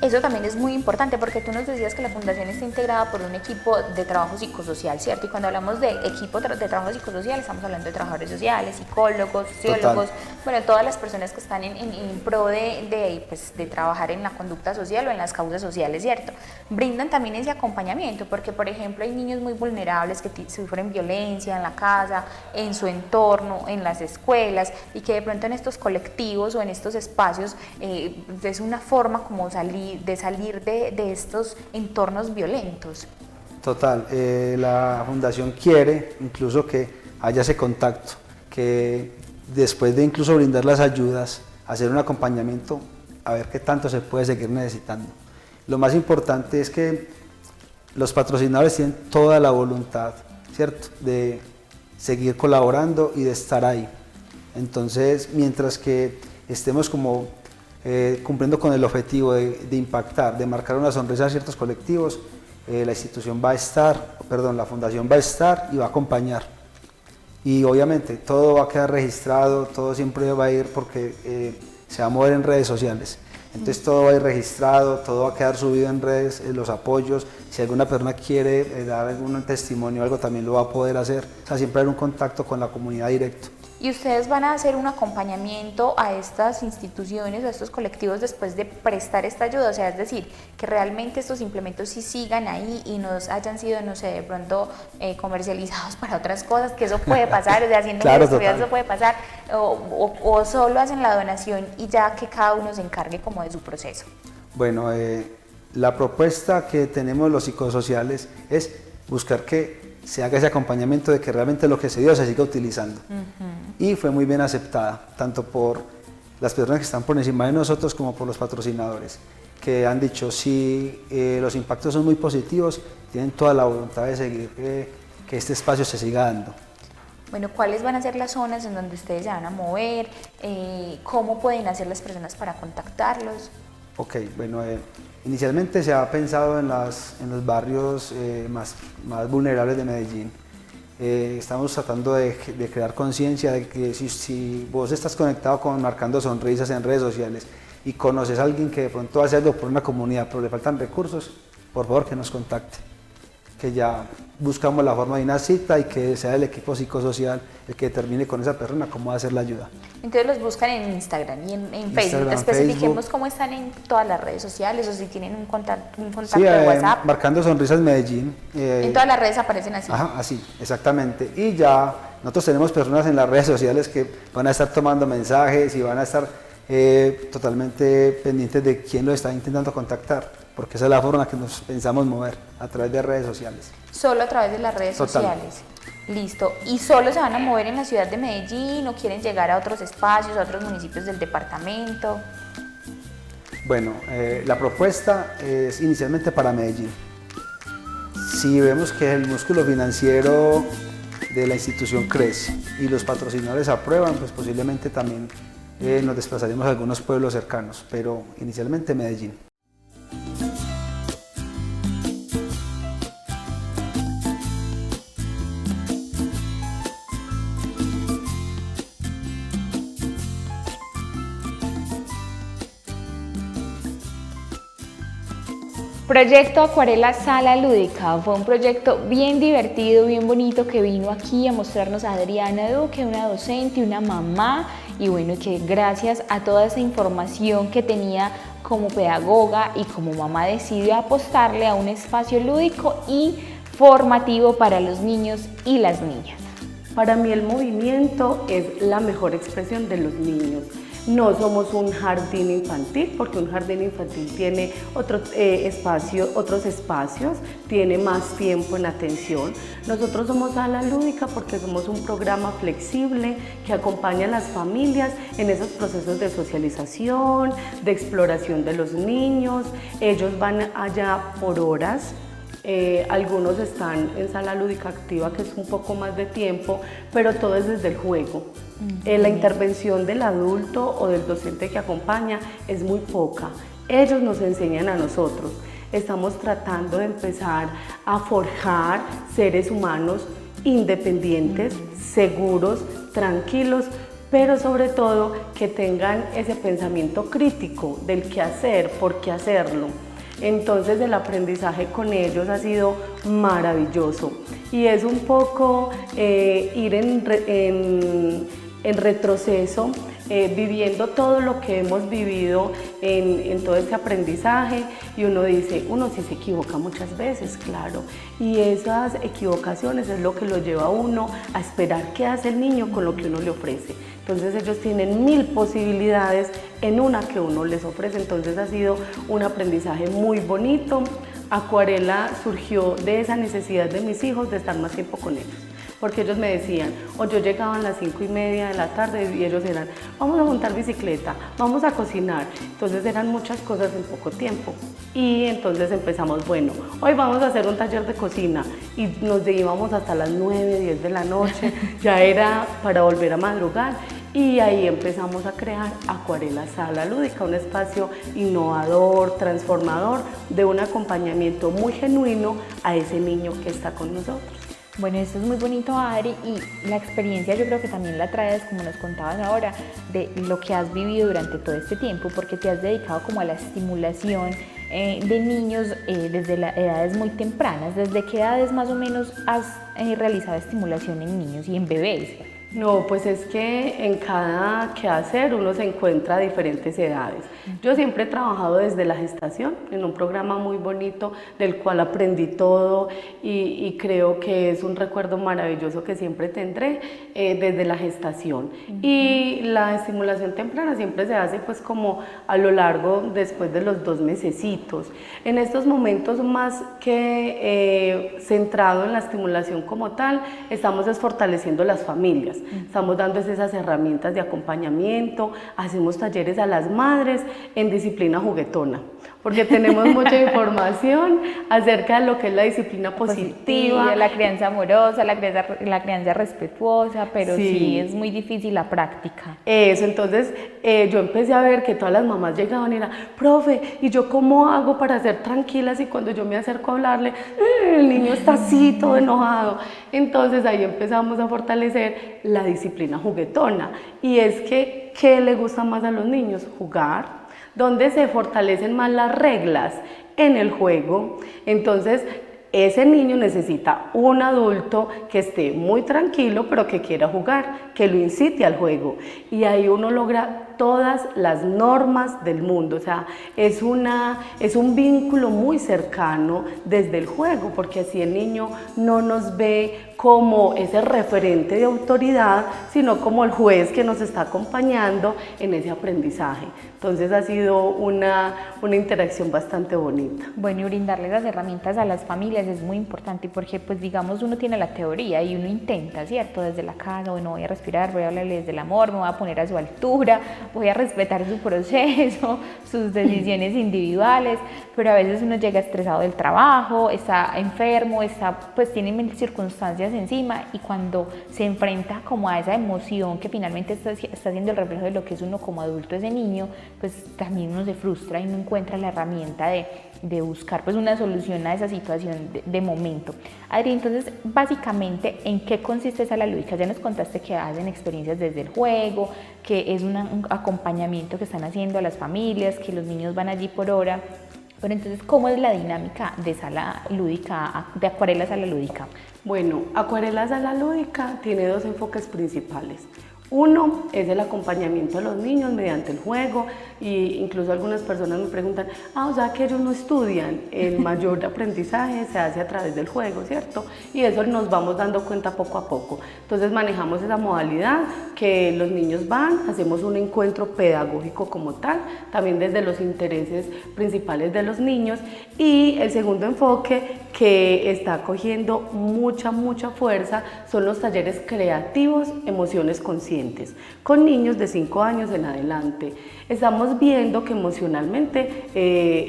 Eso también es muy importante porque tú nos decías que la fundación está integrada por un equipo de trabajo psicosocial, ¿cierto? Y cuando hablamos de equipo de trabajo psicosocial estamos hablando de trabajadores sociales, psicólogos, sociólogos, bueno, todas las personas que están en pro de trabajar en la conducta social o en las causas sociales, ¿cierto? Brindan también ese acompañamiento porque, por ejemplo, hay niños muy vulnerables que sufren violencia en la casa, en su entorno, en las escuelas, y que de pronto en estos colectivos o en estos espacios es una forma como de salir de estos entornos violentos. Total, la fundación quiere incluso que haya ese contacto, que después de incluso brindar las ayudas, hacer un acompañamiento, a ver qué tanto se puede seguir necesitando. Lo más importante es que los patrocinadores tienen toda la voluntad, ¿cierto?, de seguir colaborando y de estar ahí. Entonces, mientras que estemos como cumpliendo con el objetivo de impactar, de marcar una sonrisa a ciertos colectivos, la institución va a estar, la fundación va a estar y va a acompañar. Y obviamente todo va a quedar registrado, todo siempre va a ir porque se va a mover en redes sociales. Entonces todo va a ir registrado, todo va a quedar subido en redes, los apoyos. Si alguna persona quiere dar algún testimonio o algo, también lo va a poder hacer. O sea, siempre hay un contacto con la comunidad directo. ¿Y ustedes van a hacer un acompañamiento a estas instituciones, a estos colectivos después de prestar esta ayuda? O sea, es decir, que realmente estos implementos sí sigan ahí y no hayan sido, no sé, de pronto comercializados para otras cosas, que eso puede pasar, o sea, haciendo claro, eso puede pasar, o solo hacen la donación y ya que cada uno se encargue como de su proceso. Bueno, la propuesta que tenemos los psicosociales es buscar que se haga ese acompañamiento de que realmente lo que se dio se siga utilizando. Y fue muy bien aceptada, tanto por las personas que están por encima de nosotros como por los patrocinadores, que han dicho si los impactos son muy positivos, tienen toda la voluntad de seguir que este espacio se siga dando. Bueno, ¿cuáles van a ser las zonas en donde ustedes se van a mover? ¿Cómo pueden hacer las personas para contactarlos? Ok, bueno, inicialmente se ha pensado en los barrios más vulnerables de Medellín. Estamos tratando de crear conciencia de que si vos estás conectado con Marcando Sonrisas en redes sociales y conoces a alguien que de pronto hace algo por una comunidad pero le faltan recursos, por favor que nos contacte, que ya buscamos la forma de una cita y que sea el equipo psicosocial el que determine con esa persona cómo va a hacer la ayuda. Entonces los buscan en Instagram y en Facebook. Instagram, Especifiquemos Facebook. Cómo están en todas las redes sociales o si tienen un contacto Sí, de WhatsApp. Marcando Sonrisas Medellín. En todas las redes aparecen así. Ajá, así, exactamente. Y ya nosotros tenemos personas en las redes sociales que van a estar tomando mensajes y van a estar totalmente pendientes de quién lo está intentando contactar, porque esa es la forma en la que nos pensamos mover, a través de redes sociales. Solo a través de las redes Total. sociales. Listo. ¿Y solo se van a mover en la ciudad de Medellín o quieren llegar a otros espacios, a otros municipios del departamento? Bueno, la propuesta es inicialmente para Medellín. Si vemos que el músculo financiero de la institución crece y los patrocinadores aprueban, pues posiblemente también nos desplazaremos a algunos pueblos cercanos, pero inicialmente Medellín. Proyecto Acuarela Sala Lúdica fue un proyecto bien divertido, bien bonito, que vino aquí a mostrarnos a Adriana Duque, una docente, una mamá, y bueno, que gracias a toda esa información que tenía como pedagoga y como mamá decidió apostarle a un espacio lúdico y formativo para los niños y las niñas. Para mí el movimiento es la mejor expresión de los niños. No somos un jardín infantil, porque un jardín infantil tiene otros espacios, tiene más tiempo en atención. Nosotros somos Sala Lúdica porque somos un programa flexible que acompaña a las familias en esos procesos de socialización, de exploración de los niños. Ellos van allá por horas. Algunos están en Sala Lúdica Activa, que es un poco más de tiempo, pero todo es desde el juego. La intervención del adulto o del docente que acompaña es muy poca. Ellos nos enseñan a nosotros. Estamos tratando de empezar a forjar seres humanos independientes, seguros, tranquilos, pero sobre todo que tengan ese pensamiento crítico del qué hacer, por qué hacerlo. Entonces el aprendizaje con ellos ha sido maravilloso y es un poco ir en retroceso, viviendo todo lo que hemos vivido en todo este aprendizaje, y uno dice, uno sí se equivoca muchas veces, claro, y esas equivocaciones es lo que lo lleva a uno a esperar qué hace el niño con lo que uno le ofrece. Entonces ellos tienen 1000 posibilidades en una que uno les ofrece, entonces ha sido un aprendizaje muy bonito. Acuarela surgió de esa necesidad de mis hijos de estar más tiempo con ellos, porque ellos me decían, o yo llegaba a las 5:30 de la tarde y ellos eran, vamos a montar bicicleta, vamos a cocinar, entonces eran muchas cosas en poco tiempo. Y entonces empezamos, bueno, hoy vamos a hacer un taller de cocina, y nos íbamos hasta las 9, 10 de la noche, ya era para volver a madrugar, y ahí empezamos a crear Acuarela Sala Lúdica, un espacio innovador, transformador, de un acompañamiento muy genuino a ese niño que está con nosotros. Bueno, esto es muy bonito, Adri, y la experiencia yo creo que también la traes, como nos contabas ahora, de lo que has vivido durante todo este tiempo, porque te has dedicado como a la estimulación de niños desde edades muy tempranas. ¿Desde qué edades más o menos has realizado estimulación en niños y en bebés? No, pues es que en cada quehacer uno se encuentra a diferentes edades. Yo siempre he trabajado desde la gestación, en un programa muy bonito del cual aprendí todo y creo que es un recuerdo maravilloso que siempre tendré desde la gestación. Y la estimulación temprana siempre se hace pues como a lo largo, después de los 2 mesecitos. En estos momentos, más que centrado en la estimulación como tal, estamos fortaleciendo las familias. estamos dando esas herramientas de acompañamiento, hacemos talleres a las madres en disciplina juguetona, porque tenemos mucha información acerca de lo que es la disciplina positiva, la crianza amorosa, la crianza respetuosa, pero sí es muy difícil la práctica. Eso, entonces yo empecé a ver que todas las mamás llegaban y eran, profe, ¿y yo cómo hago para ser tranquilas? Y cuando yo me acerco a hablarle, el niño está así, todo enojado. Entonces ahí empezamos a fortalecer la disciplina juguetona. Y es que, ¿qué le gusta más a los niños? Jugar. ¿Dónde se fortalecen más las reglas? En el juego. Entonces, ese niño necesita un adulto que esté muy tranquilo, pero que quiera jugar, que lo incite al juego. Y ahí uno logra todas las normas del mundo, o sea, es un vínculo muy cercano desde el juego, porque así el niño no nos ve como ese referente de autoridad, sino como el juez que nos está acompañando en ese aprendizaje. Entonces ha sido una interacción bastante bonita. Bueno, y brindarles las herramientas a las familias es muy importante, porque pues digamos uno tiene la teoría y uno intenta, ¿cierto? Desde la casa, bueno, voy a respirar, voy a hablarle desde el amor, me voy a poner a su altura, voy a respetar su proceso, sus decisiones individuales, pero a veces uno llega estresado del trabajo, está enfermo, pues tiene mil circunstancias encima, y cuando se enfrenta como a esa emoción que finalmente está siendo el reflejo de lo que es uno como adulto, ese niño, pues también uno se frustra y no encuentra la herramienta de buscar pues una solución a esa situación de momento. Adri, entonces básicamente, ¿en qué consiste Sala Lúdica? Ya nos contaste que hacen experiencias desde el juego, que es un acompañamiento que están haciendo a las familias, que los niños van allí por hora, pero entonces, ¿cómo es la dinámica de Sala Lúdica, de Acuarela Sala Lúdica? Bueno, Acuarela Sala Lúdica tiene dos enfoques principales. Uno es el acompañamiento a los niños mediante el juego, e incluso algunas personas me preguntan, o sea que ellos no estudian, el mayor aprendizaje se hace a través del juego, ¿cierto? Y eso nos vamos dando cuenta poco a poco. Entonces manejamos esa modalidad que los niños van, hacemos un encuentro pedagógico como tal, también desde los intereses principales de los niños, y el segundo enfoque que está cogiendo mucha fuerza son los talleres creativos, emociones conscientes, con niños de 5 años en adelante. Estamos viendo que emocionalmente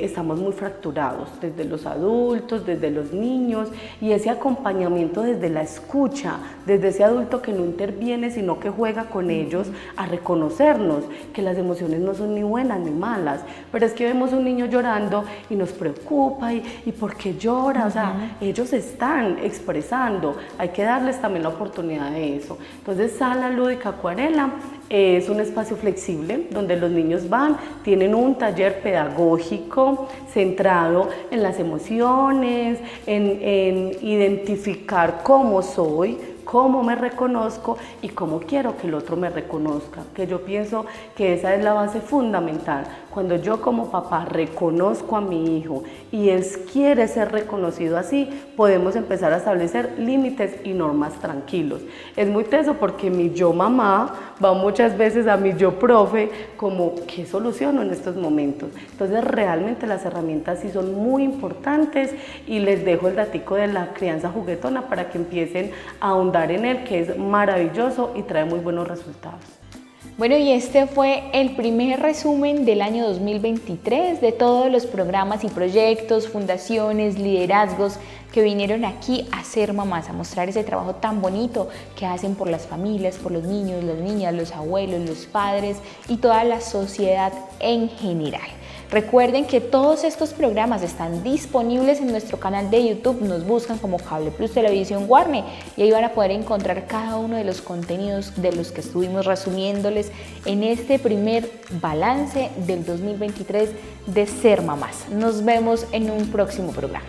estamos muy fracturados, desde los adultos, desde los niños, y ese acompañamiento desde la escucha, desde ese adulto que no interviene, sino que juega con ellos a reconocernos que las emociones no son ni buenas ni malas, pero es que vemos un niño llorando y nos preocupa, y ¿por qué llora? O sea, ellos están expresando, hay que darles también la oportunidad de eso. Entonces, Sala Lúdica Acuarela es un espacio flexible donde los niños van, tienen un taller pedagógico centrado en las emociones, en identificar cómo soy, cómo me reconozco y cómo quiero que el otro me reconozca, que yo pienso que esa es la base fundamental. Cuando yo como papá reconozco a mi hijo y él quiere ser reconocido así, podemos empezar a establecer límites y normas tranquilos. Es muy teso porque mi yo mamá va muchas veces a mi yo profe como, ¿qué soluciono en estos momentos? Entonces realmente las herramientas sí son muy importantes, y les dejo el datico de la crianza juguetona para que empiecen a ahondar en él, que es maravilloso y trae muy buenos resultados. Bueno, y este fue el primer resumen del año 2023 de todos los programas y proyectos, fundaciones, liderazgos que vinieron aquí a ser mamás, a mostrar ese trabajo tan bonito que hacen por las familias, por los niños, las niñas, los abuelos, los padres y toda la sociedad en general. Recuerden que todos estos programas están disponibles en nuestro canal de YouTube, nos buscan como Cable Plus Televisión Guarne y ahí van a poder encontrar cada uno de los contenidos de los que estuvimos resumiéndoles en este primer balance del 2023 de Ser Mamás. Nos vemos en un próximo programa.